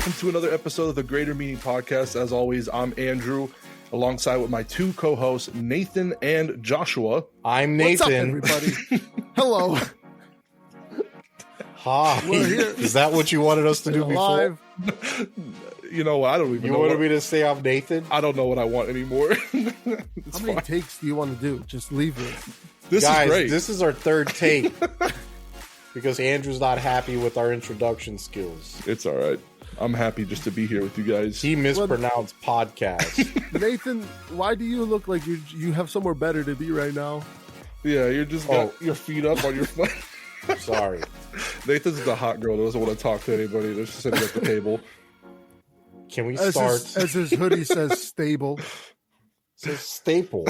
welcome to another episode of the Greater Meaning Podcast. As always, I'm Andrew, alongside with my two co-hosts, Nathan and Joshua. I'm Nathan. What's up, everybody? Hello. Hi. We're here. Is that what you wanted us to do Live. before? You know what? I don't even You know. wanted me to say I'm Nathan? I don't know what I want anymore. How many takes do you want to do? Just leave it. This Guys, is great. this is our third take. Because Andrew's not happy with our introduction skills. It's all right. I'm happy just to be here with you guys. He mispronounced podcast. Nathan, why do you look like you have somewhere better to be right now? Yeah, you're just got your feet up on your foot. Sorry. Nathan's the hot girl that doesn't want to talk to anybody. They're just sitting at the table. Can we As start? as his hoodie says, stable. It says staple.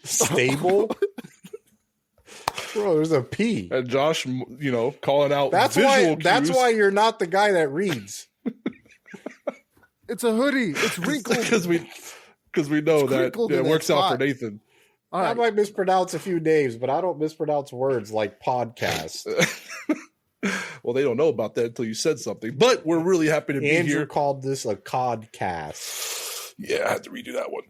Stable? Bro, there's a P. And Josh, you know, calling out That's visual why. That's cues. why you're not the guy that reads. It's a hoodie. It's wrinkled. because we know It's that crinkled it in that works out for spot. Nathan. All I right. might mispronounce a few names, but I don't mispronounce words like podcast. Well, they don't know about that until you said something. But we're really happy to be Andrew here. called this a codcast. Yeah, I had to redo that one.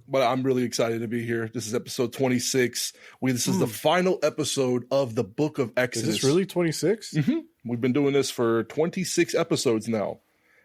But I'm really excited to be here. This is episode 26. This is the final episode of the Book of Is Exodus. this really 26? We've been doing this for 26 episodes now.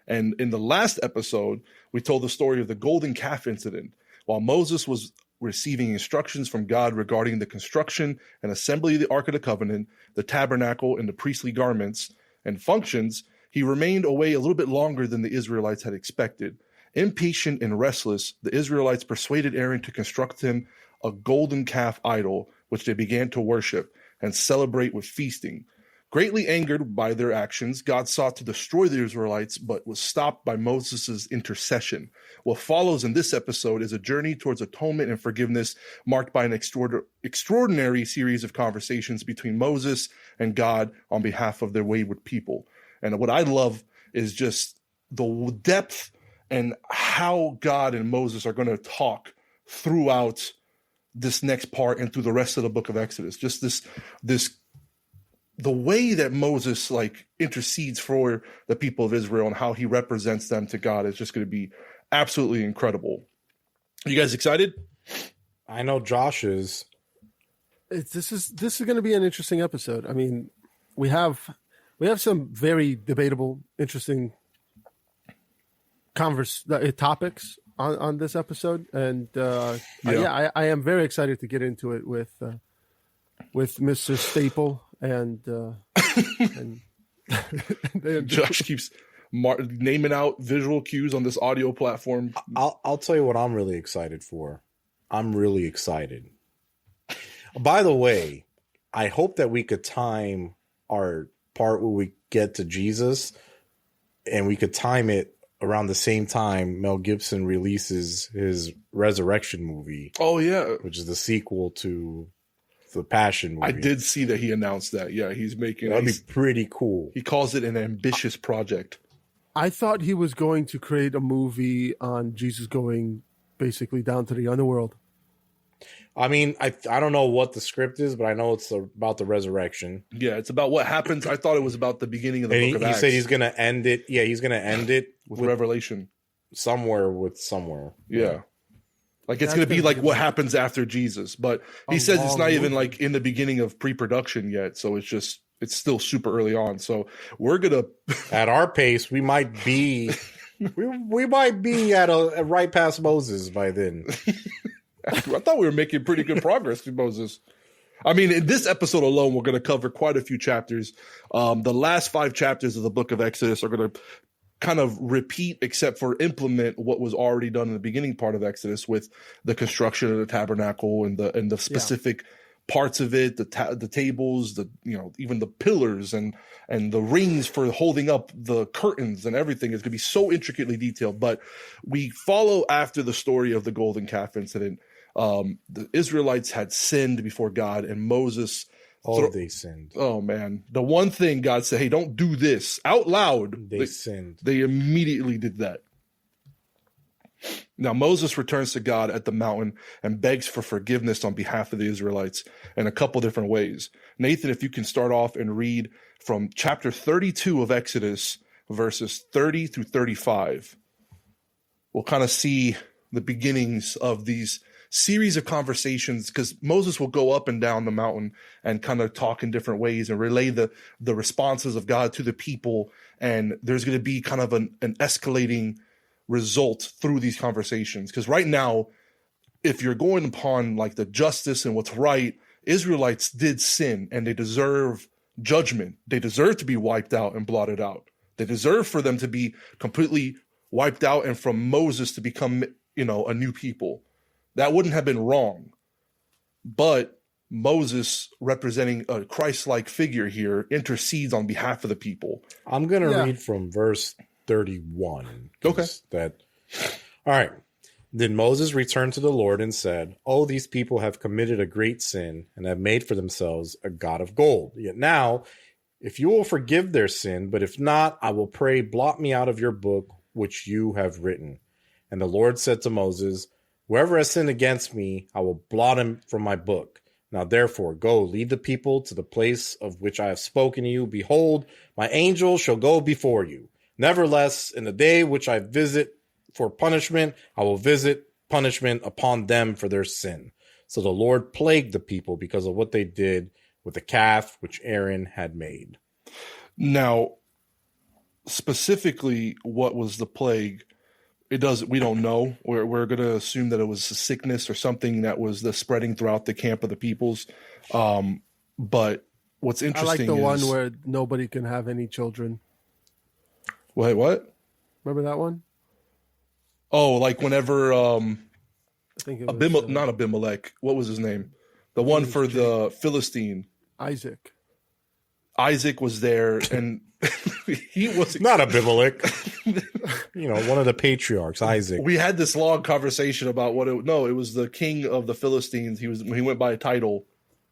And in the last episode, we told the story of the golden calf incident. While Moses was receiving instructions from God regarding the construction and assembly of the Ark of the Covenant, the tabernacle, and the priestly garments and functions, he remained away a little bit longer than the Israelites had expected. Impatient and restless, the Israelites persuaded Aaron to construct him a golden calf idol, which they began to worship and celebrate with feasting. Greatly angered by their actions, God sought to destroy the Israelites, but was stopped by Moses' intercession. What follows in this episode is a journey towards atonement and forgiveness, marked by an extraordinary series of conversations between Moses and God on behalf of their wayward people. And what I love is just the depth and how God and Moses are going to talk throughout this next part and through the rest of the book of Exodus. Just the way that Moses intercedes for the people of Israel and how he represents them to God is just going to be absolutely incredible. You guys excited? I know Josh is. This is going to be an interesting episode. I mean, we have some very debatable, interesting topics on this episode, and I am very excited to get into it with Mr. Staple and Josh keeps naming out visual cues on this audio platform. I'll tell you what I'm really excited for. I'm really excited. By the way, I hope that we could time our part where we get to Jesus, and we could time it around the same time Mel Gibson releases his Resurrection movie. Oh, yeah. Which is the sequel to the Passion movie. I did see that he announced that. Yeah, he's making... That'd be pretty cool. He calls it an ambitious project. I thought he was going to create a movie on Jesus going basically down to the underworld. I mean, I don't know what the script is, but I know it's about the resurrection. Yeah, it's about what happens. I thought it was about the beginning of the book of Acts. He said he's going to end it. Yeah, he's going to end it with Revelation. Somewhere. Yeah. Like it's going to be like what happens after Jesus. But he says it's not even like in the beginning of pre-production yet. So it's still super early on. So we're going to... At our pace, we might be... we might be at right past Moses by then. I thought we were making pretty good progress with Moses. I mean, in this episode alone, we're going to cover quite a few chapters. The last 5 chapters of the book of Exodus are going to kind of repeat, except for implement what was already done in the beginning part of Exodus with the construction of the tabernacle and the specific parts of it, the tables, even the pillars and the rings for holding up the curtains and everything is going to be so intricately detailed. But we follow after the story of the golden calf incident. The Israelites had sinned before God, and Moses... they sinned. Oh, man. The one thing God said, hey, don't do this out loud. They sinned. They immediately did that. Now, Moses returns to God at the mountain and begs for forgiveness on behalf of the Israelites in a couple different ways. Nathan, if you can start off and read from chapter 32 of Exodus verses 30 through 35. We'll kind of see the beginnings of these series of conversations, because Moses will go up and down the mountain and kind of talk in different ways and relay the responses of God to the people. And there's going to be kind of an escalating result through these conversations. Because right now, if you're going upon like the justice and what's right, Israelites did sin and they deserve judgment. They deserve to be wiped out and blotted out. They deserve for them to be completely wiped out and from Moses to become, a new people. That wouldn't have been wrong. But Moses, representing a Christ-like figure here, intercedes on behalf of the people. I'm going to read from verse 31. Okay. All right. Then Moses returned to the Lord and said, "Oh, these people have committed a great sin and have made for themselves a god of gold. Yet now, if you will forgive their sin, but if not, I will pray, blot me out of your book, which you have written." And the Lord said to Moses, "Whoever has sinned against me, I will blot him from my book. Now therefore, go, lead the people to the place of which I have spoken to you. Behold, my angel shall go before you. Nevertheless, in the day which I visit for punishment, I will visit punishment upon them for their sin." So the Lord plagued the people because of what they did with the calf which Aaron had made. Now, specifically, what was the plague? We don't know. We're going to assume that it was a sickness or something that was the spreading throughout the camp of the peoples. But what's interesting, I like the one where nobody can have any children. Wait, what? Remember that one? Oh, like whenever I think it was, not Abimelech. What was his name? The one for the Philistine. Isaac. Isaac was there, and he was not Abimelech. One of the patriarchs, Isaac. We had this long conversation about it was the king of the Philistines. He went by a title.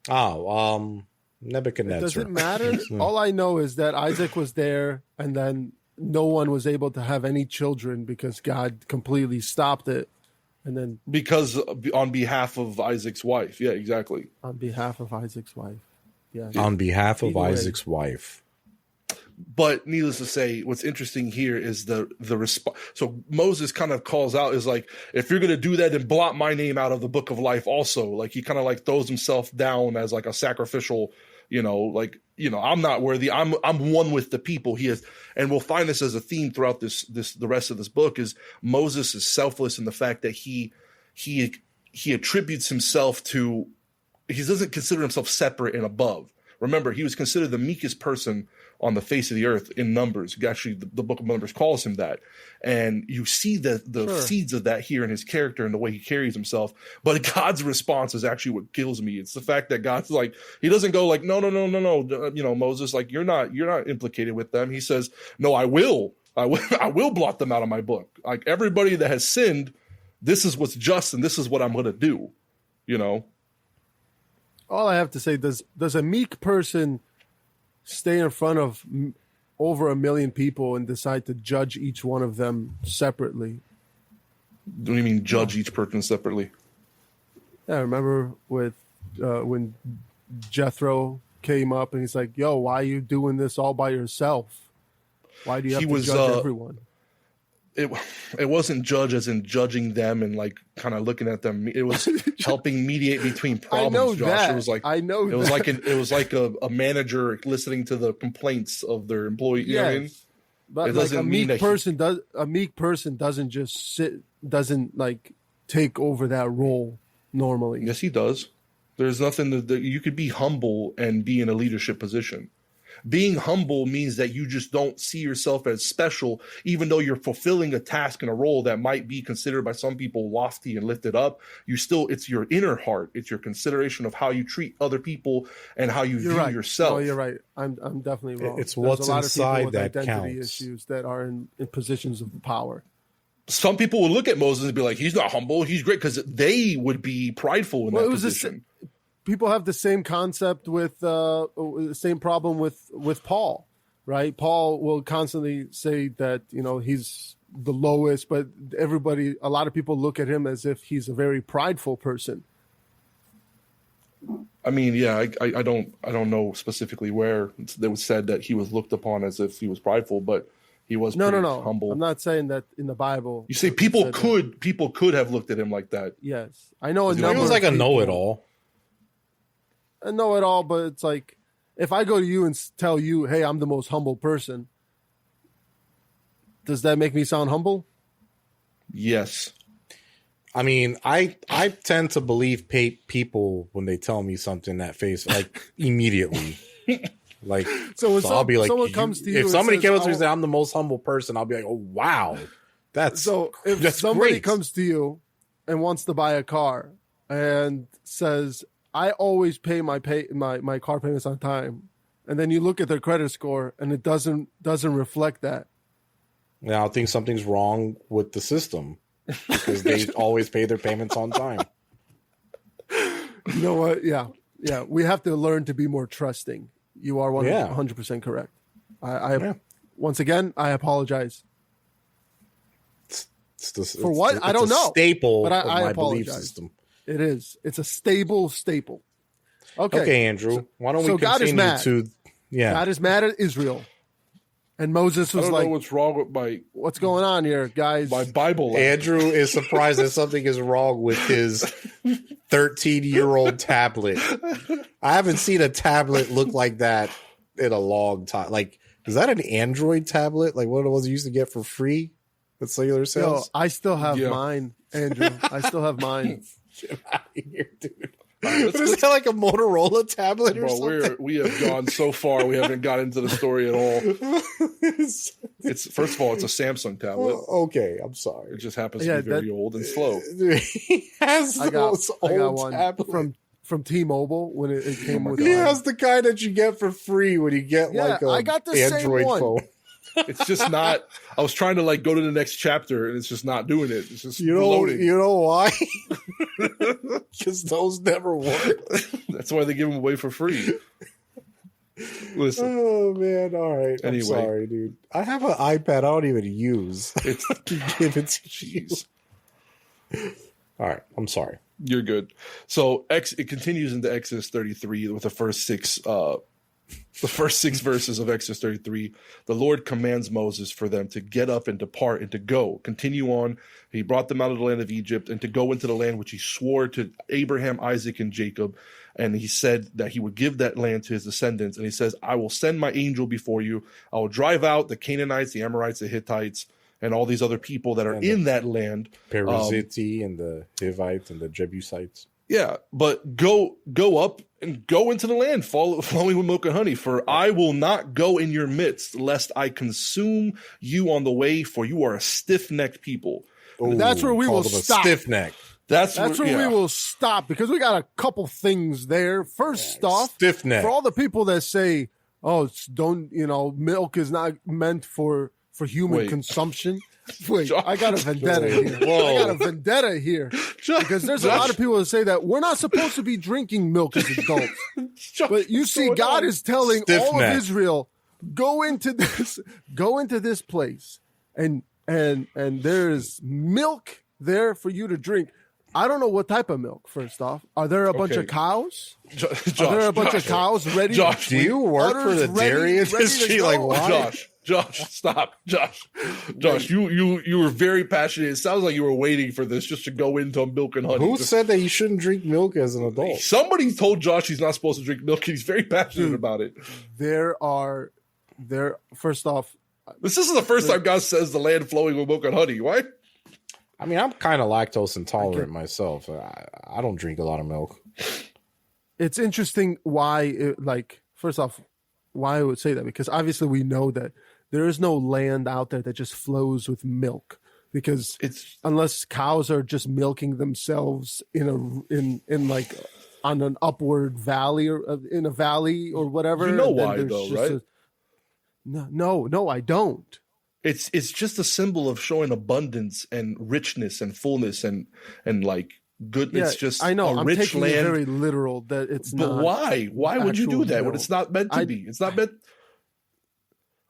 Nebuchadnezzar. Does it matter? All I know is that Isaac was there, and then no one was able to have any children because God completely stopped it. And then because on behalf of Isaac's wife. Yeah, exactly. On behalf of Isaac's wife. Yeah. On behalf of Isaac's wife. But needless to say, what's interesting here is the response. So Moses kind of calls out, is like, if you're going to do that, then blot my name out of the book of life also. Like he kind of like throws himself down as like a sacrificial, I'm not worthy. I'm one with the people. He is, and we'll find this as a theme throughout the rest of this book, is Moses is selfless in the fact that he attributes himself to, he doesn't consider himself separate and above. Remember, he was considered the meekest person on the face of the earth in Numbers. Actually, the book of Numbers calls him that. And you see the seeds of that here in his character and the way he carries himself. But God's response is actually what kills me. It's the fact that God's like, he doesn't go like, no, Moses, like you're not implicated with them. He says, no, I will blot them out of my book. Like everybody that has sinned, this is what's just and this is what I'm going to do, All I have to say, does a meek person stay in front of over 1 million people and decide to judge each one of them separately? What do you mean judge each person separately? Yeah, I remember with when Jethro came up and he's like, "Yo, why are you doing this all by yourself? Why do you have to judge everyone?" It wasn't judge as in judging them and like kind of looking at them. It was helping mediate between problems. I know Josh. that. It was like it was like a manager listening to the complaints of their employee. You know what I mean? But it like a meek person doesn't just doesn't like take over that role normally. Yes, he does. There's nothing that you could be humble and be in a leadership position. Being humble means that you just don't see yourself as special, even though you're fulfilling a task and a role that might be considered by some people lofty and lifted up. It's your inner heart. It's your consideration of how you treat other people and how you view yourself. Oh, you're right. I'm definitely wrong. It's what's inside that counts. Identity issues that are in positions of power. Some people would look at Moses and be like, he's not humble. He's great, because they would be prideful in that position. People have the same concept with the same problem with Paul, right? Paul will constantly say that, he's the lowest, but a lot of people look at him as if he's a very prideful person. I mean, yeah, I don't know specifically where it was said that he was looked upon as if he was prideful, but He was No, pretty no, no. humble. I'm not saying that in the Bible. You say it people said that. could have looked at him like that. Yes, I know a He number. He was like of a people- know-it-all. A know-it-all, but it's like if I go to you and tell you, "Hey, I'm the most humble person," does that make me sound humble? Yes. I mean, I tend to believe people when they tell me something that face like immediately. Like, So when I'll be like, someone comes to you, if and somebody says, comes to me "Oh," and says I'm the most humble person, I'll be like, oh wow, that's so if that's somebody great. comes to you and wants to buy a car and says, "I always pay my car payments on time," and then you look at their credit score and it doesn't reflect that. Now I think something's wrong with the system because they always pay their payments on time. You know what? Yeah. We have to learn to be more trusting. You are 100% correct. I once again, I apologize. For what? I don't know. Staple But of I my belief apologize. system. It is. It's a stable staple. Okay, Andrew. Why don't we so God is continue mad. to? Yeah, God is mad at Israel. And Moses I was don't like, know what's wrong with my "What's going on here, guys?" Bible lab. Andrew is surprised that something is wrong with his 13-year-old tablet. I haven't seen a tablet look like that in a long time. Like, is that an Android tablet? Like one of the ones you used to get for free at cellular Yo, sales? I still have Yeah. mine, Andrew. I still have mine. Get out of here, dude. Let's- What is that, like a Motorola tablet or Bro, something? we have gone so far. We haven't got into the story at all. It's first of all, it's a Samsung tablet. Okay, I'm It sorry. just happens Yeah, to be very old and slow. He has I got those old one tablets. from T-Mobile when it came my with. God. He has the kind that you get for free when you get Yeah, like a I got the same Android one. phone. It's just not. I was trying to like go to the next chapter, and it's just not doing it. It's just You know, loading. you know why? Because those never work. That's why they give them away for free. Listen, Oh man! All right. Anyway. I'm sorry, dude. I have an iPad I don't even use. it's I can give it to you. jeez. All right. I'm sorry. You're good. So it continues into Exodus 33 with the first six verses of Exodus 33. The Lord commands Moses for them to get up and depart and to go, continue on. He brought them out of the land of Egypt and to go into the land which he swore to Abraham, Isaac, and Jacob. And he said that he would give that land to his descendants. And he says, I will send my angel before you. I will drive out the Canaanites, the Amorites, the Hittites, and all these other people that are in that land. Perizzi and the Hivites and the Jebusites. Yeah, but go up and go into the land flowing with milk and honey. For I will not go in your midst, lest I consume you on the way. For you are a stiff-necked people. That's where we will stop. Stiff neck. That's where yeah. we will stop because we got a couple things there. First off, Stiff neck. for all the people that say, "Oh, milk is not meant for human Wait. consumption." Wait, Josh. I got a vendetta here. Whoa. I got a vendetta here because there's a lot of people that say that we're not supposed to be drinking milk as adults. But you see, God is telling Stiff all neck. of Israel, go into this place, and there is milk there for you to drink. I don't know what type of milk. First off, are there a bunch Okay. of cows? Josh, Are there a bunch of cows ready? Josh, Do you work for the Udders dairy ready to industry? go? Like, why? Josh, stop. Josh, you were very passionate. It sounds like you were waiting for this just to go into milk and honey. Who Just- said that you shouldn't drink milk as an adult? Somebody told Josh he's not supposed to drink milk. He's very passionate about it. First off, This isn't the first time God says the land flowing with milk and honey. Why? I mean, I'm kind of lactose intolerant myself. I don't drink a lot of milk. it's interesting why first off, why I would say that, because obviously we know that there is no land out there that just flows with milk, because It's unless cows are just milking themselves in like on an upward valley or in a valley or whatever. You know and then why, there's though, just right? No, I don't. it's just a symbol of showing abundance and richness and fullness and like good. Yeah, it's just I know. a I'm rich taking land. it very literal that it's but not. why? Why would you do actual that when milk. it's not meant to I- be? It's not meant.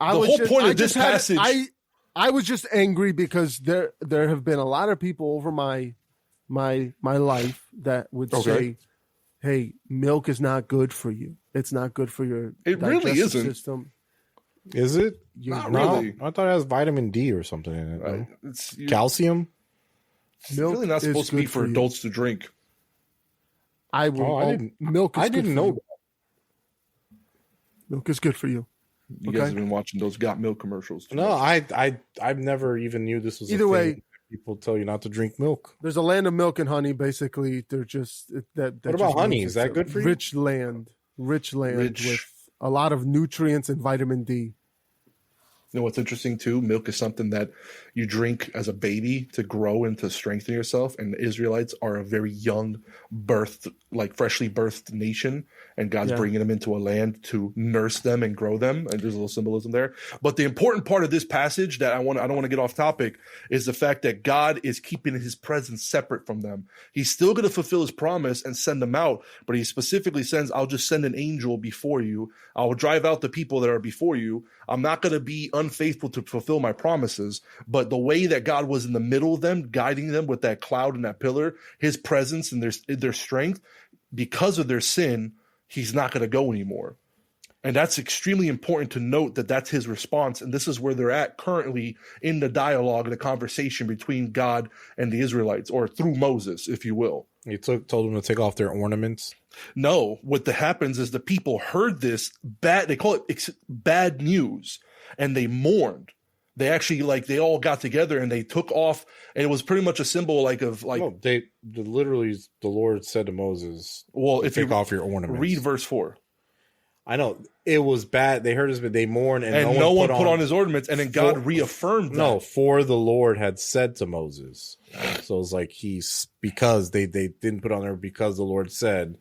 I The was whole just- point I of this just had- passage- I was just angry because there have been a lot of people over my life that would Okay. say, "Hey, milk is not good for you. It's not good for your It really digestive isn't. system." Is it? Not No, really. I thought it has vitamin D or something in it. No? It's Calcium? Milk really not is supposed to be good for you. adults to drink. I will. Oh, I didn't. Milk. Is I good didn't for know. you. Milk is good for you. You Okay. guys have been watching those Got Milk commercials. too No, much. I've never even knew this was Either a way- thing. People tell you not to drink milk. There's a land of milk and honey. Basically, they're just that. What about honey? Is that good for you? Rich land Rich. with a lot of nutrients and vitamin D. You know what's interesting too? Milk is something that you drink as a baby to grow and to strengthen yourself. And the Israelites are a very young, freshly birthed nation, and God's Yeah. bringing them into a land to nurse them and grow them. And there's a little symbolism there. But the important part of this passage that I don't want to get off topic is the fact that God is keeping His presence separate from them. He's still going to fulfill His promise and send them out, but He specifically says, "I'll just send an angel before you. I'll drive out the people that are before you. I'm not going to be unfaithful to fulfill my promises." But the way that God was in the middle of them, guiding them with that cloud and that pillar, His presence and their strength, because of their sin, He's not going to go anymore. And that's extremely important to note, that that's His response. And this is where they're at currently in the dialogue, the conversation between God and the Israelites, or through Moses, if you will. He told them to take off their ornaments. No, what happens is the people heard this bad, they call it bad news, and they mourned. They actually, they all got together and they took off, and it was pretty much a symbol No, literally the Lord said to Moses, well, if take you off your ornaments. read verse 4. I know it was bad. They heard us, but they mourned, And no one put on his ornaments, and then God reaffirmed that. No, for the Lord had said to Moses. So it's like because they didn't put on there, because the Lord said,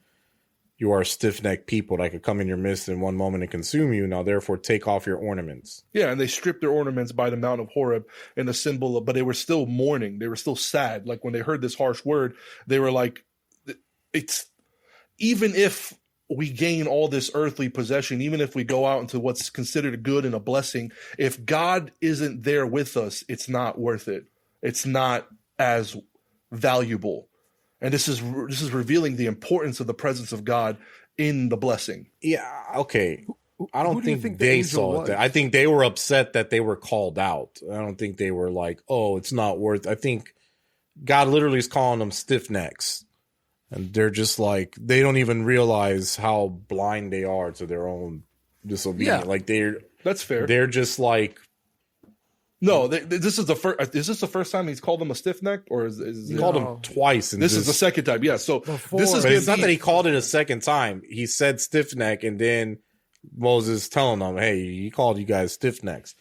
"You are stiff-necked people that could come in your midst in one moment and consume you. Now, therefore, take off your ornaments." Yeah, and they stripped their ornaments by the Mount of Horeb in the symbol of, but they were still mourning. They were still sad. Like when they heard this harsh word, they were like, it's, even if we gain all this earthly possession, even if we go out into what's considered a good and a blessing, if God isn't there with us, it's not worth it. It's not as valuable. And this is revealing the importance of the presence of God in the blessing. Yeah, okay. I don't Who do you think think the they angel saw was? it. I think they were upset that they were called out. I don't think they were like, "Oh, it's not worth." I think God literally is calling them stiff necks, and they're just like, they don't even realize how blind they are to their own disobedience. Yeah. Like That's fair. they're just like, No, this is the first. Is this the first time he's called them a stiff neck, or is he it, called No. them twice. And this is the second time? Yeah. So Before. this is But it's gonna not that be, he called it a second time. He said stiff neck, and then Moses telling them, "Hey, he called you guys stiff necks."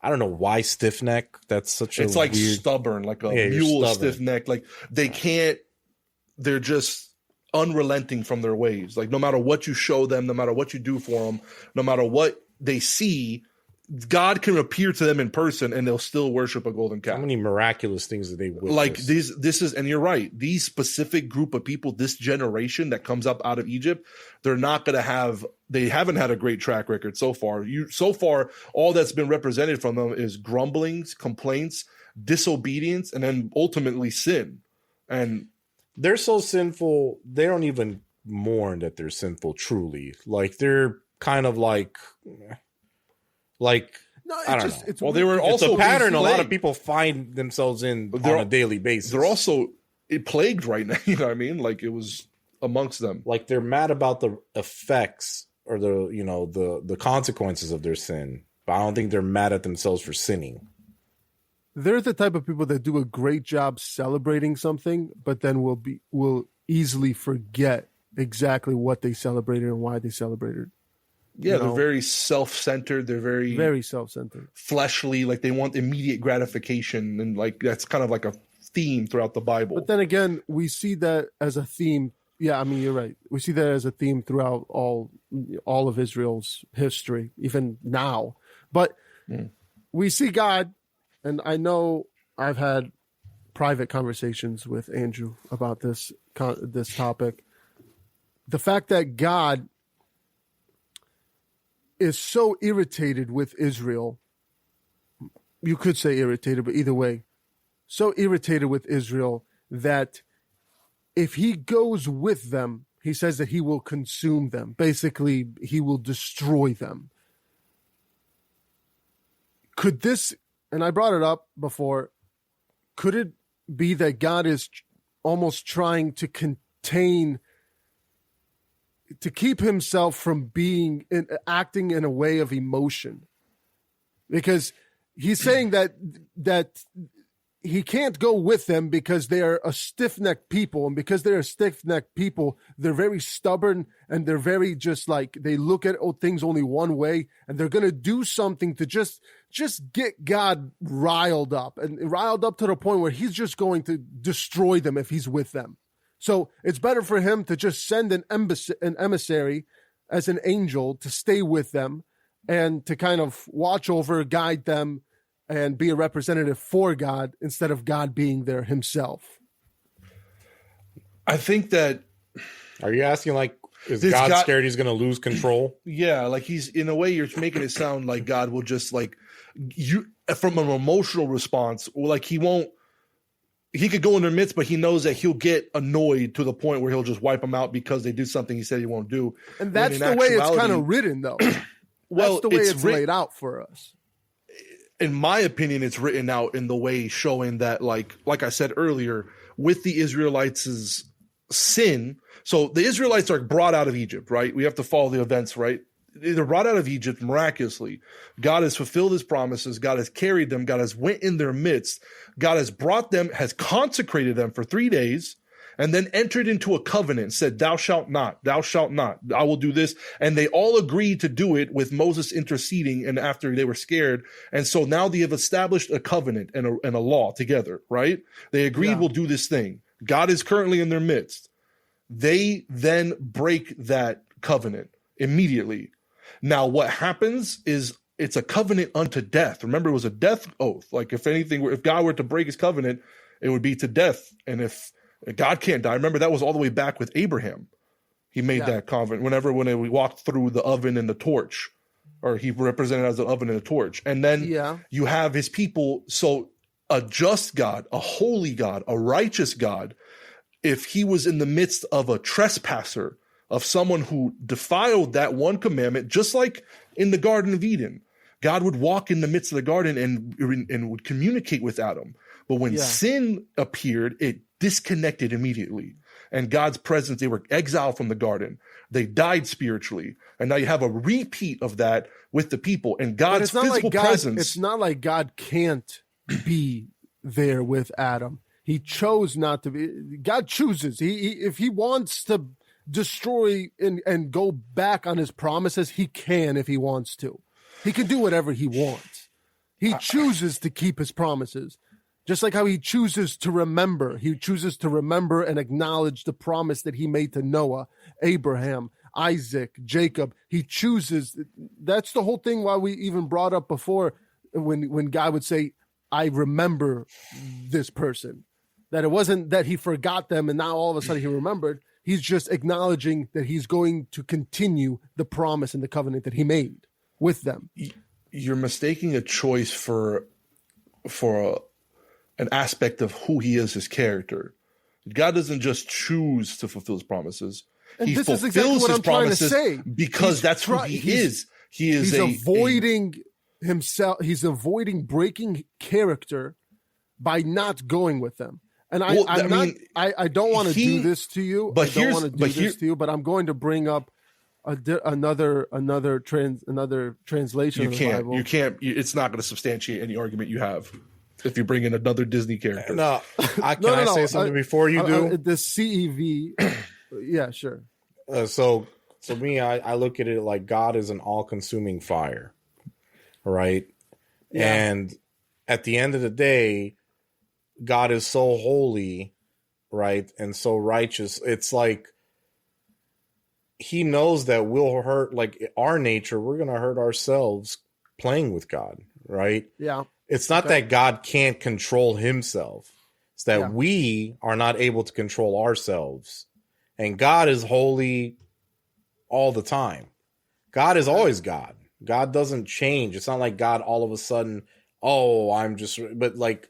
I don't know why stiff neck. That's such a it's like weird. stubborn, like a Yeah, you're mule stubborn. stiff neck. Like they can't. They're just unrelenting from their ways. Like no matter what you show them, no matter what you do for them, no matter what they see, God can appear to them in person and they'll still worship a golden calf. How many miraculous things did they witness? Like this is, and you're right, these specific group of people, this generation that comes up out of Egypt, they're not going to have, they haven't had a great track record so far. So far, all that's been represented from them is grumblings, complaints, disobedience, and then ultimately sin. And They're so sinful, they don't even mourn that they're sinful truly. Like they're kind of like No, I don't know. It's Well, they weird. were it's also a pattern being a lot of plagued. people find themselves in They're- on a daily basis. they're also plagued right now. You know what I mean? Like it was amongst them. like they're mad about the effects or the consequences of their sin, but I don't think they're mad at themselves for sinning. They're the type of people that do a great job celebrating something, but then will easily forget exactly what they celebrated and why they celebrated. Yeah, You they're know? very self-centered. They're very, Very self-centered. fleshly. Like they want immediate gratification, and like that's kind of like a theme throughout the Bible. But then again, we see that as a theme. Yeah, I mean, you're right. We see that as a theme throughout all of Israel's history, even now. But we see God, and I know I've had private conversations with Andrew about this topic. The fact that God is so irritated with Israel, you could say irritated, but either way, so irritated with Israel that if he goes with them, he says that he will consume them. Basically, he will destroy them. could this, and I brought it up before, could it be that God is almost trying to contain, to keep himself from acting in a way of emotion? Because he's saying that he can't go with them because they are a stiff-necked people. And because they're a stiff-necked people, they're very stubborn and they're very just like, they look at things only one way, and they're going to do something to just get God riled up to the point where he's just going to destroy them if he's with them. So it's better for him to just send an emissary as an angel to stay with them and to kind of watch over, guide them, and be a representative for God instead of God being there himself. I think that. Are you asking, like, is God scared he's going to lose control? Yeah, like he's, in a way, you're making it sound like God will just, like, you, from an emotional response, like he could go in their midst, but he knows that he'll get annoyed to the point where he'll just wipe them out because they do something he said he won't do. And that's the way it's kind of written, though. Well, that's the way it's laid out for us. In my opinion, it's written out in the way showing that, like I said earlier, with the Israelites' sin. So the Israelites are brought out of Egypt, right? We have to follow the events, right? They're brought out of Egypt miraculously. God has fulfilled his promises. God has carried them. God has went in their midst. God has brought them, has consecrated them for 3 days, and then entered into a covenant, said, thou shalt not, I will do this. And they all agreed to do it with Moses interceding, and after they were scared. And so now they have established a covenant and a law together, right? They agreed, we'll do this thing. God is currently in their midst. They then break that covenant immediately. Now what happens is it's a covenant unto death. Remember, it was a death oath. Like if God were to break his covenant, it would be to death. And if God can't die. Remember, that was all the way back with Abraham. He made that covenant when we walked through the oven and the torch, or he represented as the oven and the torch. And then you have his people. So a just God, a holy God, a righteous God, if he was in the midst of a trespasser, of someone who defiled that one commandment, just like in the Garden of Eden, God would walk in the midst of the garden and would communicate with Adam. But when sin appeared, it disconnected immediately. And God's presence, they were exiled from the garden. They died spiritually. And now you have a repeat of that with the people. And God's physical presence. It's not like God can't be there with Adam. He chose not to be. God chooses. If he wants to destroy and go back on his promises, he can if he wants to. He can do whatever he wants. He chooses to keep his promises. Just like how he chooses to remember. He chooses to remember and acknowledge the promise that he made to Noah, Abraham, Isaac, Jacob. He chooses. That's the whole thing why we even brought up before when God would say, I remember this person. That it wasn't that he forgot them and now all of a sudden he remembered. He's just acknowledging that he's going to continue the promise and the covenant that he made with them. You're mistaking a choice for an aspect of who he is, his character. God doesn't just choose to fulfill his promises. And he this fulfills is exactly what his I'm trying to promises say. because that's who he is. He's avoiding himself. He's avoiding breaking character by not going with them. And I don't want to do this to you. But but I'm going to bring up another translation. You can't. You can't. It's not going to substantiate any argument you have if you bring in another Disney character. No, I say something before you do? The CEV. Yeah, sure. So me, I look at it like God is an all-consuming fire, right? Yeah. And at the end of the day, God is so holy, right, and so righteous. It's like he knows that we'll hurt, like our nature, we're going to hurt ourselves playing with God, right? Yeah. It's not that God can't control himself. It's that we are not able to control ourselves. And God is holy all the time. God is always God. God doesn't change. It's not like God all of a sudden, but like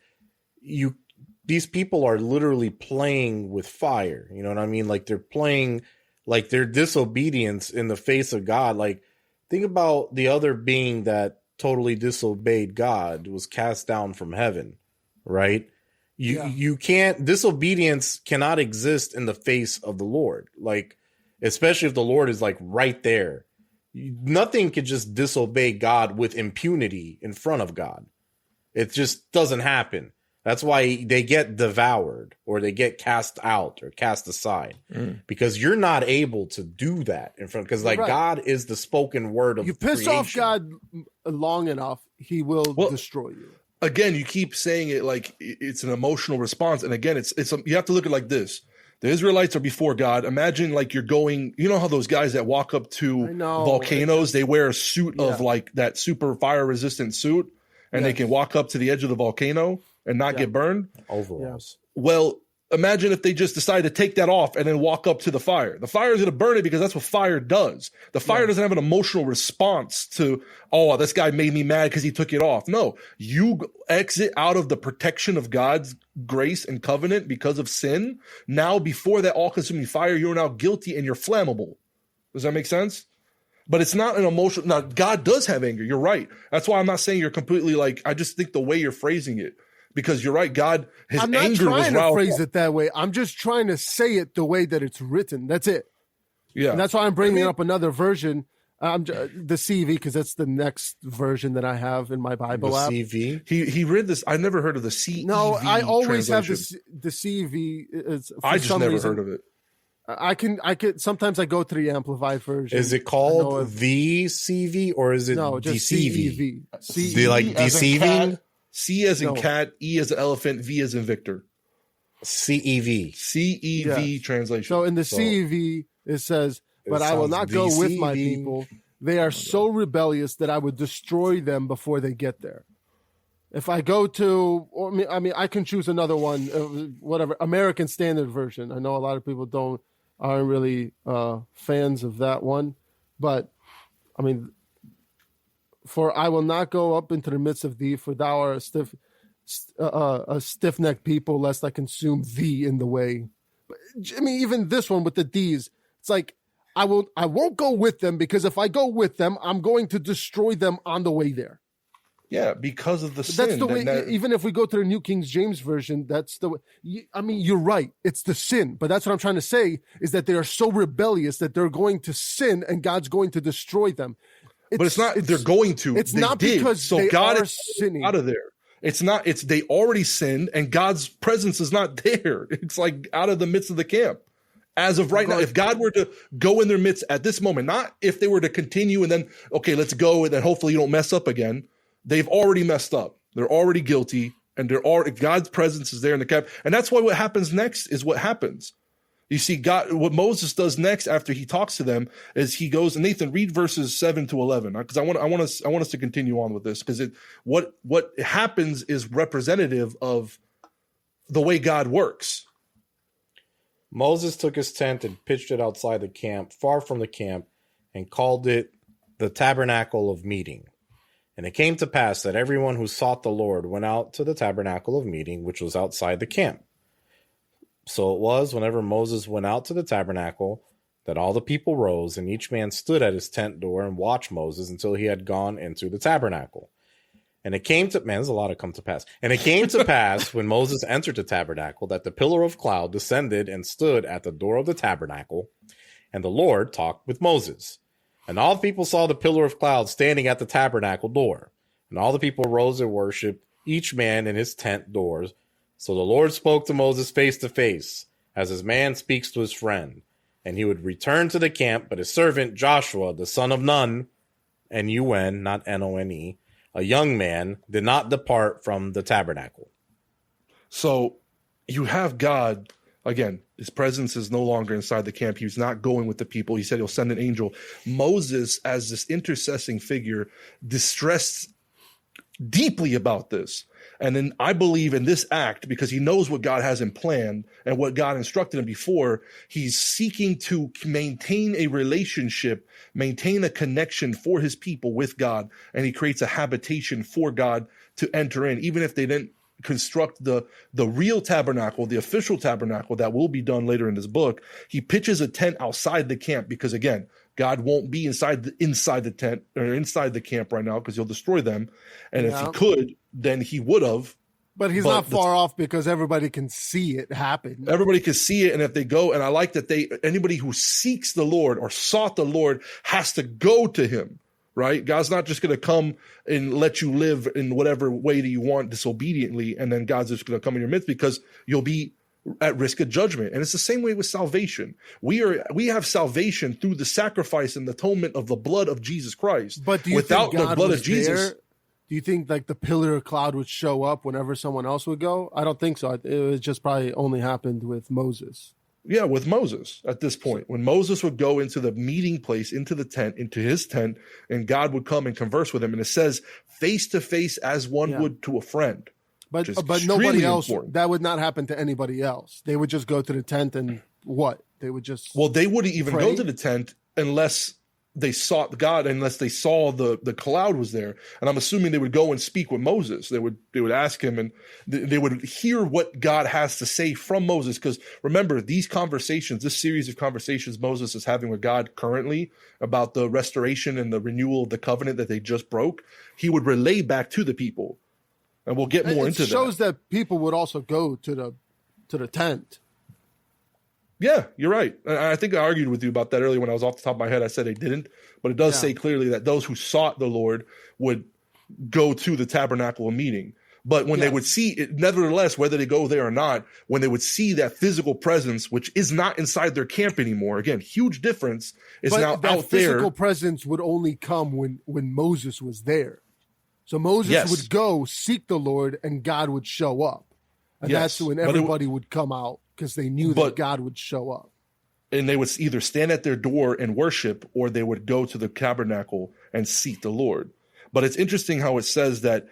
these people are literally playing with fire. You know what I mean? Like they're playing, like their disobedience in the face of God. Like think about the other being that totally disobeyed God was cast down from heaven, right? You can't, disobedience cannot exist in the face of the Lord. Like, especially if the Lord is like right there. Nothing could just disobey God with impunity in front of God. It just doesn't happen. That's why they get devoured or they get cast out or cast aside, because you're not able to do that in front. Because like God is the spoken word of you piss creation. off God long enough, he will destroy you. Again, you keep saying it like it's an emotional response, and again, it's you have to look at it like this. The Israelites are before God. Imagine like you're going, you know how those guys that walk up to volcanoes, they wear a suit of like that super fire resistant suit, and they can walk up to the edge of the volcano and not get burned. Overalls. Well, imagine if they just decide to take that off and then walk up to the fire. The fire is going to burn it because that's what fire does. The fire doesn't have an emotional response to, oh, this guy made me mad because he took it off. No, you exit out of the protection of God's grace and covenant because of sin. Now, before that all-consuming fire, you're now guilty and you're flammable. Does that make sense? But it's not an emotional. Now, God does have anger. You're right. That's why I'm not saying you're completely like, I just think the way you're phrasing it. Because you're right, God, his anger was I'm not trying to phrase up. it that way. I'm just trying to say it the way that it's written. That's it. Yeah, and that's why I'm bringing up another version. The CV, because that's the next version that I have in my Bible app. CV. He read this. I never heard of the CEV. No, I always have translation. the CV. I just never heard of it. I can sometimes I go to the amplified version. Is it called the CV or is it just DCV? CEV. Do you like deceiving? C as in cat, E as in elephant, V as in Victor. CEV. CEV translation. So in the CEV, it says, "But I will not go with my people. They are so rebellious that I would destroy them before they get there." If I go to, I can choose another one, whatever, American Standard Version. I know a lot of people aren't really fans of that one, but I mean, for I will not go up into the midst of thee, for thou art a stiff-necked people, lest I consume thee in the way. But, I mean, even this one with the D's, it's like I won't go with them, because if I go with them, I'm going to destroy them on the way there. Yeah, because of the sin. That's the way. Even if we go to the New King James Version, that's the way. I mean, you're right. It's the sin, but that's what I'm trying to say is that they are so rebellious that they're going to sin, and God's going to destroy them. But it's not. They're going to. It's not because they God are is sinning out of there. It's not. It's they already sinned, and God's presence is not there. It's like out of the midst of the camp. As of right now, if God were to go in their midst at this moment, not if they were to continue and then, okay, let's go, and then hopefully you don't mess up again. They've already messed up. They're already guilty, and God's presence is there in the camp. And that's why what happens next is what happens. You see, God, what Moses does next after he talks to them is he goes, and Nathan, read verses 7 to 11, because I want us to continue on with this, because what happens is representative of the way God works. Moses took his tent and pitched it outside the camp, far from the camp, and called it the Tabernacle of Meeting. And it came to pass that everyone who sought the Lord went out to the tabernacle of meeting, which was outside the camp. So it was, whenever Moses went out to the tabernacle, that all the people rose, and each man stood at his tent door and watched Moses until he had gone into the tabernacle. And it came to, there's a lot of come to pass. And it came to pass when Moses entered the tabernacle that the pillar of cloud descended and stood at the door of the tabernacle, and the Lord talked with Moses. And all the people saw the pillar of cloud standing at the tabernacle door. And all the people rose and worshipped, each man in his tent doors. So the Lord spoke to Moses face to face, as his man speaks to his friend. And he would return to the camp, but his servant Joshua, the son of Nun, N-U-N, not N-O-N-E, a young man, did not depart from the tabernacle. So you have God. Again, his presence is no longer inside the camp. He's not going with the people. He said he'll send an angel. Moses, as this intercessing figure, distressed deeply about this. And then I believe in this act, because he knows what God has in plan and what God instructed him before, he's seeking to maintain a relationship, maintain a connection for his people with God. And he creates a habitation for God to enter in, even if they didn't construct the real tabernacle, the official tabernacle that will be done later in this book, he pitches a tent outside the camp because, again, God won't be inside the tent or inside the camp right now because he'll destroy them. And if he could, then he would have. But he's not far off because everybody can see it happen. Everybody can see it. And if they go, and I like that anybody who seeks the Lord or sought the Lord has to go to him, right? God's not just going to come and let you live in whatever way that you want disobediently. And then God's just going to come in your midst because you'll be at risk of judgment. And it's the same way with salvation. We have salvation through the sacrifice and the atonement of the blood of Jesus Christ. But do you without think God the blood was of Jesus, there? Do you think like the pillar of cloud would show up whenever someone else would go? I don't think so. It just probably only happened with Moses. Yeah, with Moses at this point, when Moses would go into the meeting place, into the tent, into his tent, and God would come and converse with him. And it says face to face as one would to a friend. But nobody else, that would not happen to anybody else. They would just go to the tent and what? They would just they wouldn't even go to the tent unless they sought God, unless they saw the cloud was there. And I'm assuming they would go and speak with Moses. They would ask him, and they would hear what God has to say from Moses. Because remember, these conversations, this series of conversations Moses is having with God currently about the restoration and the renewal of the covenant that they just broke, he would relay back to the people. And we'll get more into that. It shows that people would also go to the tent. Yeah, you're right. I think I argued with you about that earlier when I was off the top of my head. I said they didn't, but it does say clearly that those who sought the Lord would go to the tabernacle meeting. But when they would see it, nevertheless, whether they go there or not, when they would see that physical presence, which is not inside their camp anymore, again, huge difference, is now out there. That physical presence would only come when Moses was there. So Moses would go seek the Lord and God would show up. And that's when everybody would come out because they knew that God would show up. And they would either stand at their door and worship, or they would go to the tabernacle and seek the Lord. But it's interesting how it says that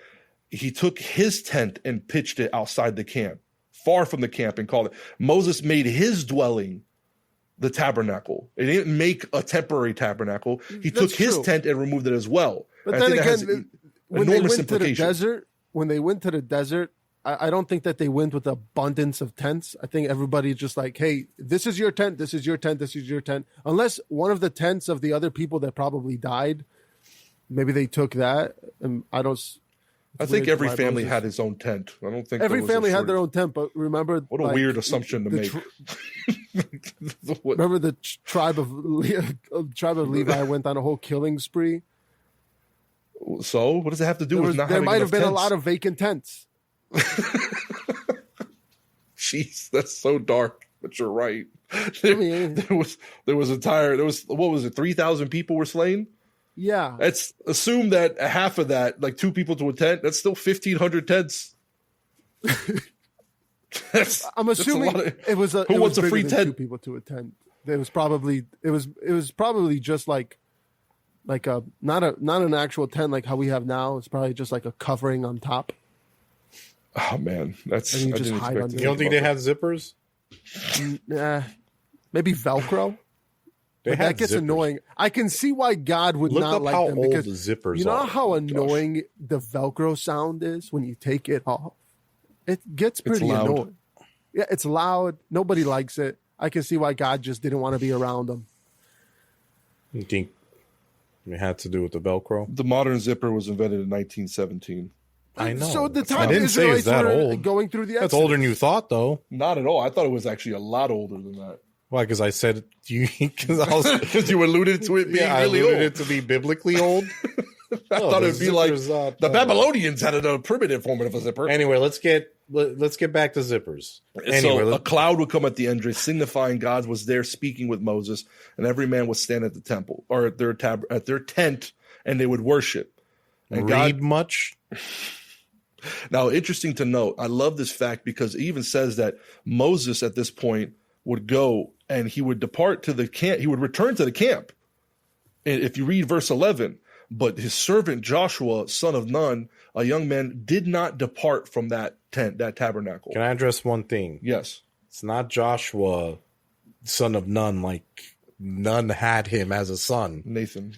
he took his tent and pitched it outside the camp, far from the camp, and called it. Moses made his dwelling the tabernacle. He didn't make a temporary tabernacle. He took his tent and removed it as well. But then again, when they went to the desert, I don't think that they went with abundance of tents. I think everybody just like, hey, this is your tent, this is your tent, this is your tent. Unless one of the tents of the other people that probably died, maybe they took that. And I think every family had his own tent. I don't think every family had their own tent, but remember, what a weird assumption to make. Remember the tribe of Levi went on a whole killing spree. So what does it have to do with not having enough tents? There might have been a lot of vacant tents. Jeez, that's so dark, but you're right. There was 3,000 people were slain? Yeah. Let's assume that half of that, like 2 people to a tent, that's still 1,500 tents. I'm assuming it was who wants a free tent? 2 people to a tent. It was probably just like a not an actual tent like how we have now. It's probably just like a covering on top. Oh man, that's you just hide under. You don't think they had zippers? Nah, maybe Velcro. That gets annoying. I can see why God would not like them because the zippers you know how annoying the Velcro sound is when you take it off. It gets pretty annoying. Yeah, it's loud. Nobody likes it. I can see why God just didn't want to be around them. You think it had to do with the Velcro? The modern zipper was invented in 1917. I know. So the time Israelites were going through the Exodus. That's older than you thought, though. Not at all. I thought it was actually a lot older than that. Why? Because I said because you alluded to it being really old. It to be biblically old. I thought it'd be like the Babylonians had a primitive form of a zipper. Anyway, let's get back to zippers. So a cloud would come at the end, signifying God was there speaking with Moses, and every man would stand at the temple or at their tent, and they would worship. And read much. Now, interesting to note, I love this fact because it even says that Moses at this point would go and he would depart to the camp. He would return to the camp. And if you read verse 11, but his servant Joshua, son of Nun, a young man, did not depart from that tent, that tabernacle. Can I address one thing? Yes. It's not Joshua, son of Nun, like none had him as a son. Nathan,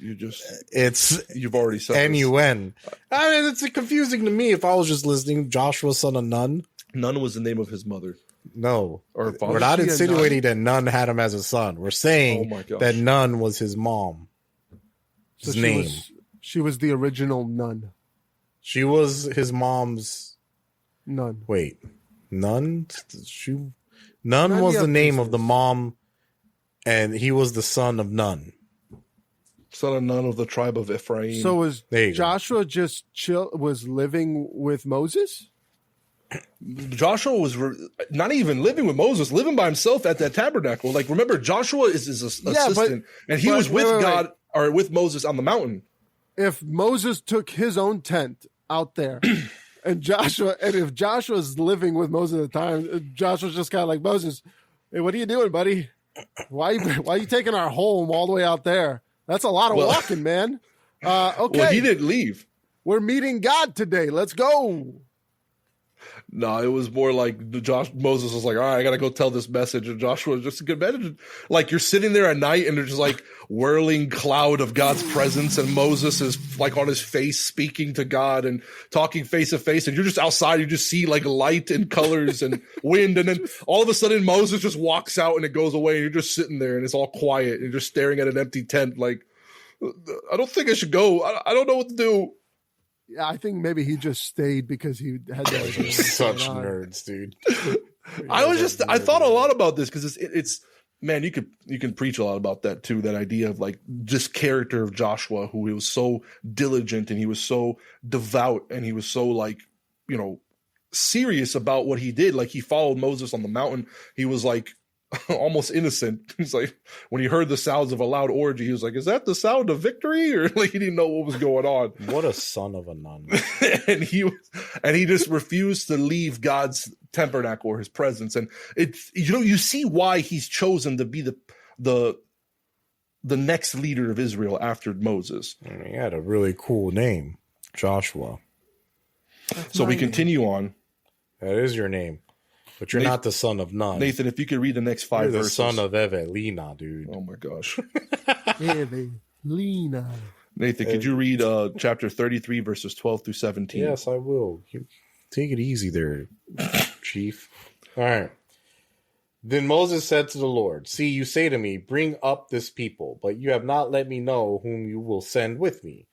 It's you've already said this. N-U-N. I mean, it's confusing to me if I was just listening. Joshua, son of Nun. Nun was the name of his mother. No, Or father. we're not she a insinuating that Nun had him as a son. We're Oh saying my gosh. that Nun was his mom. So His name. She was the original nun. She was his mom's. Nun. Wait, Nun. Nun None was of the name of business. the mom, and he was the son of Nun. Son of Nun of the tribe of Ephraim. So was There you go. Joshua just was living with Moses? Joshua was not even living with Moses, living by himself at that tabernacle. Like, remember, Joshua is his assistant, and he was with God or with Moses on the mountain. If Moses took his own tent out there, and if Joshua's living with Moses at the time, Joshua's just kind of like, Moses, hey, what are you doing, buddy? Why are you taking our home all the way out there? That's a lot of walking, man. Okay, Well, he didn't leave. we're meeting God today. Let's go. No, it was more like Moses was like, all right, I got to go tell this message. And Joshua was just a good message. Like, you're sitting there at night and there's just like whirling cloud of God's presence. And Moses is like on his face speaking to God and talking face to face. And you're just outside. You just see like light and colors and wind. And then all of a sudden Moses just walks out and it goes away. And you're just sitting there and it's all quiet. And you're just staring at an empty tent. Like, I don't think I should go. I don't know what to do. Yeah, I think maybe he just stayed because he had to. Such nerds, dude. I thought a lot about this because it's man, you can preach a lot about that too. That idea of like this character of Joshua, who he was so diligent and he was so devout and he was so like, serious about what he did. Like, he followed Moses on the mountain. He was like almost innocent. He's like, when he heard the sounds of a loud orgy, he was like, is that the sound of victory? Or like, he didn't know what was going on. What a son of a nun. and he just refused to leave God's tabernacle or his presence. And it's, you see why he's chosen to be the next leader of Israel after Moses. I mean, he had a really cool name, Joshua. So we continue on. That is your name. But you're not the son of Nun. Nathan, if you could read the next 5 You're the verses. son of Evelina, dude. Oh my gosh. Lena. Nathan, could you read chapter 33, verses 12 through 17? Yes, I will. Take it easy there, Chief. All right. Then Moses said to the Lord, see, you say to me, bring up this people, but you have not let me know whom you will send with me.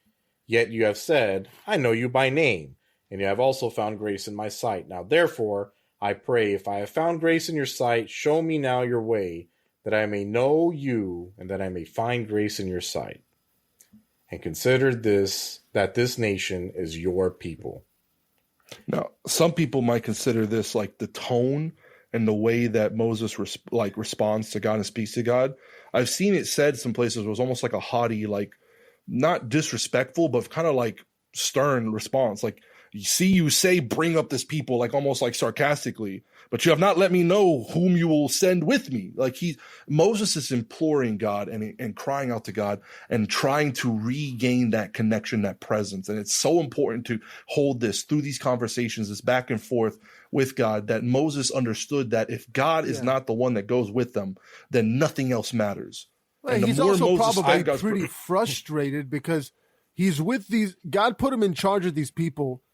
Yet you have said, I know you by name, and you have also found grace in my sight. Now, therefore, I pray, if I have found grace in your sight, show me now your way, that I may know you, and that I may find grace in your sight. And consider that this nation is your people. Now, some people might consider this like the tone and the way that Moses responds to God and speaks to God. I've seen it said some places it was almost like a haughty, like not disrespectful, but kind of like stern response. Like, you say, bring up this people, like almost like sarcastically, but you have not let me know whom you will send with me. Like, Moses is imploring God and crying out to God and trying to regain that connection, that presence. And it's so important to hold this through these conversations, this back and forth with God, that Moses understood that if God is not the one that goes with them, then nothing else matters. Well, And the he's more also Moses probably had God's pretty frustrated because he's with God put him in charge of these people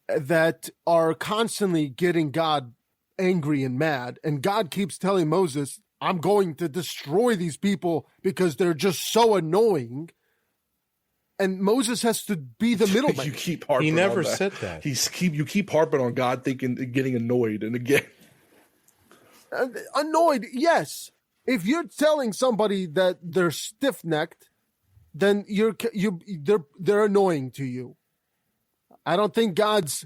that are constantly getting God angry and mad. And God keeps telling Moses, I'm going to destroy these people because they're just so annoying. And Moses has to be the middleman. You keep harping He never on that. said that. You keep harping on God, getting annoyed. And again, Annoyed, yes. If you're telling somebody that they're stiff-necked, then they're annoying to you. I don't think God's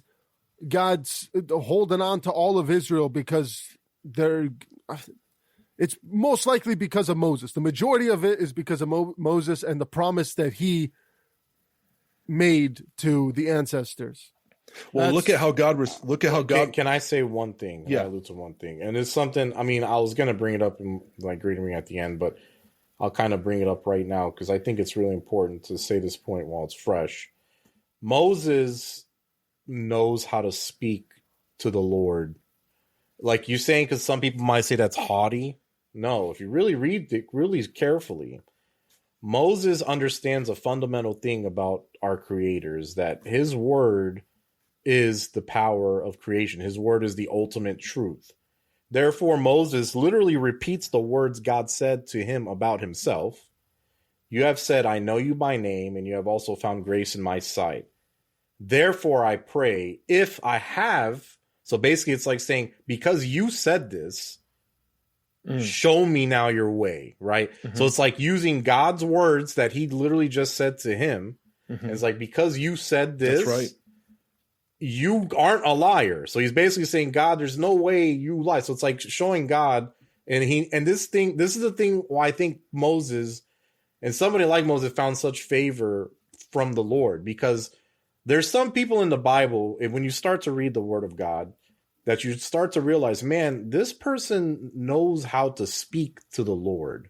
holding on to all of Israel because it's most likely because of Moses. The majority of it is because of Moses and the promise that he made to the ancestors. well, look at how God. Can I say one thing? Yeah. I allude to one thing. And it's something, I mean, I was going to bring it up in like greeting at the end, but I'll kind of bring it up right now because I think it's really important to say this point while it's fresh. Moses knows how to speak to the Lord. Like you're saying, because some people might say that's haughty. No, if you really read it really carefully, Moses understands a fundamental thing about our creator is that his word is the power of creation. His word is the ultimate truth. Therefore, Moses literally repeats the words God said to him about himself. You have said, I know you by name, and you have also found grace in my sight. Therefore, I pray, if I have, so basically it's like saying, because you said this, show me now your way, right? So it's like using God's words that he literally just said to him. And it's like, because you said this, That's right. you aren't a liar. So he's basically saying, God, there's no way you lie. So it's like showing God, and this is the thing why I think Moses and somebody like Moses found such favor from the Lord, because there's some people in the Bible, when you start to read the word of God, that you start to realize, man, this person knows how to speak to the Lord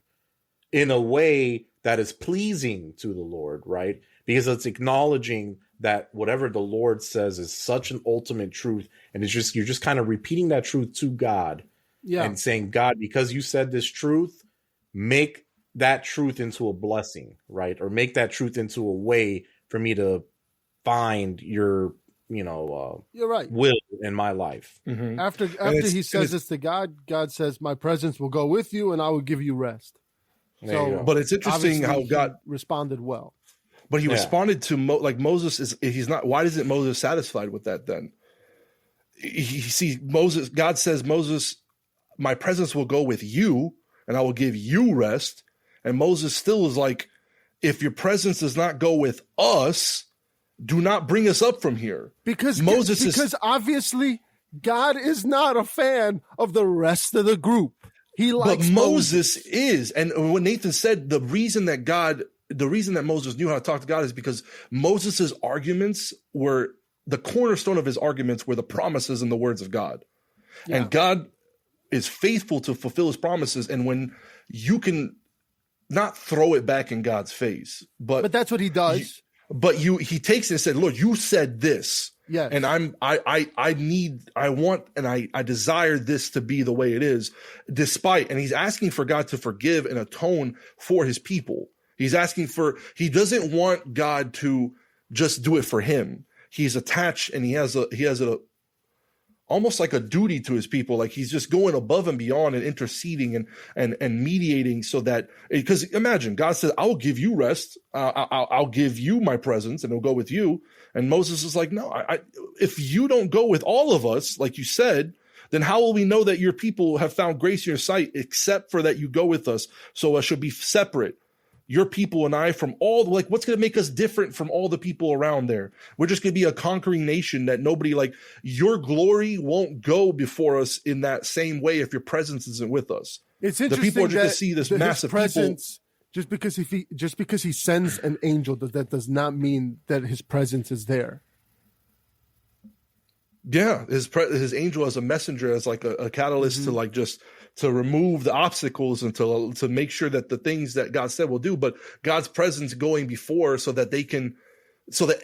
in a way that is pleasing to the Lord, right? Because it's acknowledging that whatever the Lord says is such an ultimate truth. And it's just, you're just kind of repeating that truth to God and saying, God, because you said this truth, make that truth into a blessing, right? Or make that truth into a way for me to find your, you're right, will in my life. After he says this to God, God says, my presence will go with you and I will give you rest. But it's interesting how God responded well. But he responded to Moses he's not. Why isn't Moses satisfied with that then? Moses, God says, Moses, my presence will go with you and I will give you rest. And Moses still is like, if your presence does not go with us, do not bring us up from here. Because obviously God is not a fan of the rest of the group. He likes Moses is. And when Nathan said the reason that Moses knew how to talk to God is because Moses's arguments were the cornerstone of his arguments were the promises and the words of God. Yeah. And God is faithful to fulfill his promises. And when you can not throw it back in God's face, but that's what he does. He takes it and said, Lord, you said this. Yeah. And I desire this to be the way it is, and he's asking for God to forgive and atone for his people. He doesn't want God to just do it for him. He's attached and he has a almost like a duty to his people. Like he's just going above and beyond and interceding and mediating so that, because imagine God said, I'll give you rest. I'll give you my presence and it'll go with you. And Moses is like, no, if you don't go with all of us, like you said, then how will we know that your people have found grace in your sight, except for that you go with us? So us should be separate. Your people and I from what's going to make us different from all the people around there? We're just going to be a conquering nation that your glory won't go before us in that same way if your presence isn't with us. It's interesting. The people are just going to see this massive presence. Just because he sends an angel, that does not mean that his presence is there. Yeah, his angel as a messenger, as like a catalyst to remove the obstacles and to make sure that the things that God said will do, but God's presence going before so that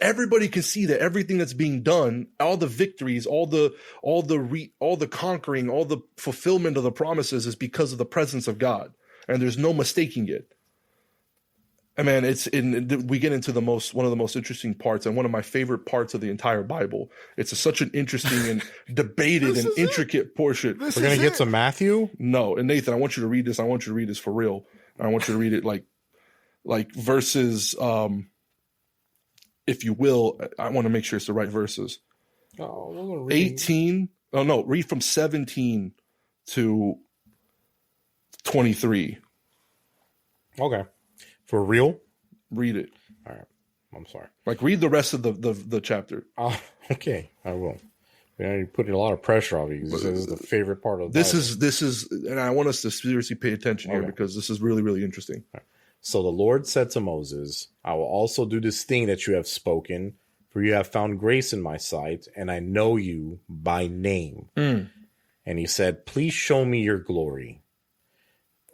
everybody can see that everything that's being done, all the victories, all the conquering, all the fulfillment of the promises is because of the presence of God, and there's no mistaking it. I mean, we get into one of the most interesting parts and one of my favorite parts of the entire Bible. It's such an interesting and debated and intricate portion. We're going to get to Matthew? No. And Nathan, I want you to read this. I want you to read this for real. I want you to read it like verses, if you will. I want to make sure it's the right verses. 18. Oh, no. Read from 17 to 23. Okay. For real? Read it. All right. I'm sorry. Read the rest of the chapter. Okay, I will. You're putting a lot of pressure on me. This is the favorite part of this is, and I want us to seriously pay attention here because this is really, really interesting. Right. So the Lord said to Moses, I will also do this thing that you have spoken, for you have found grace in my sight, and I know you by name. And he said, please show me your glory.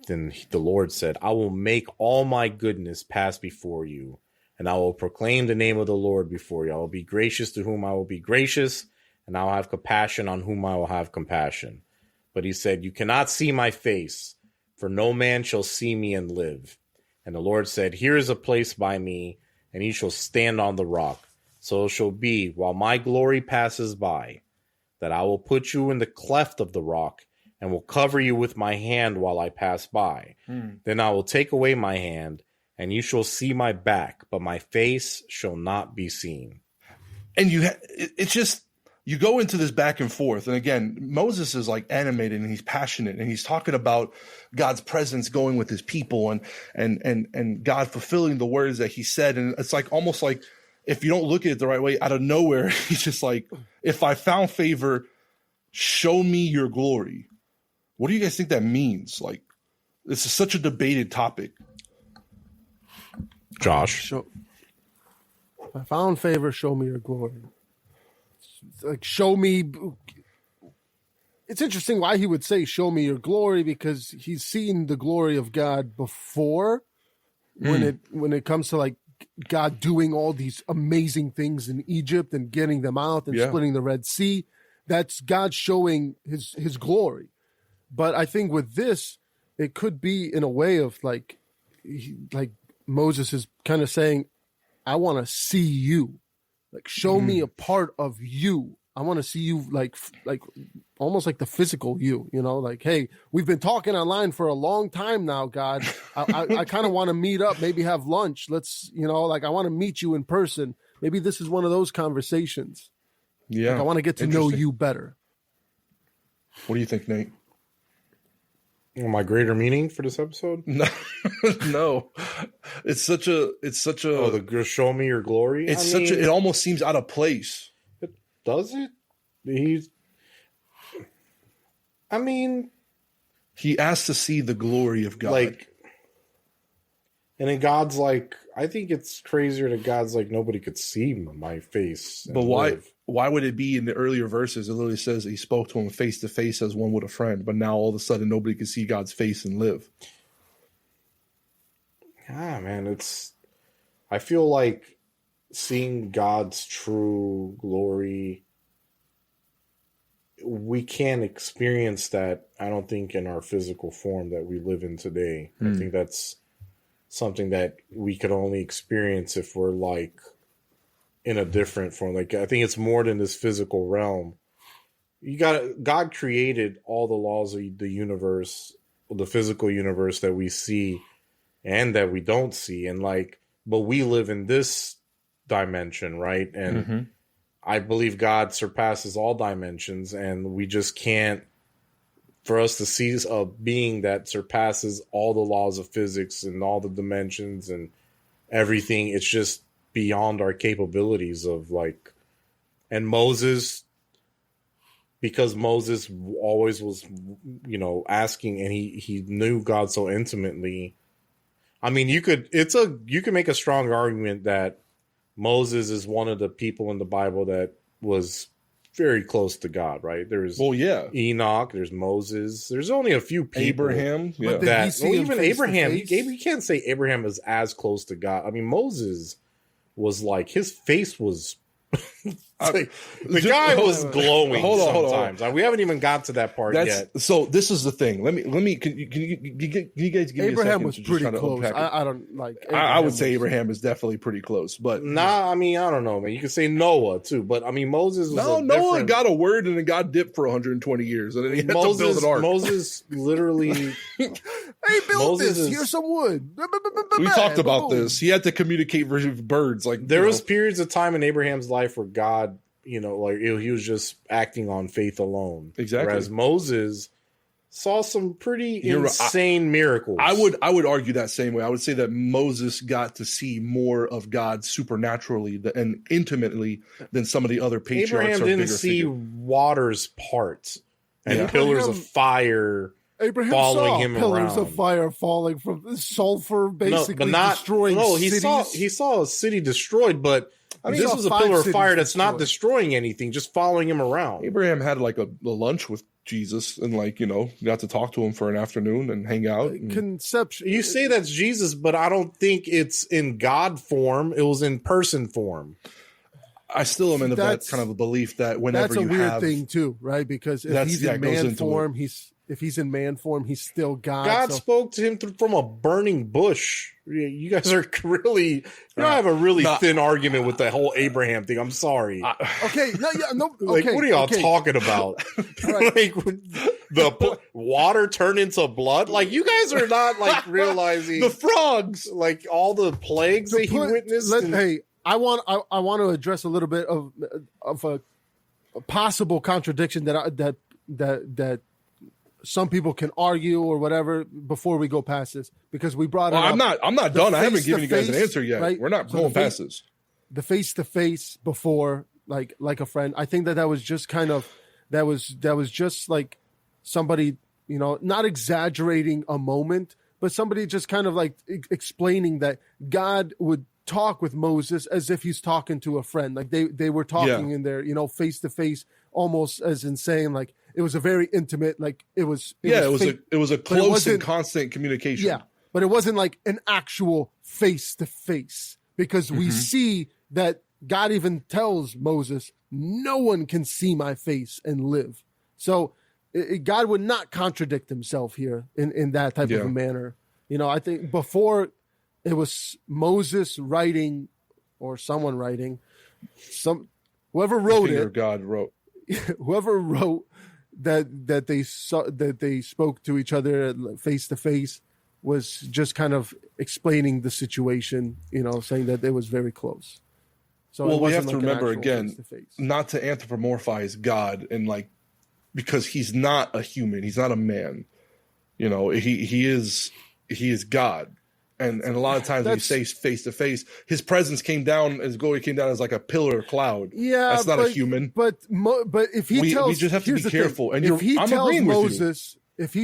Then the Lord said, I will make all my goodness pass before you, and I will proclaim the name of the Lord before you. I will be gracious to whom I will be gracious, and I will have compassion on whom I will have compassion. But he said, you cannot see my face, for no man shall see me and live. And the Lord said, here is a place by me, and ye shall stand on the rock. So it shall be, while my glory passes by, that I will put you in the cleft of the rock, and will cover you with my hand while I pass by. Then I will take away my hand, and you shall see my back, but my face shall not be seen. And it's just, you go into this back and forth. And again, Moses is like animated and he's passionate and he's talking about God's presence going with his people and God fulfilling the words that he said. And it's like, almost like, if you don't look at it the right way, out of nowhere, he's just like, if I found favor, show me your glory. What do you guys think that means? Like, this is such a debated topic. Josh? If I found favor, show me your glory. It's like, show me. It's interesting why he would say, show me your glory, because he's seen the glory of God before when it comes to like God doing all these amazing things in Egypt and getting them out and splitting the Red Sea. That's God showing his glory. But I think with this, it could be in a way of like Moses is kind of saying, I want to see you, like, show me a part of you. I want to see you like almost like the physical you, like, hey, we've been talking online for a long time now, God. I kind of want to meet up, maybe have lunch. Let's, like, I want to meet you in person. Maybe this is one of those conversations. Yeah. Like, I want to get to know you better. What do you think, Nate? My greater meaning for this episode? No, no. It's such a. Oh, the show me your glory. It almost seems out of place. Does it? He asked to see the glory of God. Like, and then God's like, I think it's crazier that God's like, nobody could see my face. But why? Why would it be in the earlier verses? It literally says that he spoke to him face to face as one would a friend. But now all of a sudden, nobody could see God's face and live. Ah, man, I feel like seeing God's true glory, we can't experience that, I don't think, in our physical form that we live in today. I think that's something that we could only experience if we're like in a different form. Like, I think it's more than this physical realm. God created all the laws of the universe, the physical universe that we see and that we don't see. And like, but we live in this dimension, right? And I believe God surpasses all dimensions, and we just can't, for us to see a being that surpasses all the laws of physics and all the dimensions and everything, it's just beyond our capabilities of like. And Moses, because Moses always was, asking, and he knew God so intimately. I mean, you could make a strong argument that Moses is one of the people in the Bible that was very close to God, right? There's Enoch, there's Moses, there's only a few people. Abraham, even Abraham, you can't say Abraham is as close to God. I mean, Moses was like, his face was the guy was glowing sometimes. We haven't even got to that part yet. So this is the thing. Let me. Can you guys give Abraham me a second was pretty close. I don't like. I would say Abraham is definitely pretty close, but I mean, I don't know, man. You can say Noah too, but I mean, Moses was Noah got a word and it got dipped for 120 years, and then he had to build an ark. Moses literally. Hey, build this. Here's some wood. We talked about this. He had to communicate with birds. Like, there was periods of time in Abraham's life where God, he was just acting on faith alone. Exactly. Whereas Moses saw some pretty insane miracles. I would argue that same way. I would say that Moses got to see more of God supernaturally and intimately than some of the other patriarchs. Abraham didn't see waters part and pillars of fire. Abraham following saw him pillars around. of fire falling from sulfur, basically destroying cities. He saw a city destroyed, but this was a pillar of fire that's not destroying anything, just following him around. Abraham had like a lunch with Jesus and got to talk to him for an afternoon and hang out. Conception. You say that's Jesus, but I don't think it's in God form. It was in person form. I still am in that kind of a belief that whenever that's a weird thing too, right? Because if he's in man form, he's if he's in man form, he's still God. God so. spoke to him from a burning bush. You guys are really, have a really thin argument with the whole Abraham thing. I'm sorry. Okay, no. Like, Okay, what are y'all talking about? Right. Like, the water turned into blood? Like, you guys are not, like, realizing the frogs, like, all the plagues that he witnessed. Hey, I want to address a little bit of a possible contradiction that some people can argue or whatever before we go past this, because we brought it up. I'm not done. I haven't given you guys an answer yet. Right? We're not going past this. The face to face before, like a friend. I think that was just kind of that was just like somebody, not exaggerating a moment, but somebody just kind of like explaining that God would talk with Moses as if he's talking to a friend. Like they were talking in there, face to face, almost as in saying like it was a very intimate, like it was a close and constant communication. Yeah, but it wasn't like an actual face to face, because we see that God even tells Moses, no one can see my face and live. So God would not contradict himself here in that type of a manner. I think before it was Moses writing, or someone writing, whoever wrote it, God wrote, whoever wrote that they spoke to each other face to face was just kind of explaining the situation, saying that it was very close. So we have to remember again, not to anthropomorphize God because he's not a human, he's not a man. He is God. And a lot of times when you say face to face, his presence came down, his glory came down as like a pillar of cloud. Yeah, that's not a human. But if he tells, we just have to be careful. And if he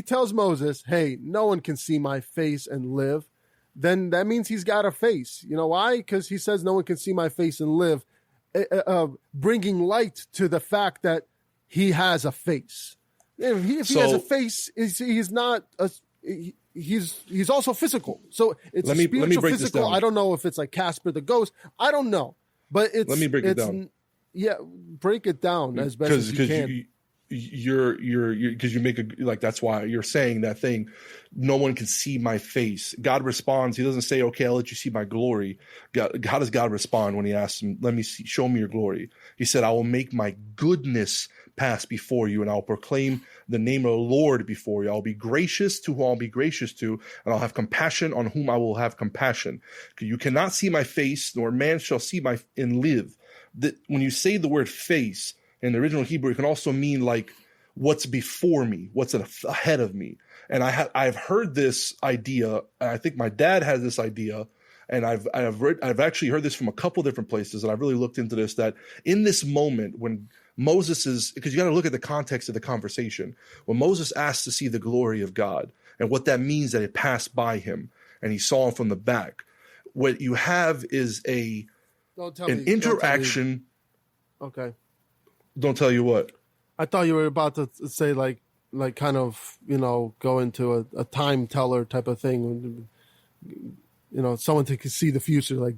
tells Moses, hey, no one can see my face and live, then that means he's got a face. You know why? Because he says no one can see my face and live, bringing light to the fact that he has a face. If he has a face, he's not a. He's also physical, so it's spiritual, physical. I don't know if it's like Casper the Ghost. I don't know, but it's. Let me break it down. Yeah, break it down as best as you can. You're because you make that's why you're saying that thing. No one can see my face. God responds. He doesn't say, "Okay, I'll let you see my glory." How does God respond when he asks him, "Let me see, show me your glory"? He said, "I will make my goodness pass before you, and I'll proclaim the name of the Lord before you. I'll be gracious to whom I'll be gracious to, and I'll have compassion on whom I will have compassion. You cannot see my face, nor man shall see and live." When you say the word face in the original Hebrew, it can also mean like what's before me, what's ahead of me. And I've heard this idea. I think my dad has this idea, and I've actually heard this from a couple different places, and I've really looked into this. That in this moment when Moses is, because you got to look at the context of the conversation. When Moses asked to see the glory of God and what that means, that it passed by him and he saw him from the back. What you have is an interaction. Okay. Don't tell you what. I thought you were about to say like kind of, go into a time teller type of thing. Someone to see the future. Like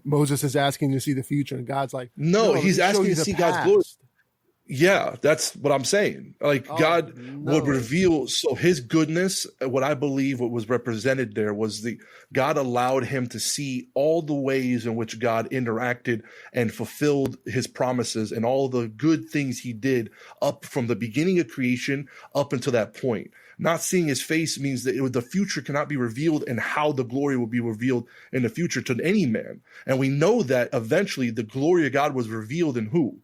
Moses is asking to see the future, and God's like, no, he's asking to see God's glory. Yeah, that's what I'm saying. God would reveal, so his goodness, what I believe what was represented there was God allowed him to see all the ways in which God interacted and fulfilled his promises and all the good things he did up from the beginning of creation up until that point. Not seeing his face means that the future cannot be revealed, and how the glory will be revealed in the future to any man. And we know that eventually the glory of God was revealed in who?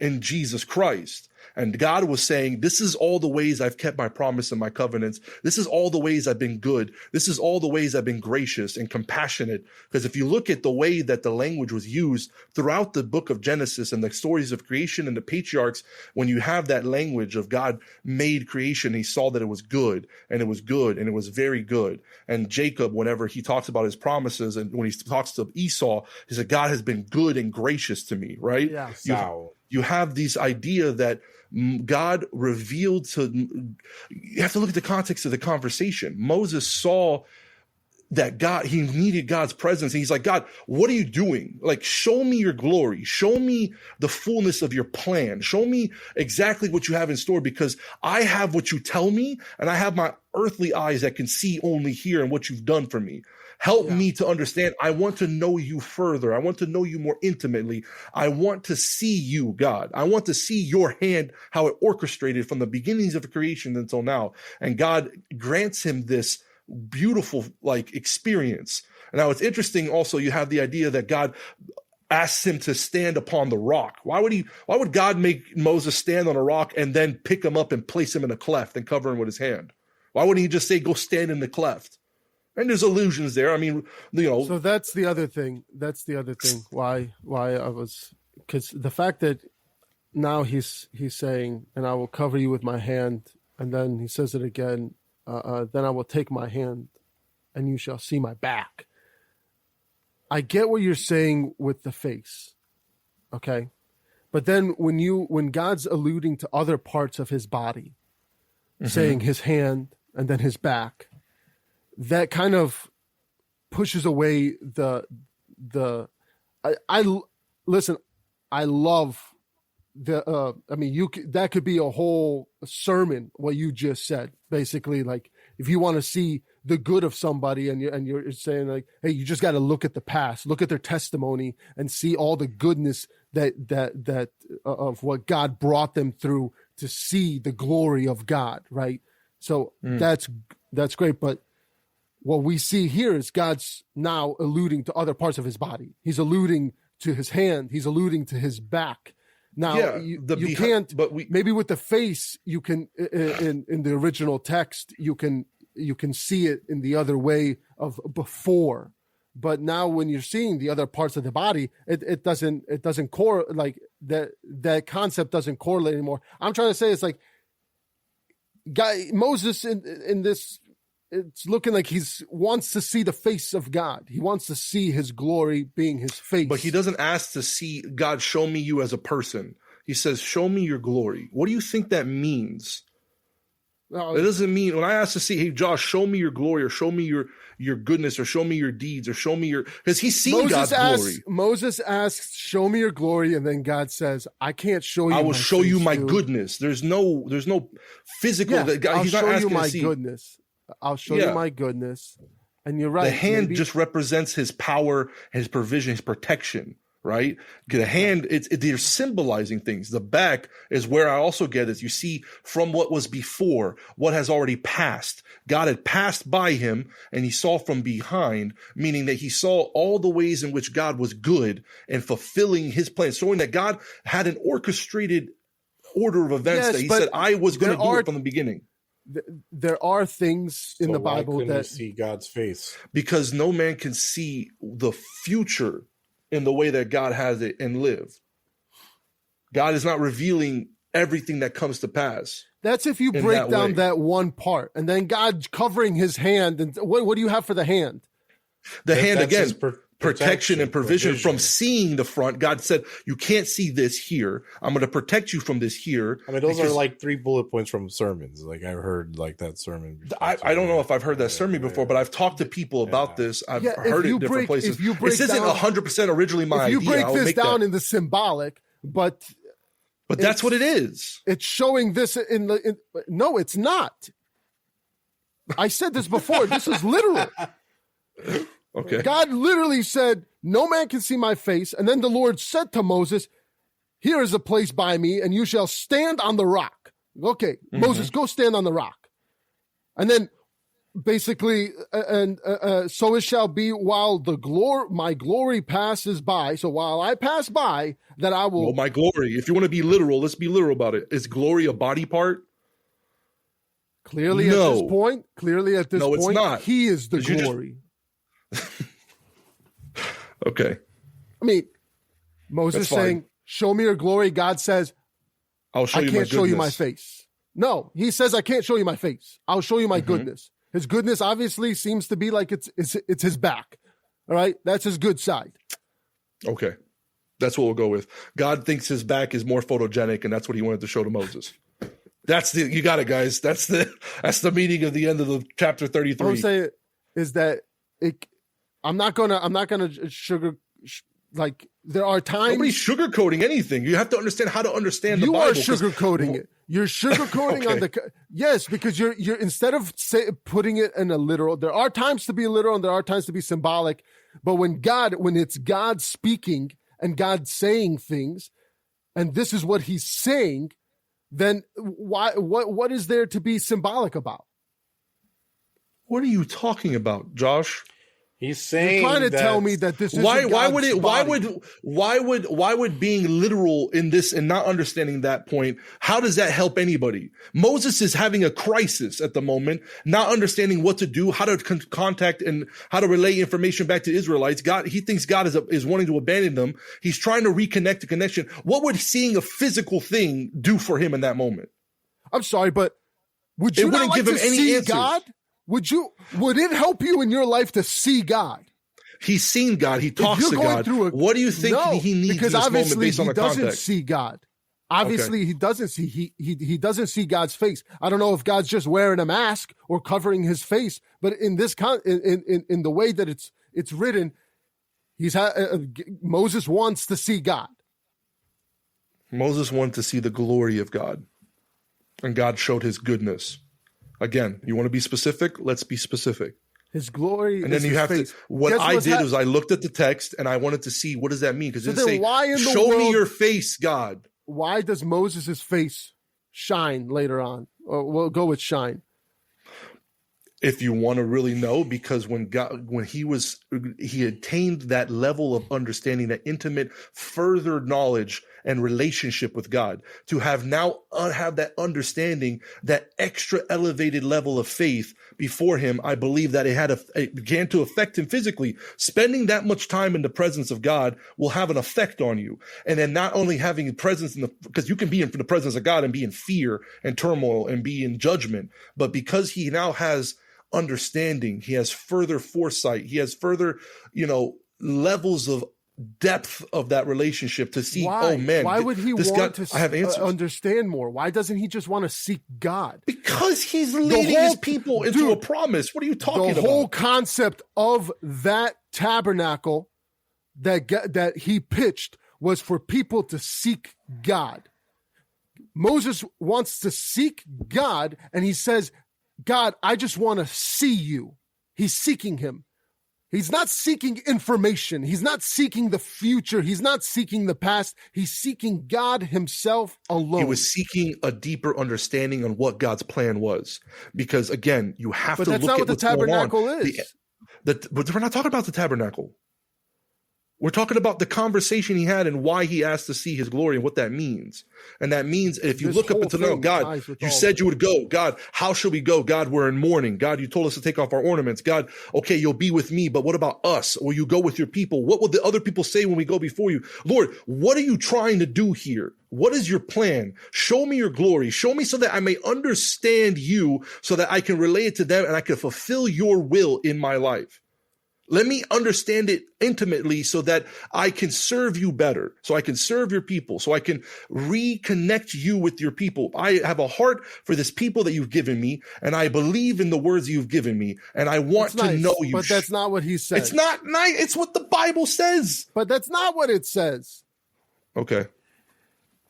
In Jesus Christ. And God was saying, this is all the ways I've kept my promise and my covenants. This is all the ways I've been good. This is all the ways I've been gracious and compassionate. Because if you look at the way that the language was used throughout the book of Genesis and the stories of creation and the patriarchs, when you have that language of God made creation, he saw that it was good, and it was good, and it was very good. And Jacob, whenever he talks about his promises, and when he talks to Esau, he said, God has been good and gracious to me, right? Yeah. You have this idea that God revealed to, you have to look at the context of the conversation. Moses saw that God, he needed God's presence. And he's like, God, what are you doing? Like, show me your glory. Show me the fullness of your plan. Show me exactly what you have in store, because I have what you tell me, and I have my earthly eyes that can see only here and what you've done for me. Help me to understand. I want to know you further. I want to know you more intimately. I want to see you, God. I want to see your hand, how it orchestrated from the beginnings of creation until now. And God grants him this beautiful experience. And now it's interesting also, you have the idea that God asks him to stand upon the rock. Why would God make Moses stand on a rock and then pick him up and place him in a cleft and cover him with his hand? Why wouldn't he just say, go stand in the cleft? And there's allusions there. I mean, So that's the other thing. Why I was, because the fact that now he's saying, and I will cover you with my hand. And then he says it again. Then I will take my hand and you shall see my back. I get what you're saying with the face. Okay. But then when God's alluding to other parts of his body, saying his hand and then his back, that kind of pushes away listen, I love that could be a whole sermon, what you just said. Basically, like, if you want to see the good of somebody and you're saying like, hey, you just got to look at the past, look at their testimony and see all the goodness that of what God brought them through to see the glory of God. Right. So that's great. But what we see here is God's now alluding to other parts of his body. He's alluding to his hand. He's alluding to his back. Now, you can't, but maybe with the face, you can, in the original text, you can see it in the other way of before. But now when you're seeing the other parts of the body, it doesn't like that concept doesn't correlate anymore. I'm trying to say it's like Moses in this, it's looking like he wants to see the face of God. He wants to see his glory being his face. But he doesn't ask to see God, show me you as a person. He says, show me your glory. What do you think that means? It doesn't mean, when I ask to see, hey, Josh, show me your glory, or show me your goodness, or show me your deeds, or show me your, because he's seen God's glory. Moses asks, show me your glory. And then God says, I can't show you. I will show you my goodness. There's no physical. I'll show you my goodness. I'll show you my goodness. And you're right. The hand just represents his power, his provision, his protection, right? The hand, they're symbolizing things. The back is where I also get is you see from what was before, what has already passed. God had passed by him and he saw from behind, meaning that he saw all the ways in which God was good and fulfilling his plan, showing that God had an orchestrated order of events that he said, I was going to do it from the beginning. There are things in the Bible that see God's face, because no man can see the future in the way that God has it and live. God is not revealing everything that comes to pass. That's if you break down that one part, and then God covering his hand. And what do you have for the hand? The hand again. Protection and provision from seeing the front. God said, you can't see this here. I'm going to protect you from this here. I mean, those are like 3 bullet points from sermons. Like, I've heard like that sermon. I don't know if I've heard that sermon before, but I've talked to people about this. I've heard it in different places. This isn't 100% originally my idea. If you break this down in the symbolic, but that's what it is. It's showing this no, it's not. I said this before. This is literal. Okay. God literally said, no man can see my face. And then the Lord said to Moses, here is a place by me, and you shall stand on the rock. Okay, Moses, go stand on the rock. And then basically, so it shall be while my glory passes by. So while I pass by, that I will. Well, my glory, if you want to be literal, let's be literal about it. Is glory a body part? Clearly at this point, it's not. He is the glory. Okay. I mean, Moses saying, show me your glory. God says, I can't show you my face. No, he says, I can't show you my face. I'll show you my goodness. His goodness obviously seems to be like it's his back. All right. That's his good side. Okay. That's what we'll go with. God thinks his back is more photogenic, and that's what he wanted to show to Moses. You got it, guys. That's the meaning of the end of the chapter 33. What I'm saying is that I'm not gonna like there are times. Nobody's sugarcoating anything. You have to understand how to understand the You Bible. are sugarcoating it. You're sugarcoating on the yes, because you're instead of putting it in a literal. There are times to be literal and there are times to be symbolic. But when it's God speaking and God saying things, and this is what He's saying, then what is there to be symbolic about? What are you talking about, Josh? He's saying You're trying to tell me that this is why would being literal in this and not understanding that point, how does that help anybody? Moses is having a crisis at the moment, not understanding what to do, how to contact and how to relay information back to the Israelites. He thinks God is wanting to abandon them. He's trying to reconnect the connection. What would seeing a physical thing do for him in that moment? I'm sorry, but would you not like to see God? Would it help you in your life to see God? He's seen God. He talks to God. What do you think he needs in this moment based on the context? He doesn't see God. Obviously, he doesn't see. He doesn't see God's face. I don't know if God's just wearing a mask or covering his face, but in this in the way that it's written, Moses wants to see God. Moses wanted to see the glory of God, and God showed His goodness. Again, you want to be specific? Let's be specific. His glory, and then you have face. to. What I did was I looked at the text and I wanted to see what does that mean, because it say, "Show me your face, God." Why does Moses' face shine later on? Or we'll go with shine. If you want to really know, because when he attained that level of understanding, that intimate, further knowledge and relationship with God, to have that understanding, that extra elevated level of faith before him, I believe that it began to affect him physically. Spending that much time in the presence of God will have an effect on you. And then not only having presence because you can be in the presence of God and be in fear and turmoil and be in judgment, but because he now has understanding, he has further foresight, he has further, levels of depth of that relationship to see. Why? Oh man, why would he want to I have answers. Understand more? Why doesn't he just want to seek God? Because he's leading his people into a promise. What are you talking about? The whole concept of that tabernacle that he pitched was for people to seek God. Moses wants to seek God, and he says, God, I just want to see you. He's seeking him. He's not seeking information. He's not seeking the future. He's not seeking the past. He's seeking God himself alone. He was seeking a deeper understanding on what God's plan was. Because again, you have to look at what's going on. But that's not what the tabernacle is. But we're not talking about the tabernacle. We're talking about the conversation he had and why he asked to see his glory and what that means. And that means if you look up into the God, you said you would go. God, how should we go? God, we're in mourning. God, you told us to take off our ornaments. God, okay, you'll be with me, but what about us? Will you go with your people? What will the other people say when we go before you? Lord, what are you trying to do here? What is your plan? Show me your glory. Show me so that I may understand you, so that I can relay it to them and I can fulfill your will in my life. Let me understand it intimately so that I can serve you better, so I can serve your people, so I can reconnect you with your people. I have a heart for this people that you've given me, and I believe in the words you've given me, and I want to know you. But that's not what he says. It's not nice. It's what the Bible says. But that's not what it says. Okay.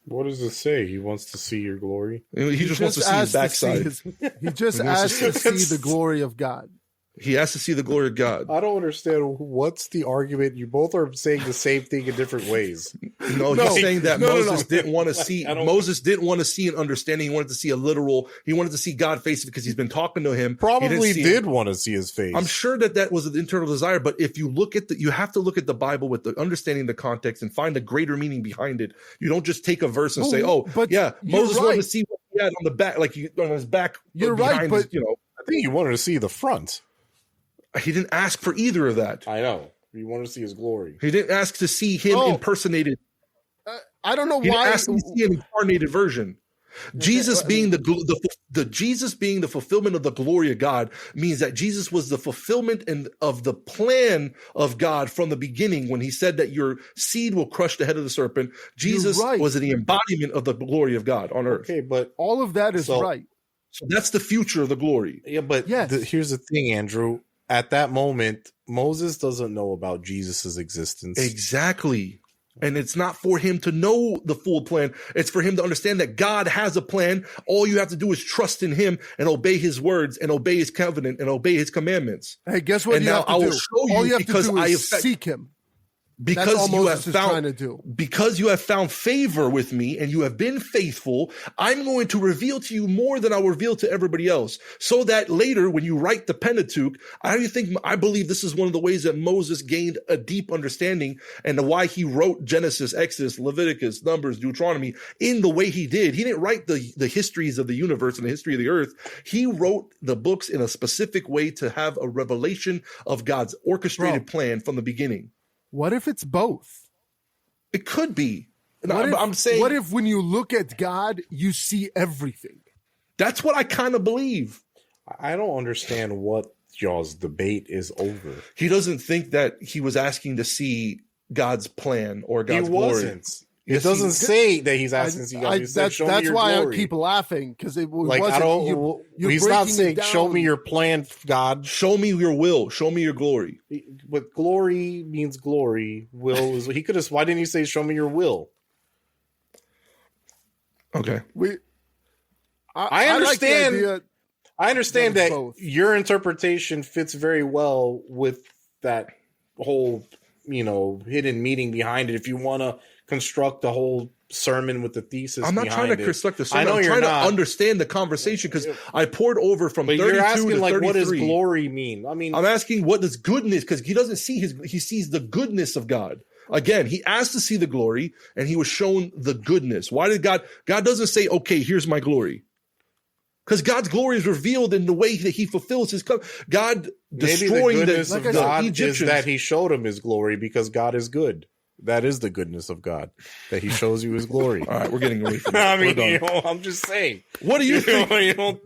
What does it say? He wants to see your glory? He just wants to see his backside. He just asked to see the glory of God. He has to see the glory of God. I don't understand. What's the argument? You both are saying the same thing in different ways. No, he's saying that Moses didn't want to see. Moses didn't want to see an understanding. He wanted to see a literal. He wanted to see God face because he's been talking to him. Probably did want to see his face. I'm sure that was an internal desire. But if you look at you have to look at the Bible with the understanding the context and find a greater meaning behind it. You don't just take a verse and say, "Oh, but yeah, Moses wanted to see what he had on the back, on his back." You're right, but I think he wanted to see the front. He didn't ask for either of that. I know. He wanted to see his glory. He didn't ask to see him impersonated. I don't know why. He didn't ask to see an incarnated version. Jesus being the Jesus being the fulfillment of the glory of God means that Jesus was the fulfillment of the plan of God from the beginning when he said that your seed will crush the head of the serpent. Jesus was the embodiment of the glory of God on earth. Okay, but all of that is right. So that's the future of the glory. Yeah, but here's the thing, Andrew. at that moment, Moses doesn't know about Jesus's existence. Exactly. And it's not for him to know the full plan. It's for him to understand that God has a plan. All you have to do is trust in him and obey his words and obey his covenant and obey his commandments. Hey, guess what? And you now have to I will do? show you All you have because to do I is have seek him. That's because all you have Moses is trying to found do. because you have found favor with me and you have been faithful, I'm going to reveal to you more than I'll reveal to everybody else. So that later when you write the Pentateuch, I believe this is one of the ways that Moses gained a deep understanding and why he wrote Genesis, Exodus, Leviticus, Numbers, Deuteronomy in the way he did. He didn't write the histories of the universe and the history of the earth. He wrote the books in a specific way to have a revelation of God's orchestrated plan from the beginning. What if it's both? It could be. I'm saying, what if when you look at God, you see everything? That's what I kind of believe. I don't understand what y'all's debate is over. He doesn't think that he was asking to see God's plan or God's glory. He wasn't. It doesn't say that he's asking to see God. He said, show me your why glory. I keep laughing, because it like, wasn't. I don't, he's not saying, show me your plan, God. Show me your will. Show me your glory. But glory means glory. Will is, he could have, why didn't he say, show me your will? Okay. I understand. Like I understand that both. Your interpretation fits very well with that whole, hidden meaning behind it. If you want to construct the whole sermon with the thesis, I'm not trying to construct the sermon. I know I'm you're trying not. to understand the conversation because I poured over from but 32 you're asking, to 33. What does glory mean? I mean, I'm asking what does goodness, because he doesn't see he sees the goodness of God. Again, he asked to see the glory and he was shown the goodness. Why did God doesn't say, okay, here's my glory. Because God's glory is revealed in the way that he fulfills his covenant. God destroying the goodness of God Egyptians. Is that he showed him his glory because God is good. That is the goodness of God, that he shows you his glory. All right, we're getting away from that. I mean, I'm just saying. What do you think? Does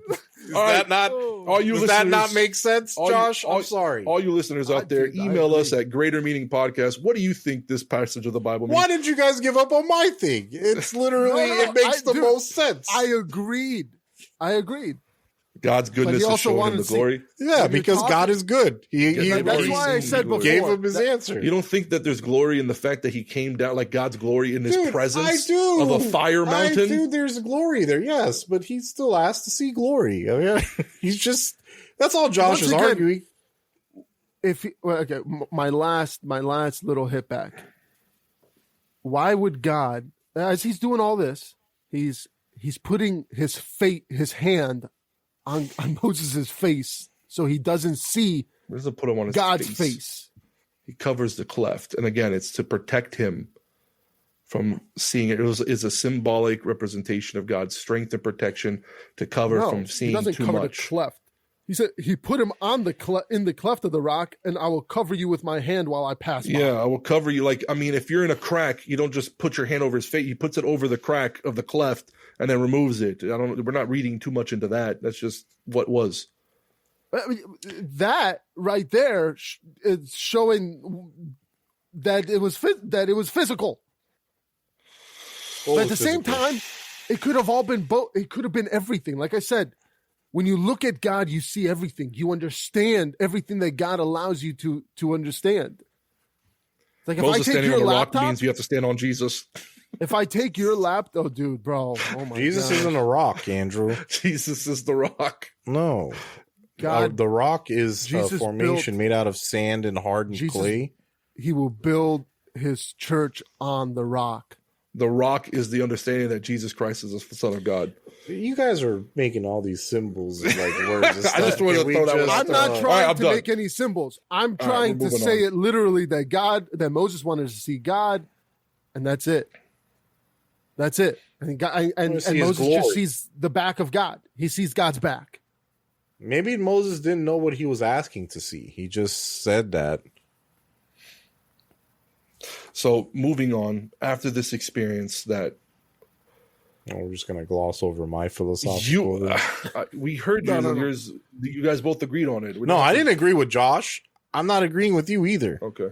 that not make sense, Josh? I'm sorry. All you listeners out there, email us at Greater Meaning Podcast. What do you think this passage of the Bible means? Why did you guys give up on my thing? It's literally, it makes the most sense. I agreed. God's goodness is showing him the glory. Yeah, because God is good. That's why I said before. Gave him his answer. You don't think that there's glory in the fact that he came down, like God's glory in his presence I do. of a fire mountain? I do. There's glory there, yes, but he still asked to see glory. I mean, he's just, that's all Josh is arguing. My last little hit back. Why would God, as he's doing all this, he's putting his hand on Moses' face so he doesn't see put him on God's face. He covers the cleft. And again, it's to protect him from seeing it. It's a symbolic representation of God's strength and protection to cover from seeing too much. He doesn't cover the cleft. He said he put him on in the cleft of the rock, and I will cover you with my hand while I pass by. Yeah, I will cover you. If you're in a crack, you don't just put your hand over his face. He puts it over the crack of the cleft and then removes it. We're not reading too much into that. That's just what was. That right there is showing that it was physical. But at the same time, it could have all been both. It could have been everything. Like I said, when you look at God, you see everything. You understand everything that God allows you to understand. Like if Moses I take your laptop, rock means you have to stand on Jesus. If I take your laptop, dude, bro, oh my Jesus God. isn't a rock, Andrew. Jesus is the rock. No, God, the rock is Jesus a formation made out of sand and hardened clay. He will build his church on the rock. The rock is the understanding that Jesus Christ is the Son of God. You guys are making all these symbols and words and stuff. I just wanted to throw that one. I'm not trying to make any symbols. I'm trying to say it literally that Moses wanted to see God, and that's it. That's it. And Moses just sees the back of God. He sees God's back. Maybe Moses didn't know what he was asking to see. He just said that. So moving on, after this experience that... we're just going to gloss over my philosophical... we heard yours. You guys both agreed on it. No, I didn't agree with Josh. I'm not agreeing with you either. Okay.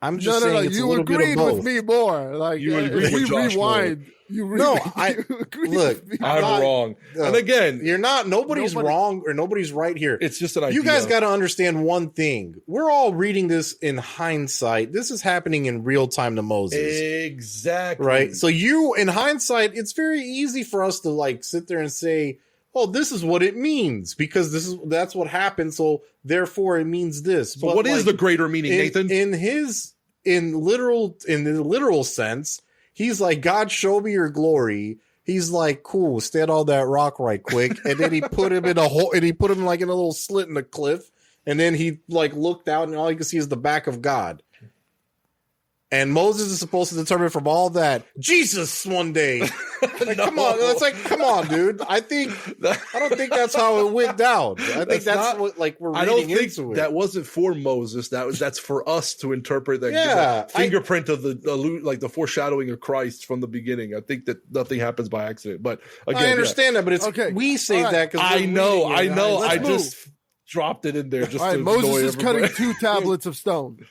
I'm just saying it's a You little bit of agreed both. with me more. Like You if agreed with we Josh rewind, you No, you agreed look, with me. I'm not- wrong. And again, You're not. Nobody's Nobody- wrong or nobody's right here. it's just an idea. You guys got to understand one thing. We're all reading this in hindsight. This is happening in real time to Moses. exactly Right? So you, in hindsight, it's very easy for us to like sit there and say, "Oh, this is what it means," because that's what happened. So therefore, it means this. So what is the greater meaning, Nathan? In the literal sense, he's like, "God, show me your glory." He's like, "Cool, stand on that rock right quick," and then he put him in a hole, and he put him like in a little slit in the cliff, and then he like looked out, and all you can see is the back of God. And Moses is supposed to determine from all that Jesus one day. Like, No. come on, it's like, come on, dude. I don't think that's how it went down. I think that's what like we're I reading don't think into it. that wasn't for Moses. That's for us to interpret that Yeah, fingerprint of the foreshadowing of Christ from the beginning. I think that nothing happens by accident. But again, I understand that, but it's Okay. we say All right. that because I know. Let's I move. just dropped it in there just All right, to Moses annoy is everybody. cutting 2 tablets of stone.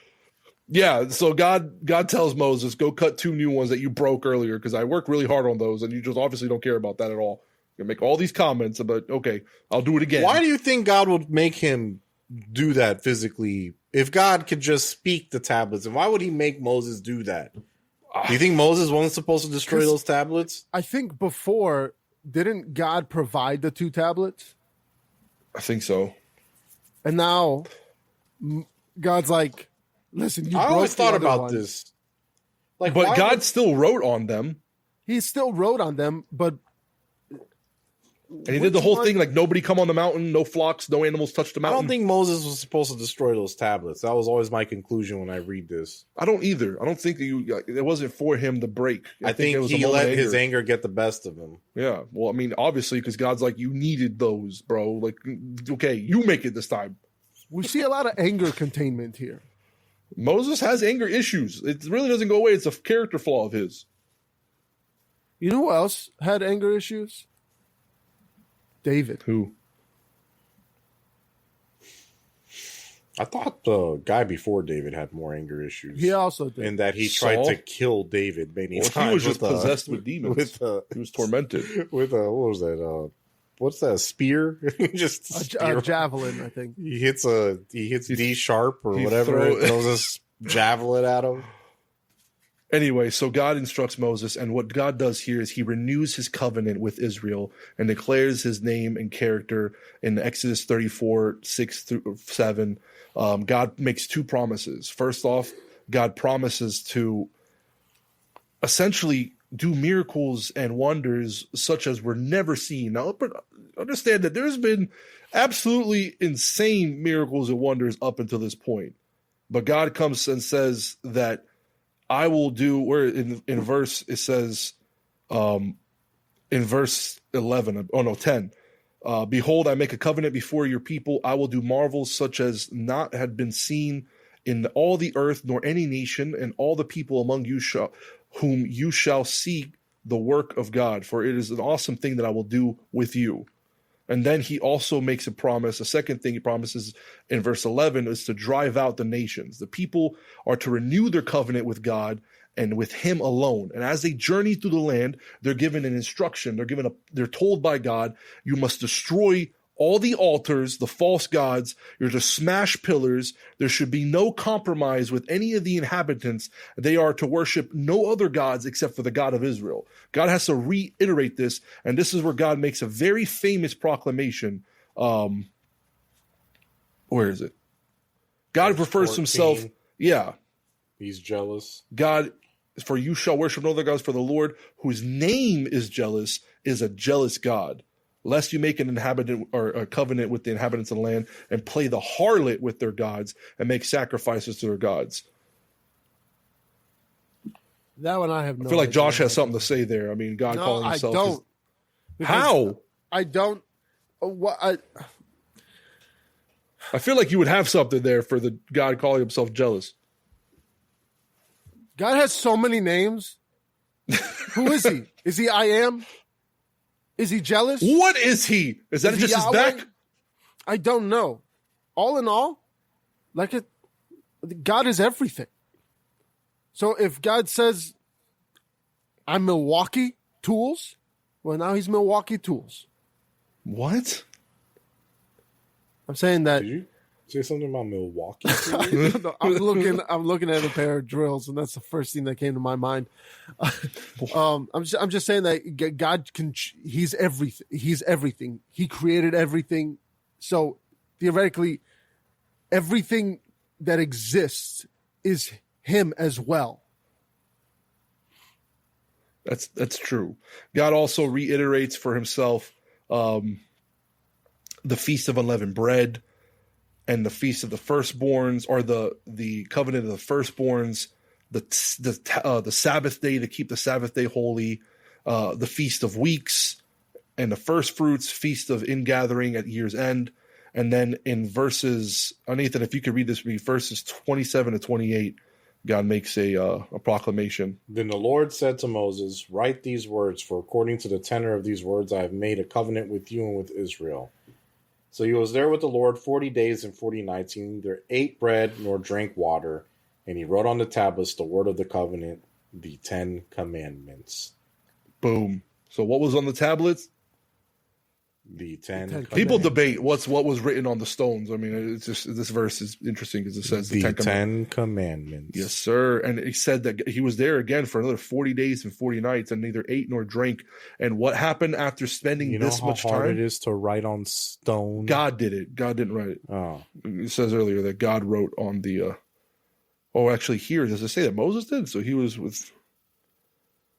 Yeah, so God tells Moses, go cut 2 new ones that you broke earlier because I worked really hard on those and you just obviously don't care about that at all. You make all these comments about, okay, I'll do it again. Why do you think God would make him do that physically? If God could just speak the tablets, and why would he make Moses do that? Do you think Moses wasn't supposed to destroy 'Cause- those tablets? I think before, didn't God provide the 2 tablets? I think so. And now God's like, listen, you I broke always the thought other about one. this. Like, But why God would- still wrote on them. He still wrote on them, but And he did the whole thing like nobody come on the mountain, no flocks, no animals touch the I mountain. don't think Moses was supposed to destroy those tablets. That was always my conclusion when I read this. I don't either. I don't think that it wasn't for him to break. I think it was a he moment let of his anger get the best of him. Yeah. Well, I mean, obviously, because God's like, you needed those, bro. Like, okay, you make it this time. we see a lot of anger containment here. Moses has anger issues. It really doesn't go away. It's a character flaw of his. You know who else had anger issues? David. Who? I thought the guy before David had more anger issues. He also did. and that he Saul? tried to kill David many Well, times. he was just with, possessed with demons. With He was tormented. what was that? What's that? Spear? Just a spear. javelin, I think. He hits D sharp or he whatever. throw- Throws a javelin at him. Anyway, so God instructs Moses, and what God does here is he renews his covenant with Israel and declares his name and character in Exodus 34, 6 through 7. God makes 2 promises. First off, God promises to essentially do miracles and wonders such as were never seen. Now, but understand that there's been absolutely insane miracles and wonders up until this point. But God comes and says that I will do, where in verse, it says, in verse 10, behold, I make a covenant before your people. I will do marvels such as not had been seen in all the earth, nor any nation, and all the people among you whom you shall see the work of God, for it is an awesome thing that I will do with you. And then he also makes a promise. A second thing he promises in verse 11 is to drive out the nations. The people are to renew their covenant with God and with him alone. And as they journey through the land, they're given an instruction. They're told by God, you must destroy all the altars, the false gods. You're to smash pillars. There should be no compromise with any of the inhabitants. They are to worship no other gods except for the God of Israel. God has to reiterate this, and this is where God makes a very famous proclamation. Where is it? God refers to himself. 14. Yeah. He's jealous. God, for you shall worship no other gods, for the Lord, whose name is jealous, is a jealous God. Lest you make an inhabitant or a covenant with the inhabitants of the land and play the harlot with their gods and make sacrifices to their gods. That one I have no I feel like idea. Josh has something to say there. I mean, God No, calling I himself. don't. Because How? I don't. What I feel like you would have something there for the God calling himself jealous. God has so many names. Who is he? Is he I am? Is he jealous? What is he? Is that Is he just his Yahweh? back? I don't know. All in all, God is everything. So if God says, I'm Milwaukee Tools, well, now he's Milwaukee Tools. What? I'm saying that Did you say something about Milwaukee? no, I'm looking at a pair of drills, and that's the first thing that came to my mind. I'm just saying that God can. He's everything. He's everything. He created everything. So theoretically, everything that exists is him as well. That's true. God also reiterates for himself the Feast of Unleavened Bread and the Feast of the Firstborns, or the Covenant of the Firstborns, the Sabbath day to keep the Sabbath day holy, the Feast of Weeks, and the First Fruits, Feast of Ingathering at year's end. And then in verses, Nathan, if you could read this, verses 27 to 28, God makes a proclamation. Then the Lord said to Moses, write these words, for according to the tenor of these words I have made a covenant with you and with Israel. So he was there with the Lord 40 days and 40 nights. He neither ate bread nor drank water. And he wrote on the tablets the word of the covenant, the 10 Commandments. Boom. So what was on the tablets? The 10 People debate what was written on the stones. I mean, it's just, this verse is interesting because it says the 10 10 Commandments. Yes, sir. And he said that he was there again for another 40 days and 40 nights and neither ate nor drank. And what happened after spending this much time? You know how hard it is to write on stone? God did it. God didn't write it. Oh. It says earlier that God wrote on the... actually here, does it say that Moses did? So he was with...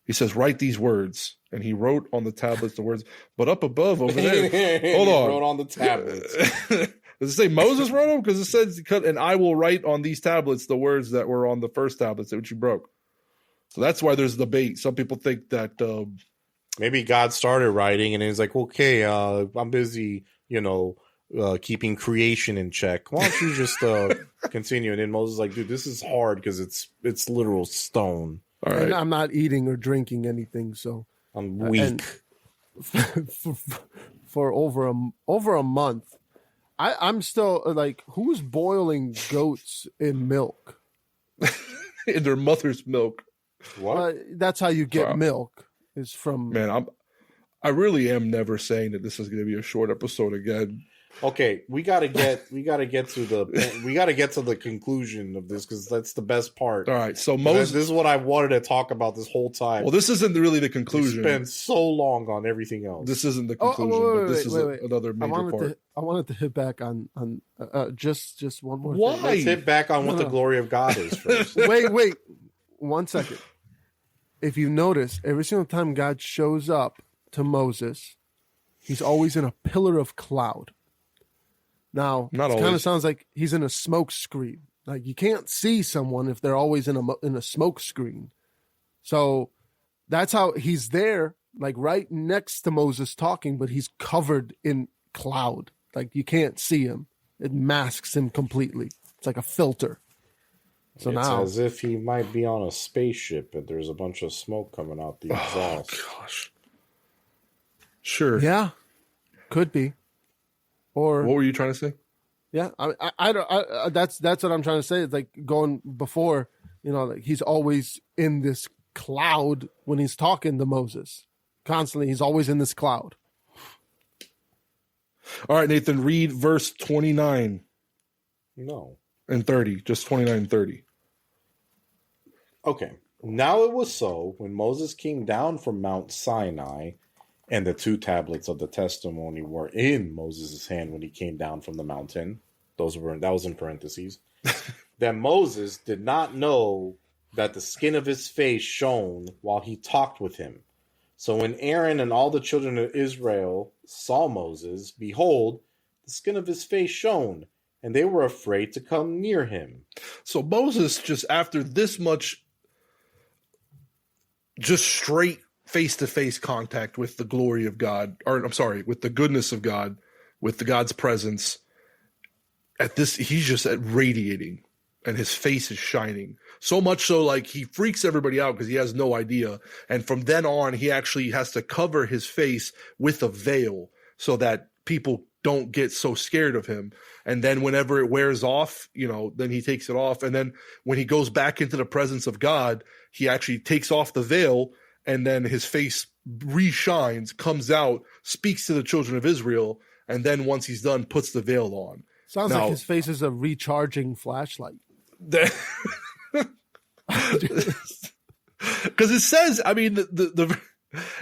He says, write these words. And he wrote on the tablets the words. But up above over there... Hold on. He wrote on the tablets. Does it say Moses wrote them? Because it says, and I will write on these tablets the words that were on the first tablets that you broke. So that's why there's debate. Some people think that... maybe God started writing and he's like, okay, I'm busy, keeping creation in check. Why don't you just continue? And then Moses is like, dude, this is hard because it's literal stone. All right. And I'm not eating or drinking anything, so I'm weak. For over a month, I'm still like, who's boiling goats in milk? In their mother's milk. What? That's how you get Wow. milk. Is from Man, I really am never saying that this is going to be a short episode again. Okay, we gotta get to the conclusion of this because that's the best part. All right, so This Moses. is what I wanted to talk about this whole time. Well, this isn't really the We conclusion. spent so long on everything else. This isn't the Oh, conclusion, wait, but this is wait. another major part. I wanted to hit back on just one more. Why? Thing. Let's hit back on what No. the glory of God is first. Wait, 1 second. If you notice, every single time God shows up to Moses, he's always in a pillar of cloud. Now, Not it kind always. of sounds like he's in a smoke screen. Like you can't see someone if they're always in a smoke screen. So that's how he's there, like right next to Moses talking, but he's covered in cloud. Like you can't see him. It masks him completely. It's like a filter. So It's now, as if he might be on a spaceship and there's a bunch of smoke coming out the exhaust. Gosh. Sure. yeah, could be. Or What were you trying to say? yeah, I don't. That's what I'm trying to say. It's like going before, like he's always in this cloud when he's talking to Moses. Constantly, he's always in this cloud. All right, Nathan, read verse 29 No. and 30. Just 29 and 30. Okay. Now it was so when Moses came down from Mount Sinai, and the 2 tablets of the testimony were in Moses' hand when he came down from the mountain. That was in parentheses. That Moses did not know that the skin of his face shone while he talked with him. So when Aaron and all the children of Israel saw Moses, behold, the skin of his face shone, and they were afraid to come near him. So Moses, just after this much, just straight face-to-face contact with the glory of God, or I'm sorry, with the goodness of God, with the God's presence, at this, he's just radiating, and his face is shining. So much so, like, he freaks everybody out because he has no idea. And from then on, he actually has to cover his face with a veil so that people don't get so scared of him. And then whenever it wears off, then he takes it off. And then when he goes back into the presence of God, he actually takes off the veil, and then his face reshines, comes out, speaks to the children of Israel, and then once he's done, puts the veil on. Sounds like his face is a recharging flashlight. Because it says,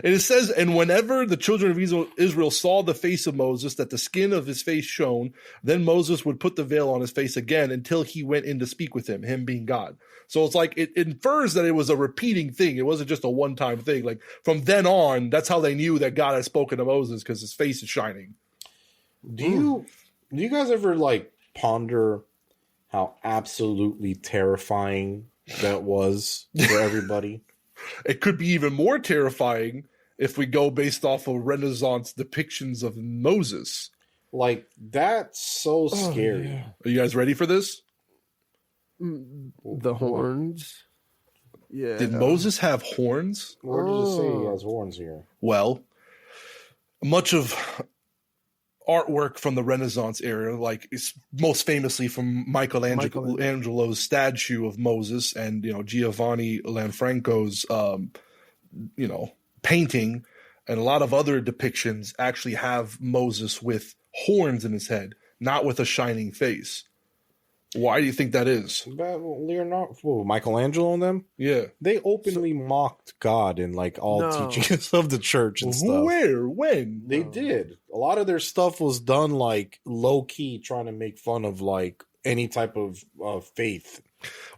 it says, and whenever the children of Israel saw the face of Moses, that the skin of his face shone, then Moses would put the veil on his face again until he went in to speak with him being God. So it's like it infers that it was a repeating thing. It wasn't just a one-time thing. Like from then on, that's how they knew that God had spoken to Moses, because his face is shining. Do you guys ever like ponder how absolutely terrifying that was for everybody? It could be even more terrifying if we go based off of Renaissance depictions of Moses. Like, that's so scary. Yeah. Are you guys ready for this? The horns. Yeah. Did Moses have horns? Where does it say he has horns here? Well, much of artwork from the Renaissance era, like it's most famously from Michelangelo's statue of Moses, and Giovanni Lanfranco's painting, and a lot of other depictions actually have Moses with horns in his head, not with a shining face. Why do you think that is? Michelangelo and them? Yeah. They openly mocked God in like all teachings of the church and stuff. Where? When? They did. A lot of their stuff was done like low key, trying to make fun of like any type of faith.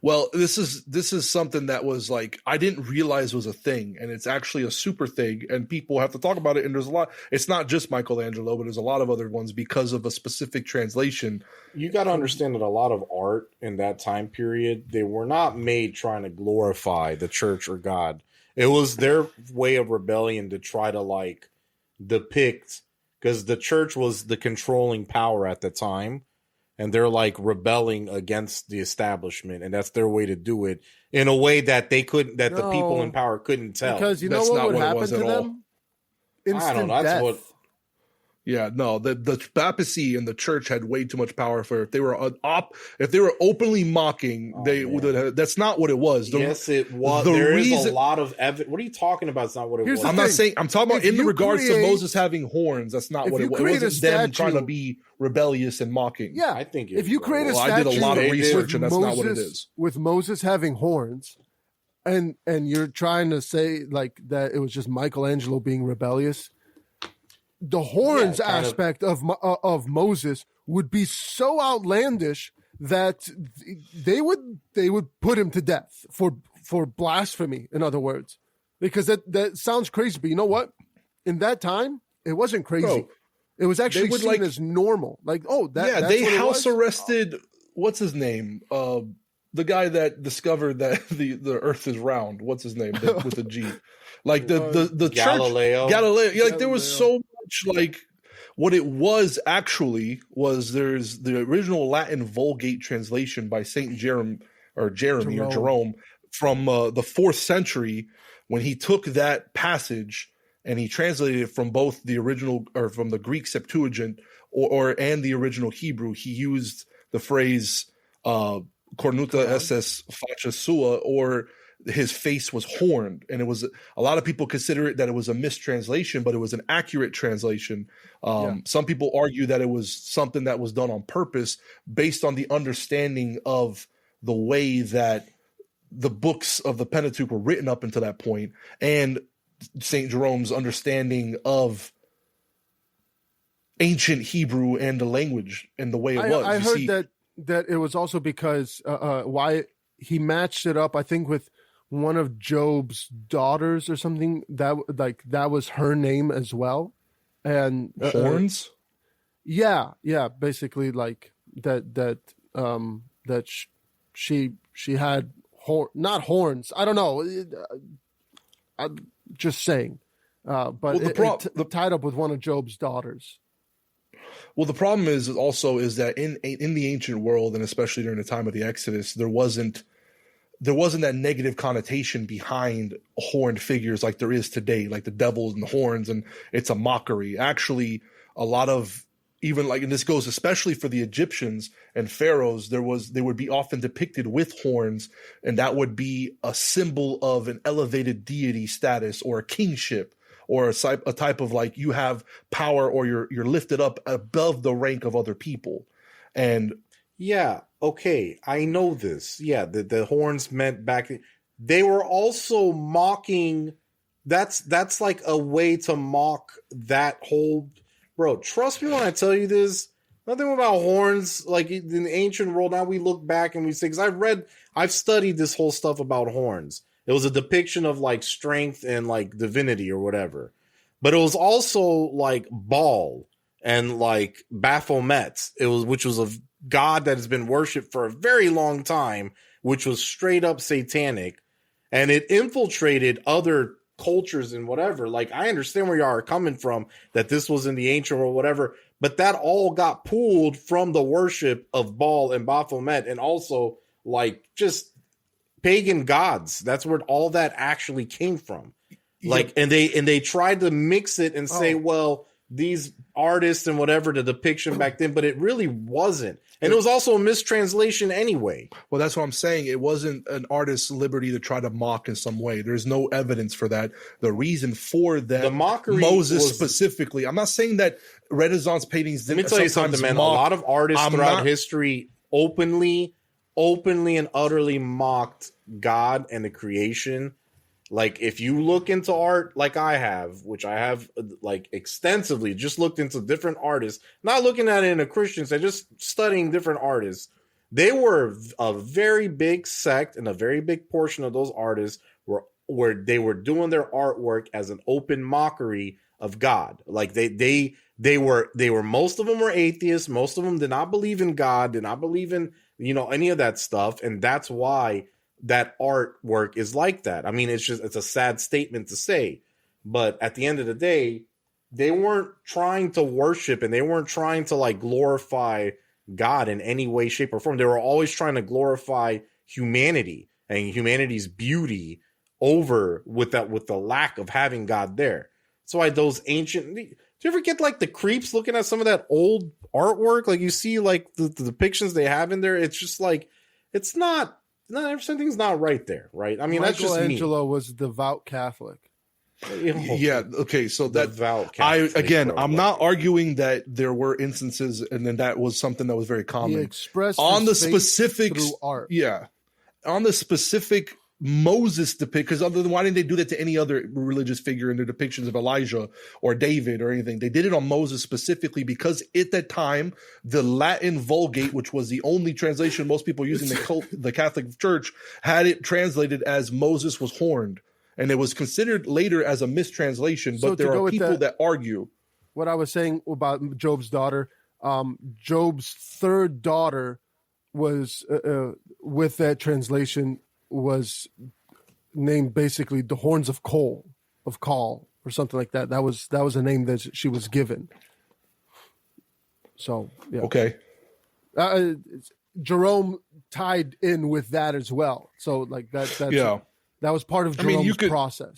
Well, this is something that was like I didn't realize was a thing, and it's actually a super thing, and people have to talk about it. And there's a lot. It's not just Michelangelo, but there's a lot of other ones because of a specific translation. You got to understand that a lot of art in that time period, they were not made trying to glorify the church or God. It was their way of rebellion to try to like depict, because the church was the controlling power at the time. And they're like rebelling against the establishment, and that's their way to do it in a way that the people in power couldn't tell. Because That's what not would what it happen was to at all. them? Instant I don't know. That's death. what. Yeah, no, the papacy and the church had way too much power for if they were openly mocking, they would have. That's not what it was. Yes, it was. There is a lot of evidence. What are you talking about? It's not what it was. I'm not saying. I'm talking about If in you regards to create- Moses having horns. That's not if what it you was. It create a wasn't them trying to statue- be rebellious and mocking. Yeah, I think if you create a Well, statue, I did a lot of research, with and that's not what it is. With Moses having horns, and you're trying to say like that it was just Michelangelo being rebellious. The horns aspect of Moses would be so outlandish that they would put him to death for blasphemy. In other words, because that sounds crazy, but you know what? In that time, it wasn't crazy. Bro, it was actually would, seen like- as normal. Like, that's they what it house was? arrested. What's his name? The guy that discovered that the Earth is round. What's his name? With a G. Like the Galileo. Galileo. Yeah, like there was Galileo. so much like what it was actually was there's the original Latin Vulgate translation by Saint Jerome Jerome from the 4th century, when he took that passage and he translated it from both the original or from the Greek Septuagint and the original Hebrew. He used the phrase cornuta esses facia sua, or his face was horned, and it was a lot of people consider it that it was a mistranslation, but it was an accurate translation. Some people argue that it was something that was done on purpose based on the understanding of the way that the books of the Pentateuch were written up until that point, and St. Jerome's understanding of ancient Hebrew and the language and the way it was. I heard that it was also because why he matched it up, I think, with one of Job's daughters or something, that was her name as well. And horns. Yeah, basically like that she had not horns. I don't know. I'm just saying. But it tied up with one of Job's daughters. Well, the problem is that in the ancient world, and especially during the time of the Exodus, there wasn't that negative connotation behind horned figures like there is today, like the devils and the horns, and it's a mockery. Actually, a lot of even like, and this goes especially for the Egyptians and pharaohs, they would be often depicted with horns, and that would be a symbol of an elevated deity status or a kingship, or a type of like you have power, or you're lifted up above the rank of other people. And yeah, okay, I know this. Yeah, the horns meant back. They were also mocking. That's like a way to mock that whole. Bro, trust me when I tell you this. Nothing about horns. Like in the ancient world, now we look back and we say, because I've studied this whole stuff about horns. It was a depiction of like strength and like divinity or whatever. But it was also like Baal and like Baphomet. Which was a god that has been worshipped for a very long time, which was straight up satanic. And it infiltrated other cultures and whatever. Like, I understand where you are coming from, that this was in the ancient world, whatever, but that all got pulled from the worship of Baal and Baphomet, and also like just pagan gods. That's where all that actually came from. Like, and they tried to mix it and say, well, these artists and whatever, the depiction back then, but it really wasn't. And it was also a mistranslation anyway. Well, that's what I'm saying. It wasn't an artist's liberty to try to mock in some way. There's no evidence for that. The reason for that, the mockery Moses specifically, I'm not saying that Renaissance paintings didn't. Let me tell you something, man. Mock. A lot of artists throughout history openly and utterly mocked God and the creation. Like, if you look into art like I have, which I have like extensively, just looked into different artists, not looking at it in a Christian sense, just studying different artists. They were a very big sect, and a very big portion of those artists where they were doing their artwork as an open mockery of God. Like they were most of them were atheists. Most of them did not believe in God, did not believe in, any of that stuff. And that's why that artwork is like that. I mean, it's a sad statement to say, but at the end of the day, they weren't trying to worship, and they weren't trying to like glorify God in any way, shape, or form. They were always trying to glorify humanity and humanity's beauty over with the lack of having God there. That's why those ancient, do you ever get like the creeps looking at some of that old artwork? Like, you see like the depictions they have in there. It's just like, it's not something's not right there, right? I mean, that's just me. Michelangelo was a devout Catholic. Yeah. Okay. So devout Catholic, I'm not arguing that there were instances, and then that was something that was very common. He expressed on the his faith specifics through art. Yeah, on the specific Moses because other than, why didn't they do that to any other religious figure in their depictions of Elijah or David or anything? They did it on Moses specifically because at that time, the Latin Vulgate, which was the only translation most people using the Catholic Church, had it translated as Moses was horned. And it was considered later as a mistranslation, but there are people that argue. What I was saying about Job's daughter, Job's third daughter was, with that translation, was named basically the horns of Col, or something like that. That was a name that she was given. So, yeah. Okay. Jerome tied in with that as well. So like that's that was part of Jerome's process.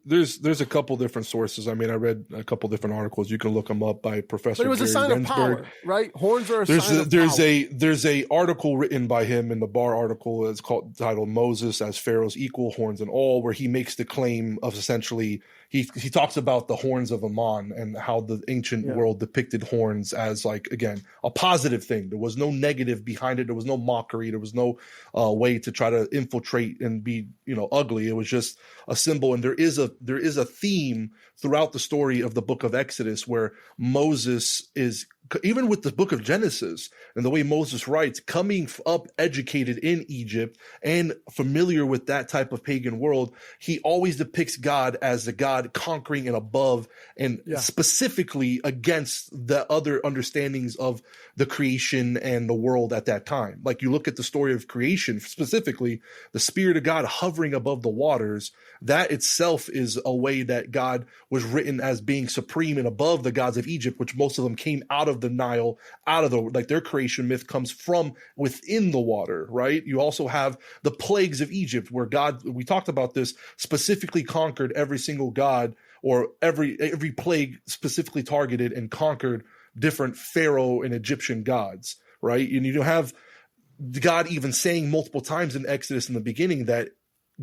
There's a couple different sources. I mean, I read a couple different articles. You can look them up by Professor. But it was Gary a sign Rensburg. of power, right? Horns are a sign of power. There's a article written by him in the Bar article. It's titled "Moses as Pharaoh's Equal, Horns and All," where he makes the claim of essentially he talks about the horns of Ammon and how the ancient world depicted horns as, like, again, a positive thing. There was no negative behind it. There was no mockery. There was no way to try to infiltrate and be ugly. It was just a symbol. And there is a theme throughout the story of the book of Exodus where Moses is, even with the book of Genesis and the way Moses writes, coming up educated in Egypt and familiar with that type of pagan world, he always depicts God as the God conquering and above, and specifically against the other understandings of the creation and the world at that time. Like, you look at the story of creation, specifically the Spirit of God hovering above the waters, that itself is a way that God was written as being supreme and above the gods of Egypt, which most of them came out of the Nile, out of the, like, their creation myth comes from within the water, right? You also have the plagues of Egypt, where God, we talked about this, specifically conquered every single god, or every plague specifically targeted and conquered different Pharaoh and Egyptian gods, right? And you have God even saying multiple times in Exodus in the beginning that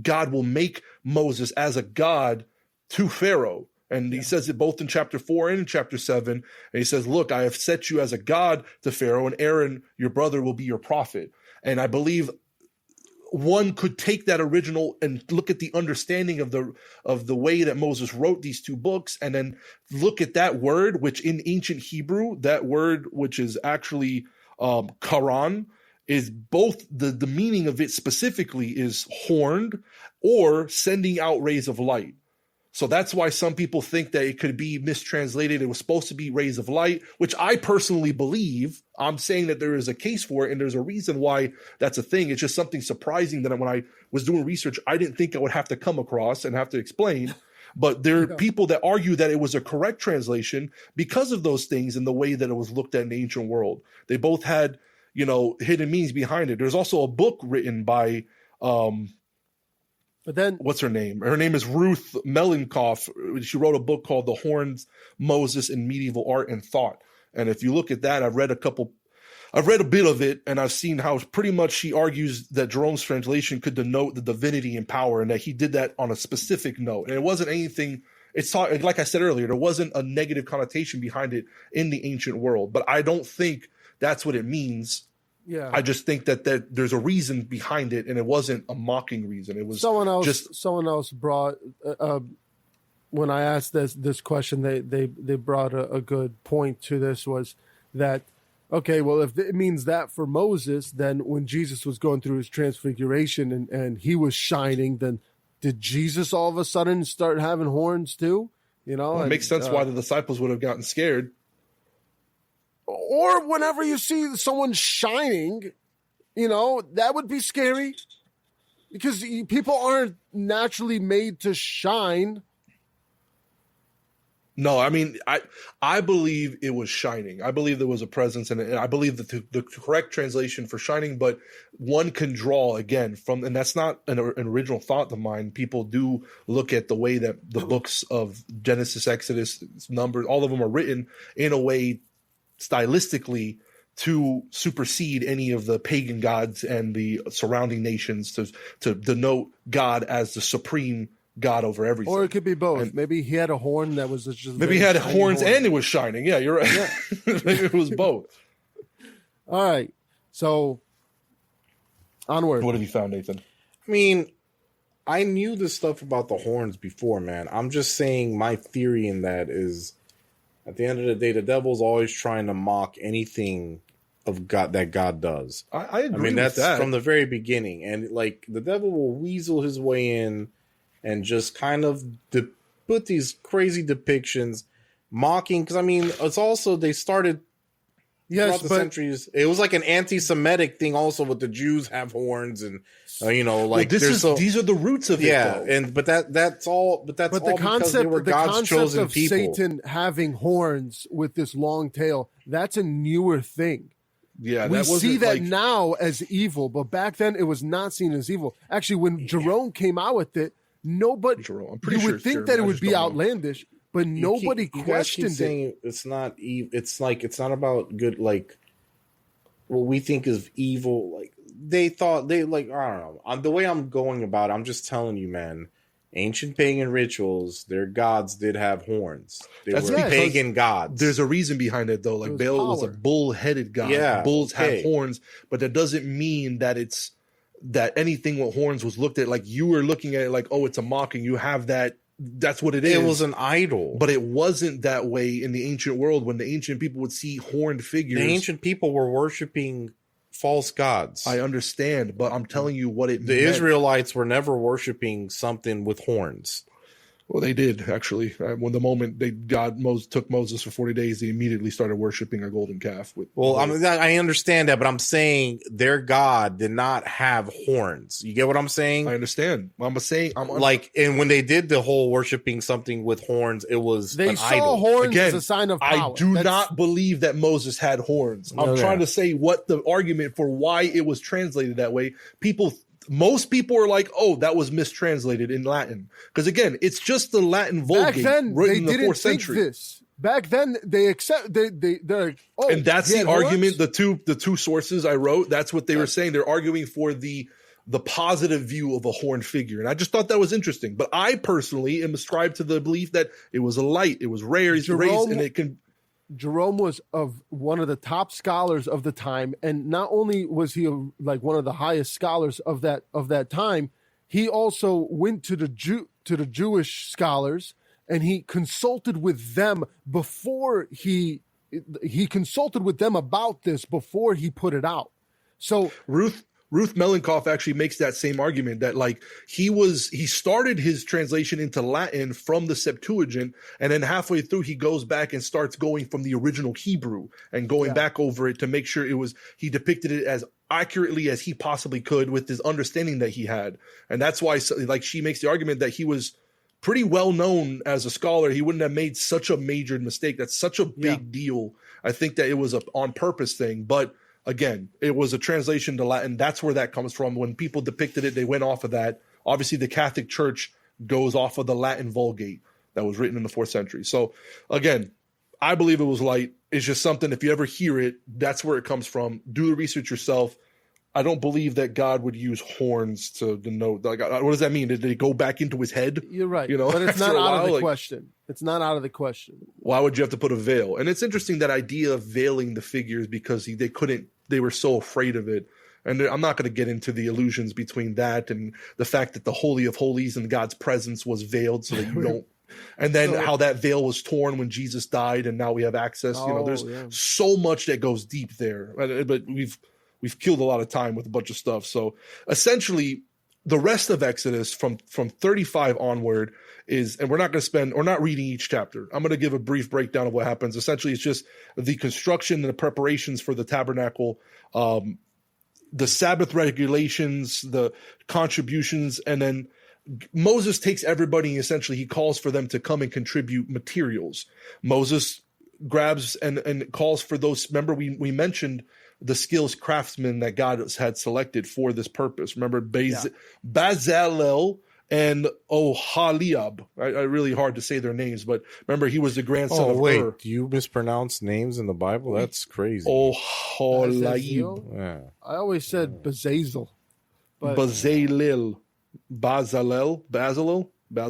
God will make Moses as a god to Pharaoh. And he says it both in chapter 4 and in chapter 7. And he says, look, I have set you as a god to Pharaoh, and Aaron, your brother, will be your prophet. And I believe one could take that original and look at the understanding of the way that Moses wrote these two books, and then look at that word, which in ancient Hebrew, that word, which is actually Quran, is both the meaning of it specifically is horned or sending out rays of light. So that's why some people think that it could be mistranslated. It was supposed to be rays of light, which I personally believe. I'm saying that there is a case for it, and there's a reason why that's a thing. It's just something surprising that when I was doing research, I didn't think I would have to come across and have to explain. But there are people that argue that it was a correct translation because of those things and the way that it was looked at in the ancient world. They both had, hidden meanings behind it. There's also a book written by but then, what's her name? Her name is Ruth Mellenkopf. She wrote a book called The Horns, Moses in Medieval Art and Thought. And if you look at that, I've read a bit of it, and I've seen how pretty much she argues that Jerome's translation could denote the divinity and power, and that he did that on a specific note. And it wasn't anything, like I said earlier, there wasn't a negative connotation behind it in the ancient world. But I don't think that's what it means. yeah, I just think that there's a reason behind it, and it wasn't a mocking reason. It was someone else brought when I asked this question, they brought a good point to this, was that, okay, well, if it means that for Moses, then when Jesus was going through his transfiguration and he was shining, then did Jesus all of a sudden start having horns too? It makes sense why the disciples would have gotten scared. Or whenever you see someone shining, that would be scary, because people aren't naturally made to shine. No, I mean, I believe it was shining. I believe there was a presence, and I believe that the correct translation for shining, but one can draw again from, and that's not an original thought of mine. People do look at the way that the books of Genesis, Exodus, Numbers, all of them are written in a way stylistically to supersede any of the pagan gods and the surrounding nations, to denote God as the supreme God over everything. Or it could be both. And maybe he had a horn that was just maybe he had horns and it was shining. Yeah, you're right. Yeah. Maybe it was both. All right. So onward. What have you found, Nathan? I mean, I knew this stuff about the horns before, man. I'm just saying my theory in that is, at the end of the day, the devil's always trying to mock anything of God that God does. I agree. I mean, that's with that. from the very beginning. And like, the devil will weasel his way in and just kind of put these crazy depictions, mocking. Because I mean, it's also, they started throughout the centuries. It was like an anti-Semitic thing also, with the Jews have horns, and these are the roots of it. Yeah, though. but that's all the because they were God's chosen of people. Satan having horns with this long tail, that's a newer thing. Yeah, we see that now as evil, but back then it was not seen as evil. Actually, when Jerome came out with it, nobody, you would think that it would be outlandish, but nobody questioned it. It's not evil. It's like, it's not about good, like what we think is evil. Like they thought, I don't know. The way I'm going about it, I'm just telling you, man. Ancient pagan rituals, their gods did have horns. They were pagan gods. There's a reason behind it, though. Like Baal was a bull-headed god. Yeah, bulls have horns, but that doesn't mean that it's that anything with horns was looked at like you were looking at it like, oh, it's a mocking. You have that. That's what it is. It was an idol, but it wasn't that way in the ancient world. When the ancient people would see horned figures, the ancient people were worshiping false gods. I understand, but I'm telling you what it meant. The Israelites were never worshiping something with horns. Well, they did, actually. When the moment took Moses for 40 days, they immediately started worshiping a golden calf. I understand that, but I'm saying their God did not have horns. You get what I'm saying? I understand. And when they did the whole worshiping something with horns, it was an idol. Horns as a sign of power. I do not believe that Moses had horns. I'm trying to say what the argument for why it was translated that way. Most people are like, oh, that was mistranslated in Latin. Because again, it's just the Latin Vulgate written in the 4th century. back then they accept they're like, oh, and that's he the had argument. horns? The two sources I wrote, that's what they were saying. They're arguing for the positive view of a horned figure, and I just thought that was interesting. But I personally am ascribed to the belief that it was a light, it was raised, and it can. Jerome was one of the top scholars of the time, and not only was he like one of the highest scholars of that time, he also went to the Jewish scholars, and he consulted with them before he consulted with them about this before he put it out. So Ruth Mellenkopf actually makes that same argument that like he started his translation into Latin from the Septuagint, and then halfway through he goes back and starts going from the original Hebrew and going back over it to make sure he depicted it as accurately as he possibly could with his understanding that he had. And that's why like she makes the argument that he was pretty well known as a scholar. He wouldn't have made such a major mistake. That's such a big deal. I think that it was a on purpose thing, but again, it was a translation to Latin. That's where that comes from. When people depicted it, they went off of that. Obviously, the Catholic Church goes off of the Latin Vulgate that was written in the 4th century. So, again, I believe it was light. It's just something, if you ever hear it, that's where it comes from. Do the research yourself. I don't believe that God would use horns to denote. Like, what does that mean? Did they go back into his head? You're right. You know, but it's not out of the question. It's not out of the question. Why would you have to put a veil? And it's interesting, that idea of veiling the figures, because they were so afraid of it. And I'm not going to get into the illusions between that and the fact that the Holy of Holies and God's presence was veiled so that you don't. And then how that veil was torn when Jesus died, and now we have access. There's so much that goes deep there. But we've killed a lot of time with a bunch of stuff. So essentially, the rest of Exodus from 35 onward is, and we're not reading each chapter. I'm going to give a brief breakdown of what happens. Essentially, it's just the construction and the preparations for the tabernacle, the Sabbath regulations, the contributions, and then Moses takes everybody, and essentially he calls for them to come and contribute materials. Moses grabs and calls for those. Remember, we mentioned the skills craftsmen that God had selected for this purpose. Remember Bezalel and Oholiab. Really hard to say their names, but remember, he was the grandson of Ur. Do you mispronounce names in the Bible? That's crazy. Oholiab. Yeah. I always said Bezazel. Bezalel. Bazalel. I'm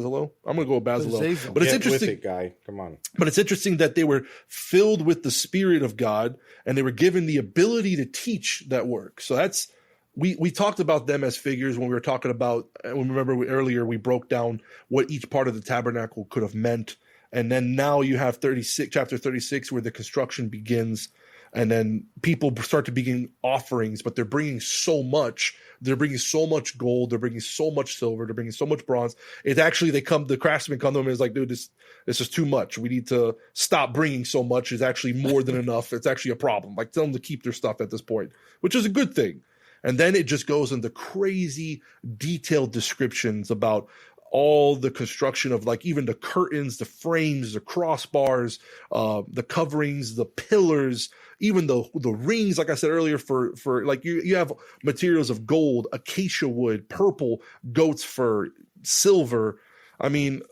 gonna go with Bazalel. But it's interesting, with it, guy. Come on. But it's interesting that they were filled with the Spirit of God, and they were given the ability to teach that work. So that's we talked about them as figures when we were talking about. Remember earlier we broke down what each part of the tabernacle could have meant, and then now you have chapter 36 where the construction begins. And then people start to begin offerings, but they're bringing so much. They're bringing so much gold. They're bringing so much silver. They're bringing so much bronze. It's actually, the craftsmen come to them and is like, dude, this is too much. We need to stop bringing so much. It's actually more than enough. It's actually a problem. Like, tell them to keep their stuff at this point, which is a good thing. And then it just goes into crazy detailed descriptions about all the construction of, like, even the curtains, the frames, the crossbars, the coverings, the pillars, even the rings, like I said earlier, for like you have materials of gold, acacia wood, purple, goat's fur, silver. I mean,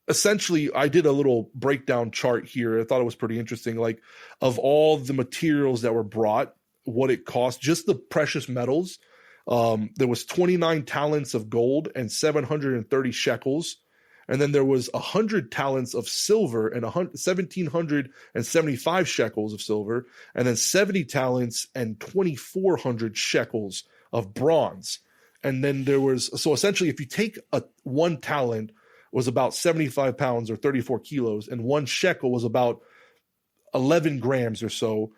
essentially, I did a little breakdown chart here. I thought it was pretty interesting. Like, of all the materials that were brought, what it cost, just the precious metals. There was 29 talents of gold and 730 shekels. And then there was 100 talents of silver and 1,775 shekels of silver. And then 70 talents and 2,400 shekels of bronze. And then there was, so essentially, if you take one talent was about 75 pounds or 34 kilos, and one shekel was about 11 grams or so.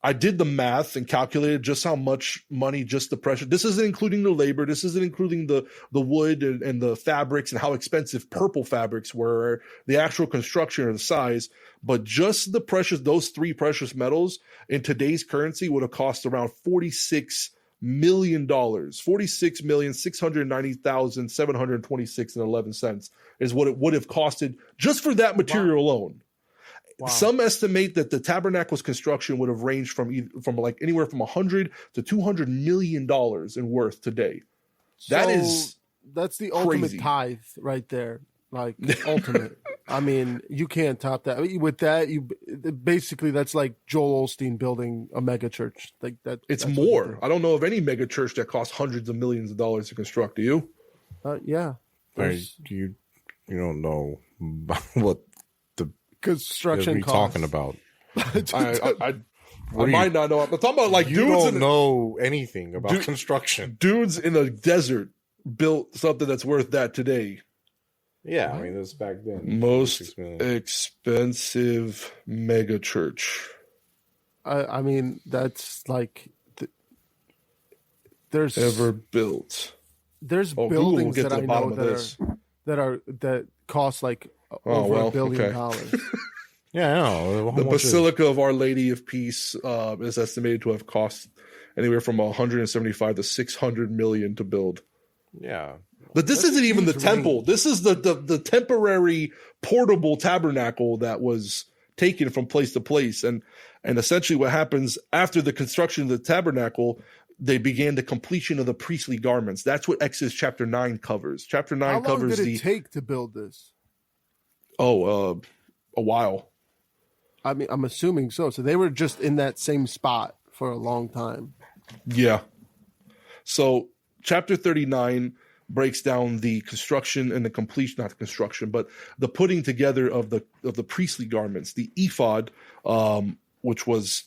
I did the math and calculated just how much money, just the pressure. This isn't including the labor. This isn't including the wood and the fabrics and how expensive purple fabrics were, the actual construction or the size. But just those three precious metals in today's currency would have cost around $46 million. $46,690,726.11 is what it would have costed just for that material alone. Wow. Some estimate that the tabernacle's construction would have ranged from like anywhere from $100 to $200 million in worth today. That's the crazy. ultimate tithe right there. Like ultimate. I mean, you can't top that. I mean, with that, you basically that's like Joel Osteen building a mega church. Like that. It's that's what he more. did. I don't know of any mega church that costs hundreds of millions of dollars to construct. Do you? Yeah. You don't know what the Construction we costs. talking about. I What do you- might not know. I'm talking about like You dudes don't in know anything about Dude- construction. dudes in the desert built something that's worth that today. Yeah, I mean, this back then. Most 6 million. expensive mega church. I mean, that's like there's Ever built. there's Oh, Google will buildings get to that the I bottom know of this. that cost like Oh, over well, $1 billion. okay. Yeah, I know. The Basilica of Our Lady of Peace is estimated to have cost anywhere from 175 to 600 million to build. Yeah. But this That's isn't a even the huge temple. range. This is the temporary portable tabernacle that was taken from place to place. And essentially what happens after the construction of the tabernacle, they began the completion of the priestly garments. That's what Exodus chapter 9 covers. Chapter 9 How long covers did it take to build this? a while. I mean, I'm assuming so. So they were just in that same spot for a long time. Yeah. So chapter 39 breaks down the construction and the completion, not the construction, but the putting together of the priestly garments, the ephod, which was,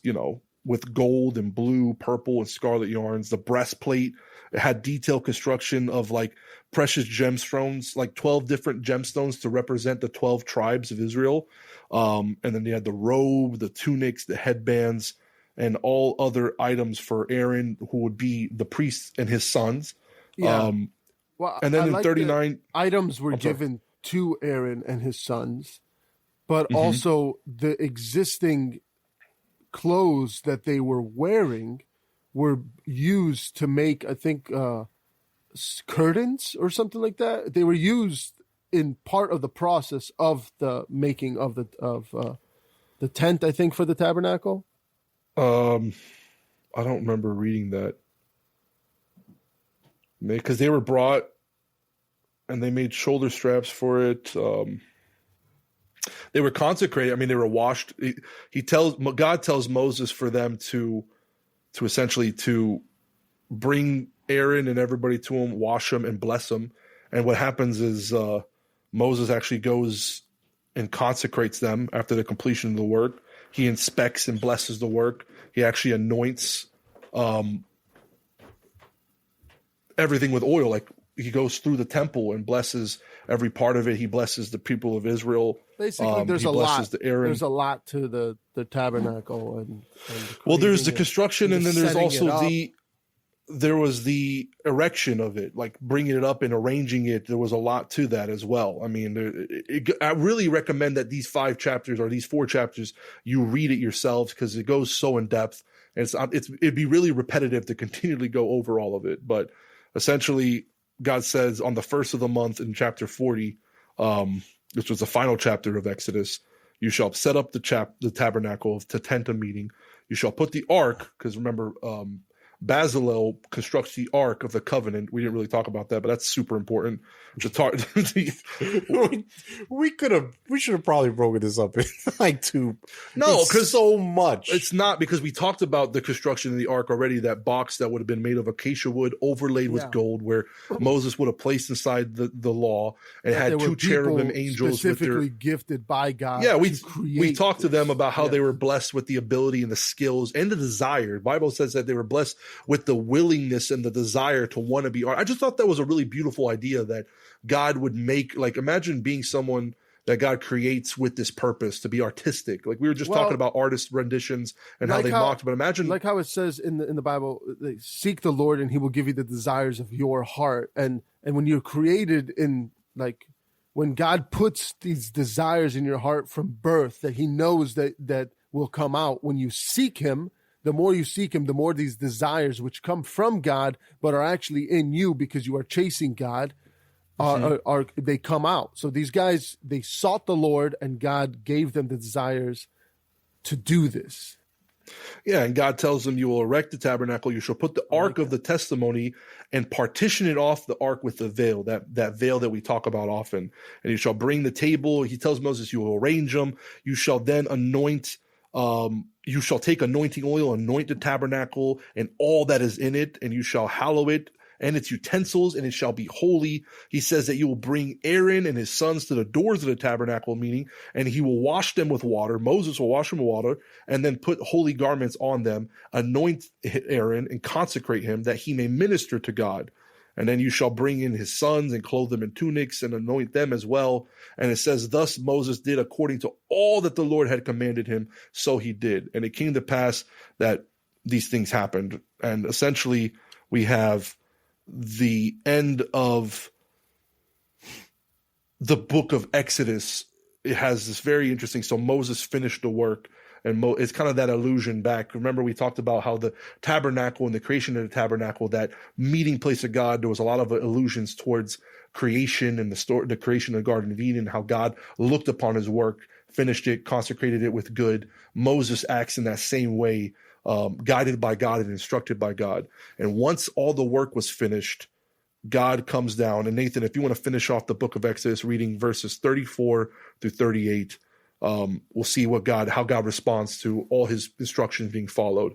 with gold and blue, purple, and scarlet yarns, the breastplate. It had detailed construction of like precious gemstones, like 12 different gemstones to represent the 12 tribes of Israel. And then they had the robe, the tunics, the headbands, and all other items for Aaron, who would be the priest and his sons. Yeah. Well, And then I in like 39, that items were I'm sorry. given to Aaron and his sons, but Mhm. also the existing clothes that they were wearing were used to make, I think, curtains or something like that. They were used in part of the process of the making of the tent, I think, for the tabernacle. I don't remember reading that. Because they were brought and they made shoulder straps for it. They were consecrated. I mean, they were washed. God tells Moses for them to essentially to bring Aaron and everybody to him, wash them and bless them. And what happens is Moses actually goes and consecrates them after the completion of the work. He inspects and blesses the work. He actually anoints everything with oil. Like he goes through the temple and blesses every part of it. He blesses the people of Israel. Basically, there's he a lot. blesses Aaron. There's a lot to the tabernacle and Well, there's creating the it. construction, and then Just there's setting it also up. there was the erection of it, like bringing it up and arranging it. There was a lot to that as well. I mean, I really recommend that these 5 chapters or these 4 chapters, you read it yourselves because it goes so in depth. And it'd be really repetitive to continually go over all of it. But essentially, God says on the first of the month in chapter 40, which was the final chapter of Exodus, you shall set up the tabernacle to tent a meeting. You shall put the ark, because remember, Bezalel constructs the Ark of the Covenant. We didn't really talk about that, but that's super important. We should have probably broken this up in like 2. No, It's 'cause so much. It's not, because we talked about the construction of the Ark already, that box that would have been made of acacia wood overlaid with Yeah. gold, where Moses would have placed inside the law and That had there 2 were cherubim people angels with specifically their... gifted by God. Yeah, to we create talked to them this. about how Yeah. they were blessed with the ability and the skills and the desire. The Bible says that they were blessed with the willingness and the desire to want to be art. I just thought that was a really beautiful idea, that God would make, like, imagine being someone that God creates with this purpose to be artistic. Like we were just Well, talking about artist renditions and how like they how- mocked, but imagine like how it says in the Bible, seek the Lord and he will give you the desires of your heart. And when you're created in, like, when God puts these desires in your heart from birth, that he knows that will come out when you seek him. The more you seek him, the more these desires, which come from God but are actually in you because you are chasing God, are they come out. So these guys, they sought the Lord and God gave them the desires to do this. Yeah, and God tells them, you will erect the tabernacle, you shall put the ark of the testimony and partition it off the ark with the veil, that veil that we talk about often. And you shall bring the table. He tells Moses, you will arrange them. You shall then anoint, you shall take anointing oil, anoint the tabernacle and all that is in it, and you shall hallow it and its utensils, and it shall be holy. He says that you will bring Aaron and his sons to the doors of the tabernacle meeting, and he will wash them with water. Moses will wash them with water and then put holy garments on them, anoint Aaron and consecrate him that he may minister to God. And then you shall bring in his sons and clothe them in tunics and anoint them as well. And it says, thus Moses did according to all that the Lord had commanded him, so he did. And it came to pass that these things happened. And essentially we have the end of the book of Exodus. It has this very interesting, so Moses finished the work, and it's kind of that allusion back. Remember, we talked about how the tabernacle and the creation of the tabernacle, that meeting place of God, there was a lot of allusions towards creation and the creation of the Garden of Eden, how God looked upon his work, finished it, consecrated it with good. Moses acts in that same way, guided by God and instructed by God. And once all the work was finished, God comes down. And Nathan, if you want to finish off the book of Exodus, reading verses 34 through 38, we'll see how God responds to all his instructions being followed.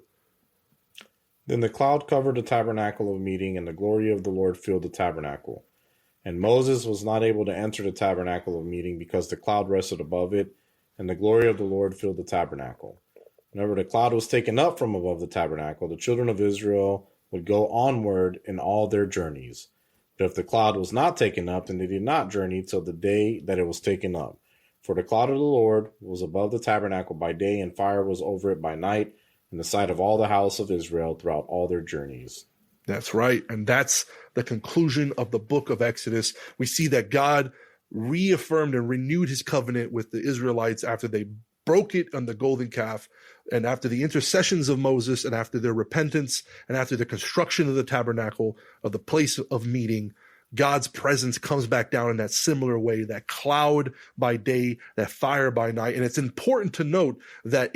Then the cloud covered the tabernacle of meeting, and the glory of the Lord filled the tabernacle. And Moses was not able to enter the tabernacle of meeting because the cloud rested above it, and the glory of the Lord filled the tabernacle. Whenever the cloud was taken up from above the tabernacle, the children of Israel would go onward in all their journeys. But if the cloud was not taken up, then they did not journey till the day that it was taken up. For the cloud of the Lord was above the tabernacle by day, and fire was over it by night, in the sight of all the house of Israel throughout all their journeys. That's right. And that's the conclusion of the book of Exodus. We see that God reaffirmed and renewed his covenant with the Israelites after they broke it on the golden calf, and after the intercessions of Moses, and after their repentance, and after the construction of the tabernacle, of the place of meeting. God's presence comes back down in that similar way, that cloud by day, that fire by night. And it's important to note that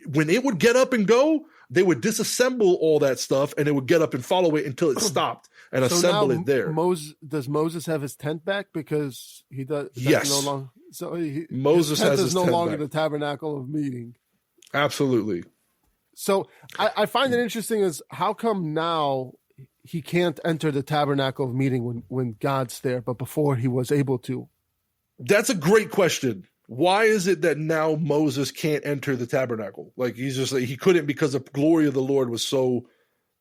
when it would get up and go, they would disassemble all that stuff and it would get up and follow it until it stopped and assemble it there. Does Moses have his tent back? Because he does. Yes. No longer, so Moses his tent has is his no tent longer back. the tabernacle of meeting. Absolutely. So I find it interesting is how come now he can't enter the tabernacle of meeting when God's there, but before he was able to? That's a great question. Why is it that now Moses can't enter the tabernacle? Like he's just like, he couldn't because the glory of the Lord was so,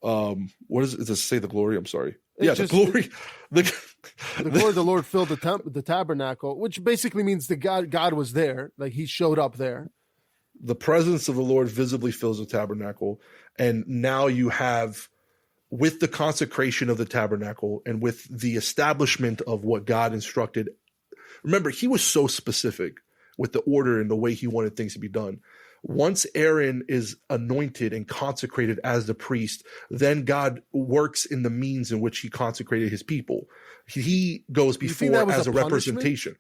what is it? Does it say the glory? I'm sorry. The glory. The glory of the Lord filled the tabernacle, which basically means that God was there. Like he showed up there. The presence of the Lord visibly fills the tabernacle. And now you have, with the consecration of the tabernacle and with the establishment of what God instructed. Remember, he was so specific with the order and the way he wanted things to be done. Once Aaron is anointed and consecrated as the priest, then God works in the means in which he consecrated his people. He goes before as a representation.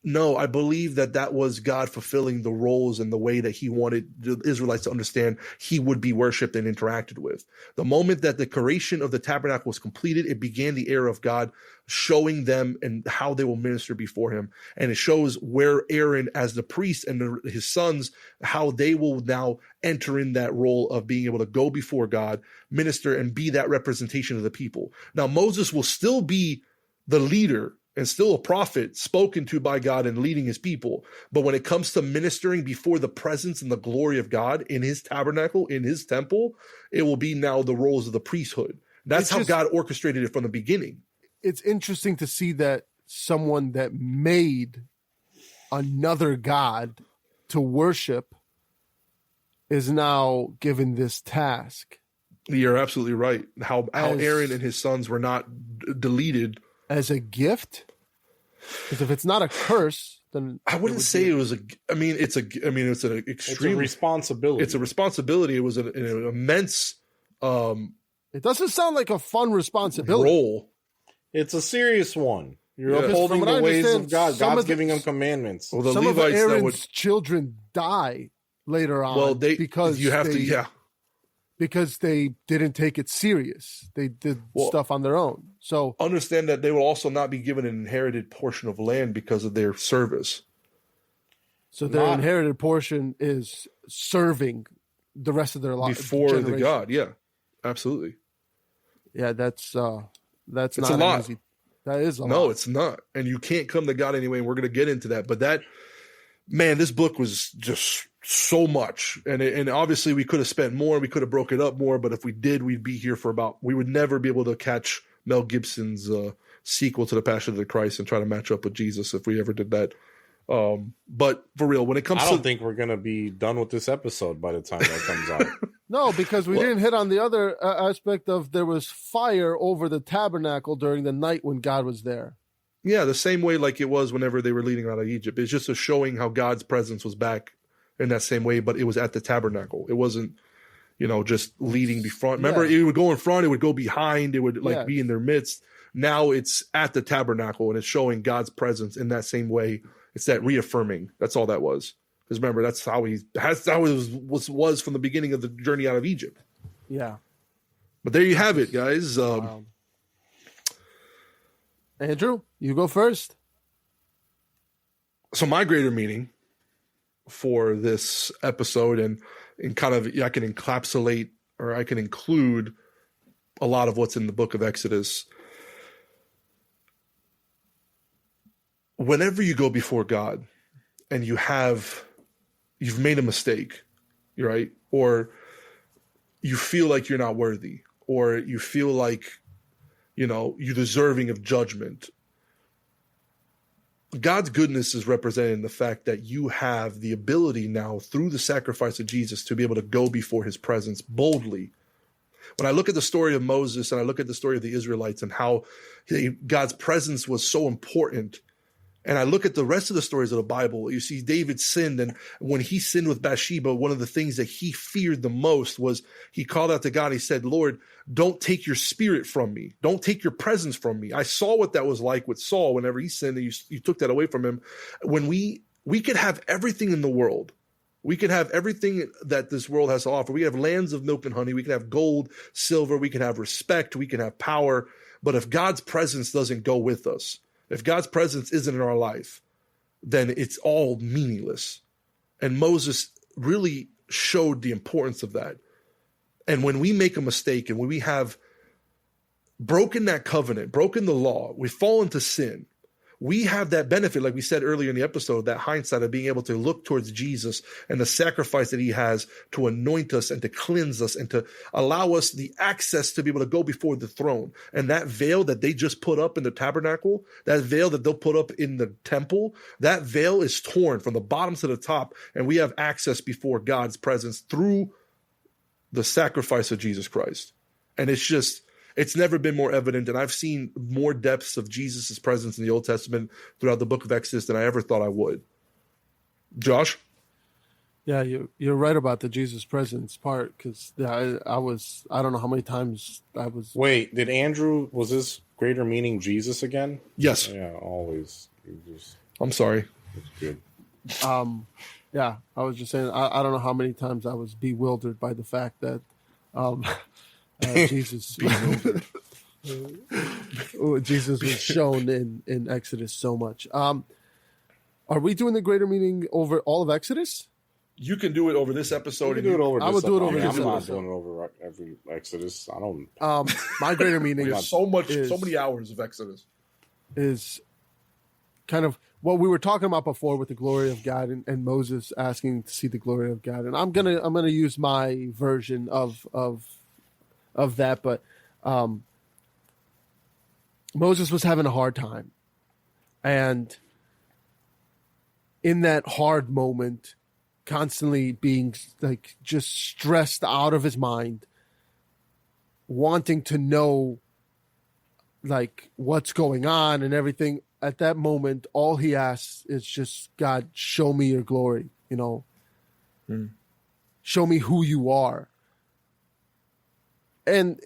No, I believe that was God fulfilling the roles and the way that he wanted the Israelites to understand he would be worshipped and interacted with. The moment that the creation of the tabernacle was completed, it began the era of God showing them and how they will minister before him. And it shows where Aaron as the priest and his sons, how they will now enter in that role of being able to go before God, minister, and be that representation of the people. Now, Moses will still be the leader and still a prophet spoken to by God and leading his people. But when it comes to ministering before the presence and the glory of God in his tabernacle, in his temple, it will be now the roles of the priesthood. That's how God orchestrated it from the beginning. It's interesting to see that someone that made another God to worship is now given this task. You're absolutely right. How Aaron and his sons were not deleted as a gift, because if it's not a curse, then I wouldn't say it was a. I mean, it's an extreme. It's a responsibility. It's a responsibility. It was an immense. It doesn't sound like a fun responsibility. Role. It's a serious one. You're upholding the ways of God. God's giving them commandments. Well, some Levites of Aaron's children die later on. Well, because you have to, yeah. Because they didn't take it serious. They did stuff on their own. So understand that they will also not be given an inherited portion of land because of their service. So their inherited portion is serving the rest of their life before the God. Yeah, absolutely. Yeah, that's it's not a lot. Easy. That is a lot. No, it's not. And you can't come to God anyway. And we're going to get into that. But that, man, this book was just so much. And obviously we could have spent more. We could have broke it up more. But if we did, we'd be here for we would never be able to catch Mel Gibson's sequel to The Passion of the Christ and try to match up with Jesus if we ever did that. But for real, when it comes I don't think we're going to be done with this episode by the time that comes out. No, because we didn't hit on the other aspect of there was fire over the tabernacle during the night when God was there. Yeah, the same way like it was whenever they were leading out of Egypt. It's just a showing how God's presence was back in that same way, but it was at the tabernacle. It wasn't, just leading before. Remember, it would go in front, it would go behind, it would be in their midst. Now it's at the tabernacle and it's showing God's presence in that same way. It's that reaffirming. That's all that was. Because remember, that's how it was from the beginning of the journey out of Egypt. Yeah. But there you have it, guys. Andrew, you go first. So my greater meaning for this episode, and kind of I can encapsulate or I can include a lot of what's in the book of Exodus. Whenever you go before God and you've made a mistake, right? Or you feel like you're not worthy, or you feel like, you're deserving of judgment. God's goodness is represented in the fact that you have the ability now through the sacrifice of Jesus to be able to go before his presence boldly. When I look at the story of Moses and I look at the story of the Israelites and how God's presence was so important, and I look at the rest of the stories of the Bible, you see David sinned, and when he sinned with Bathsheba, one of the things that he feared the most was he called out to God. He said, Lord, don't take your spirit from me. Don't take your presence from me. I saw what that was like with Saul whenever he sinned, and you took that away from him. When we could have everything in the world. We could have everything that this world has to offer. We have lands of milk and honey. We can have gold, silver. We can have respect. We can have power. But if God's presence doesn't go with us, if God's presence isn't in our life, then it's all meaningless. And Moses really showed the importance of that. And when we make a mistake and when we have broken that covenant, broken the law, we fall into sin, we have that benefit, like we said earlier in the episode, that hindsight of being able to look towards Jesus and the sacrifice that he has to anoint us and to cleanse us and to allow us the access to be able to go before the throne. And that veil that they just put up in the tabernacle, that veil that they'll put up in the temple, that veil is torn from the bottom to the top, and we have access before God's presence through the sacrifice of Jesus Christ. And it's never been more evident, and I've seen more depths of Jesus' presence in the Old Testament throughout the book of Exodus than I ever thought I would. Josh? Yeah, you're right about the Jesus presence part, because I don't know how many times I was... Wait, was this greater meaning Jesus again? Yes. Yeah, always. I'm sorry. It's good. Yeah, I was just saying, I don't know how many times I was bewildered by the fact that Jesus Jesus was shown in Exodus so much. Are we doing the greater meaning over all of Exodus? You can do it over this episode. I would do it over this episode. I'm not doing it over every Exodus. I don't. My greater meaning is so many hours of Exodus. Is kind of what we were talking about before with the glory of God and Moses asking to see the glory of God. And I'm gonna use my version of that, but Moses was having a hard time, and in that hard moment, constantly being like just stressed out of his mind, wanting to know like what's going on and everything. At that moment, all he asks is just, God, show me your glory, show me who you are. And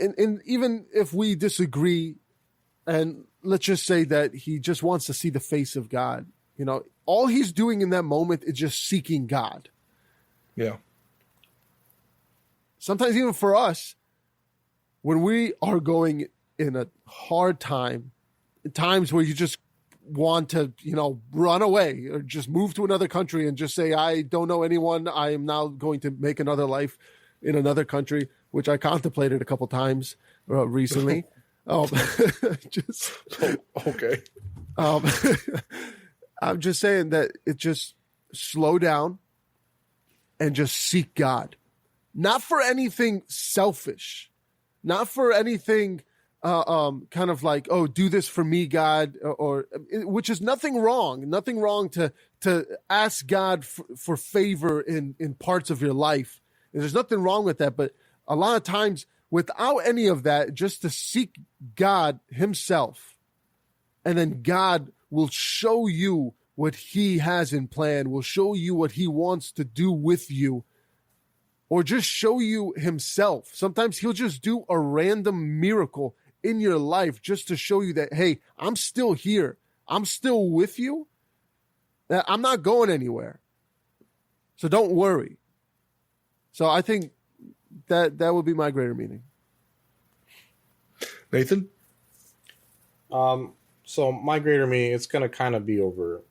even if we disagree, and let's just say that he just wants to see the face of God, all he's doing in that moment is just seeking God. Yeah. Sometimes even for us, when we are going in a hard time, times where you just want to, run away or just move to another country and just say, I don't know anyone. I am now going to make another life in another country, which I contemplated a couple times recently. Just Okay. I'm just saying that it just slow down and just seek God, not for anything selfish, not for anything kind of like, oh, do this for me, God, or which is nothing wrong to ask God for favor in parts of your life. And there's nothing wrong with that. But a lot of times without any of that, just to seek God himself, and then God will show you what he has in plan, will show you what he wants to do with you, or just show you himself. Sometimes he'll just do a random miracle in your life just to show you that, hey, I'm still here. I'm still with you. I'm not going anywhere. So don't worry. So I think that would be my greater meaning. Nathan? So my greater meaning, it's going to kind of be over.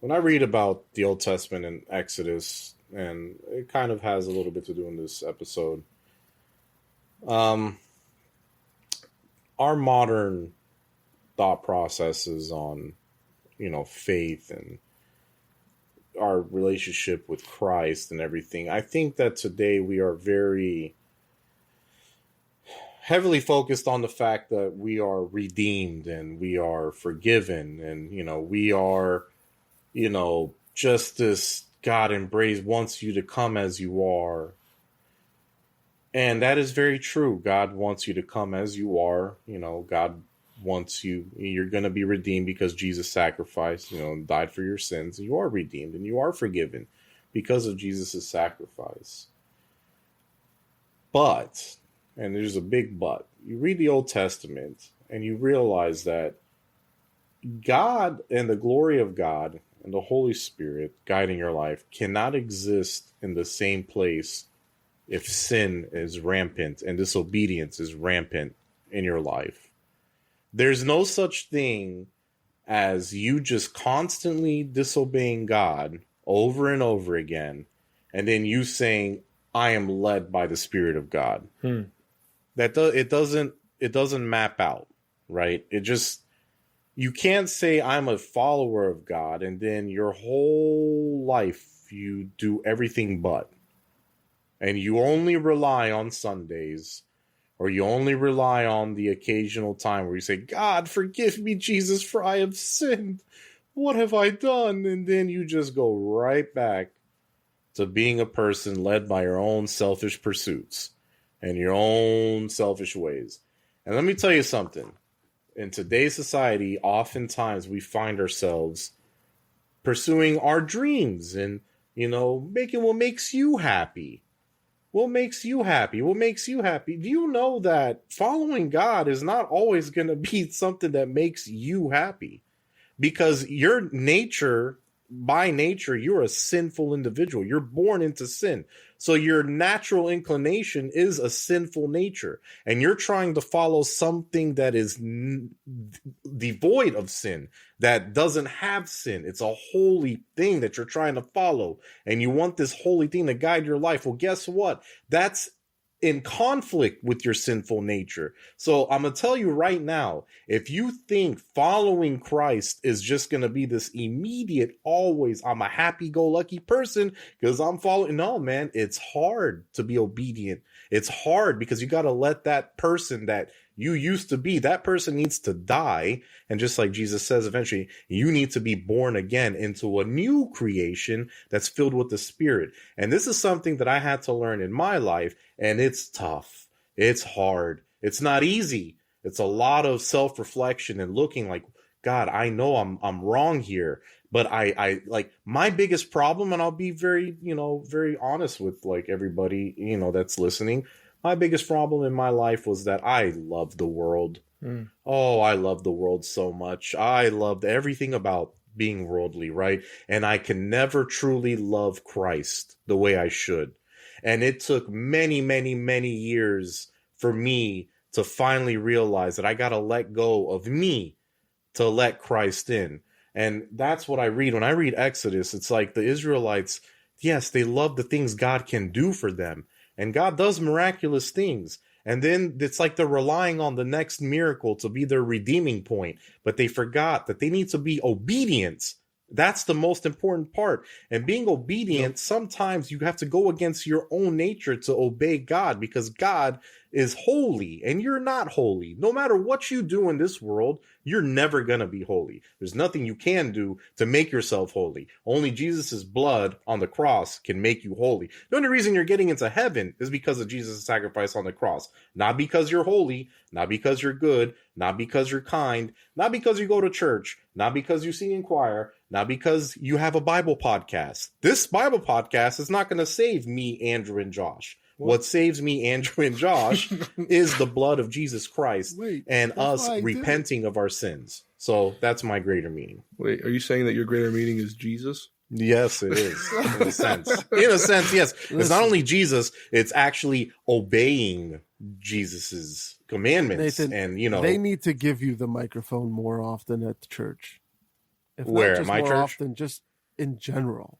When I read about the Old Testament and Exodus, and it kind of has a little bit to do in this episode, our modern thought processes on, faith and our relationship with Christ and everything, I think that today we are very heavily focused on the fact that we are redeemed and we are forgiven and, we are, just this God wants you to come as you are. And that is very true. God wants you to come as you are. God wants you're going to be redeemed because Jesus sacrificed, and died for your sins. You are redeemed and you are forgiven because of Jesus' sacrifice. But, and there's a big but, you read the Old Testament and you realize that God and the glory of God and the Holy Spirit guiding your life cannot exist in the same place if sin is rampant and disobedience is rampant in your life. There's no such thing as you just constantly disobeying God over and over again, and then you saying, I am led by the Spirit of God. It doesn't map out, right? You can't say I'm a follower of God and then your whole life you do everything but. And you only rely on Sundays, or you only rely on the occasional time where you say, God, forgive me, Jesus, for I have sinned. What have I done? And then you just go right back to being a person led by your own selfish pursuits and your own selfish ways. And let me tell you something. In today's society, oftentimes we find ourselves pursuing our dreams and, making what makes you happy. What makes you happy? What makes you happy? Do you know that following God is not always going to be something that makes you happy? Because your nature, by nature, you're a sinful individual. You're born into sin. So your natural inclination is a sinful nature. And you're trying to follow something that is devoid of sin, that doesn't have sin. It's a holy thing that you're trying to follow. And you want this holy thing to guide your life. Well, guess what? That's in conflict with your sinful nature. So I'm going to tell you right now, if you think following Christ is just going to be this immediate, always, I'm a happy-go-lucky person because I'm following. No, man, it's hard to be obedient. It's hard because you got to let that person that you used to be, that person needs to die. And just like Jesus says, eventually, you need to be born again into a new creation that's filled with the Spirit. And this is something that I had to learn in my life. And it's tough. It's hard. It's not easy. It's a lot of self-reflection and looking like, God, I know I'm wrong here. But I like my biggest problem, and I'll be very, very honest with like everybody, that's listening. My biggest problem in my life was that I loved the world. Oh, I loved the world so much. I loved everything about being worldly, right? And I can never truly love Christ the way I should. And it took many, many, many years for me to finally realize that I got to let go of me to let Christ in. And that's what I read. When I read Exodus, it's like the Israelites, yes, they love the things God can do for them. And God does miraculous things. And then it's like they're relying on the next miracle to be their redeeming point. But they forgot that they need to be obedient. That's the most important part. And being obedient, sometimes you have to go against your own nature to obey God, because God is holy and you're not holy. No matter what you do in this world, you're never going to be holy. There's nothing you can do to make yourself holy. Only Jesus' blood on the cross can make you holy. The only reason you're getting into heaven is because of Jesus' sacrifice on the cross. Not because you're holy, not because you're good, not because you're kind, not because you go to church, not because you sing in choir, not because you have a Bible podcast. This Bible podcast is not going to save me, Andrew, and Josh. What saves me, Andrew, and Josh is the blood of Jesus Christ and us repenting of our sins. So that's my greater meaning. Wait, are you saying that your greater meaning is Jesus? Yes, it is. In a sense. In a sense, yes. It's not only Jesus, it's actually obeying Jesus's commandments. Nathan, and, you know, they need to give you the microphone more often at the church. If Where, not just at my more church? often, just in general.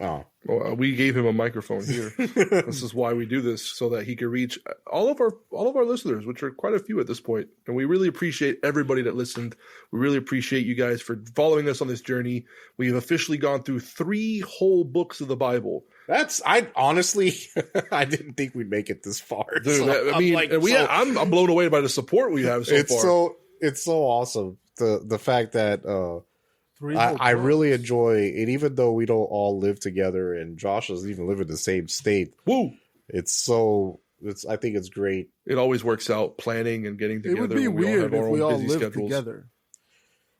oh, Well, we gave him a microphone here. This is why we do this, so that he can reach all of our listeners, which are quite a few at this point. And we really appreciate everybody that listened. We really appreciate you guys for following us on this journey. We have officially gone through 3 whole books of the Bible. I honestly, I didn't think we'd make it this far. Dude, So I mean, I'm I'm blown away by the support we have so far. It's so awesome. The fact that, 3 whole I really books. enjoy it, even though we don't all live together and Josh doesn't even live in the same state. Woo! I think it's great. It always works out, planning and getting together. It would be when we all weird have our if we own all busy lived schedules. together.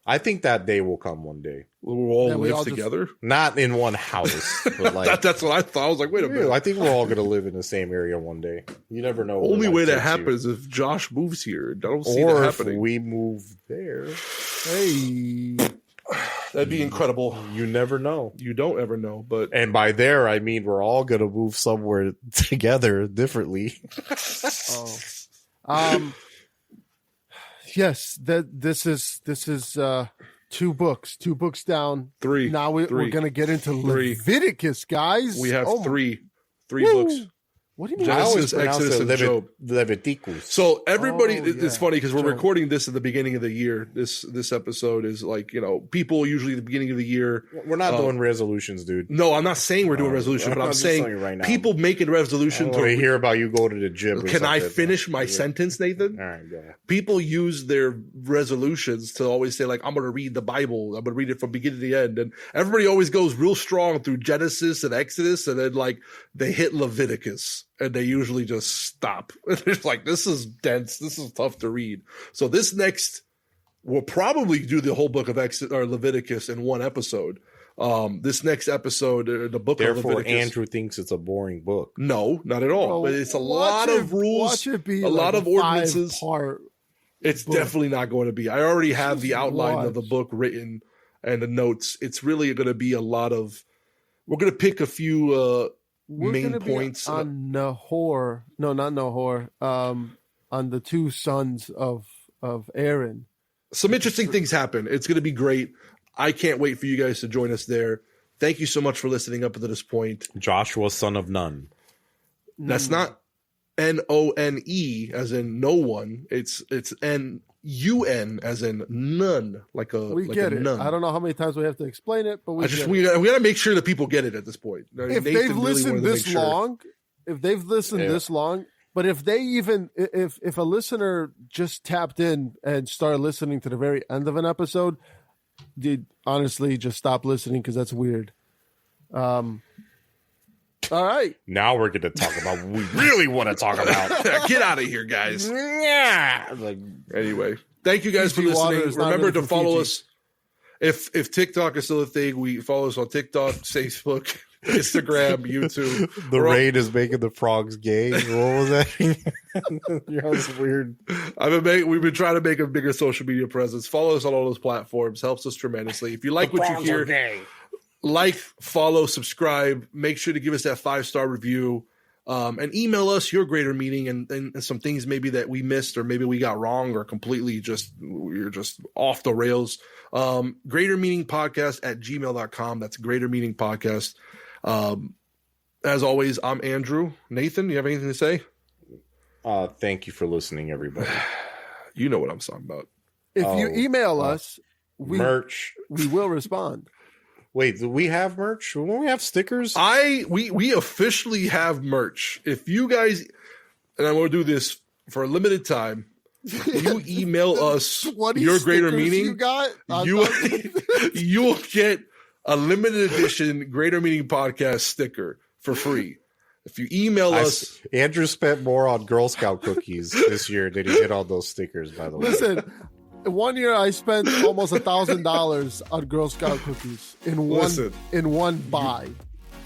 I think that day will come one day. We'll all Yeah, we live all just- together. Not in one house, but like That's what I thought. I was like, wait a minute. I think we're all gonna live in the same area one day. You never know. where Only life way that takes you. happens is if Josh moves here. I don't see or that if happening. we move there. Hey, That'd be incredible. You never know. You don't ever know, but And by there, I mean we're all gonna move somewhere together differently. yes, this is 2 books down. 3. Now we're 3. gonna get into 3. Leviticus, guys. We have Oh my- 3 Woo! books. What do you mean? I always Genesis, pronounce Exodus, it and Job. Leviticus. So everybody, Oh, it's yeah. funny because we're Job. recording this at the beginning of the year. This episode is like, people usually at the beginning of the year. We're not doing resolutions, dude. No, I'm not saying we're doing Oh, resolution, but I'm I'm just saying telling you right now. people making I resolution want to to. hear about you go to the gym. or Can I something. finish my Yeah. sentence, Nathan? All right, go. People use their resolutions to always say, like, I'm going to read the Bible. I'm going to read it from beginning to end. And everybody always goes real strong through Genesis and Exodus. And then, like, they hit Leviticus and they usually just stop. It's like, this is dense. This is tough to read. So this next, we'll probably do the whole book of Exodus or Leviticus in one episode. This next episode, the book of Therefore, Leviticus. Andrew thinks it's a boring book. No, not at all. Well, But it's a watch lot it- of rules, watch it be a lot of ordinances. 5-part. It's book. definitely not going to be. I already have the Just outline of the watch. book written and the notes. It's really going to be a lot of. We're going to pick a few We're main gonna be points. on Nahor. No, not Nahor. On the 2 sons of Aaron. Some interesting things happen. It's going to be great. I can't wait for you guys to join us there. Thank you so much for listening up to this point. Joshua, son of Nun. That's not None as in no one. It's NUN as in none, like a We like get a it. nun. I don't know how many times we have to explain it, but we get it. we got to make sure that people get it at this point. If Nathan they've really listened wanted to this make sure. long, if they've listened Yeah. this long, but if they even if a listener just tapped in and started listening to the very end of an episode, dude, honestly, just stop listening because that's weird. All right. Now we're going to talk about what we really want to talk about. Get out of here, guys. Yeah. Like, Anyway, thank you guys for Fiji water listening. is not Remember good to for follow Fiji. us. If TikTok is still a thing, we follow us on TikTok, Facebook, Instagram, YouTube. The We're all- rain is making the frogs gay. What was that? That was weird. We've been trying to make a bigger social media presence. Follow us on all those platforms. Helps us tremendously. If you like what you hear, like, follow, subscribe. Make sure to give us that 5-star review. And email us your greater meaning and some things maybe that we missed or maybe we got wrong or completely we're just off the rails. Greater Meaning Podcast at gmail.com. That's Greater Meaning Podcast. As always, I'm Andrew. Nathan, you have anything to say? Thank you for listening, everybody. You know what I'm talking about. If you email us, Merch. we will respond. Wait, do we have merch? Don't we have stickers? We officially have merch. If you guys, and I'm going to do this for a limited time, you email us 20 your greater stickers meaning, you got. you will get a limited edition Greater Meaning Podcast sticker for free. If you email us. Andrew spent more on Girl Scout cookies this year than he did on those stickers, by the way. Listen, 1 year I spent almost $1,000 on Girl Scout cookies in one buy.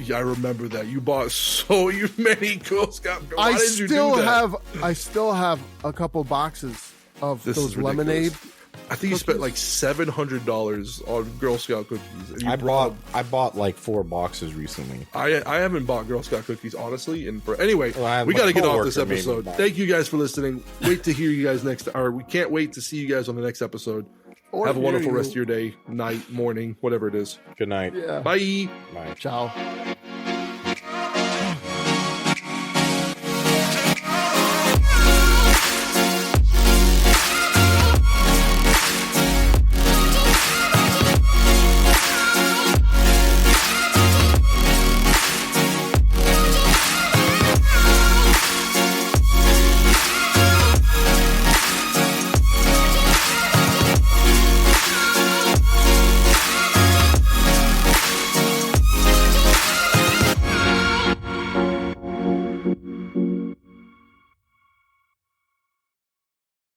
Yeah, I remember that. You bought so many Girl Scout. Why I did you do that? still have a couple boxes of This those is ridiculous. lemonade. I think you spent like $700 on Girl Scout cookies. And you I bought like 4 boxes recently. I haven't bought Girl Scout cookies, honestly. Anyway, Well, we got to get off this coworker made me episode. buy. Thank you guys for listening. Wait to hear you guys we can't wait to see you guys on the next episode. Or Have a hear wonderful you. rest of your day, night, morning, whatever it is. Good night. Yeah. Bye. Bye. Ciao.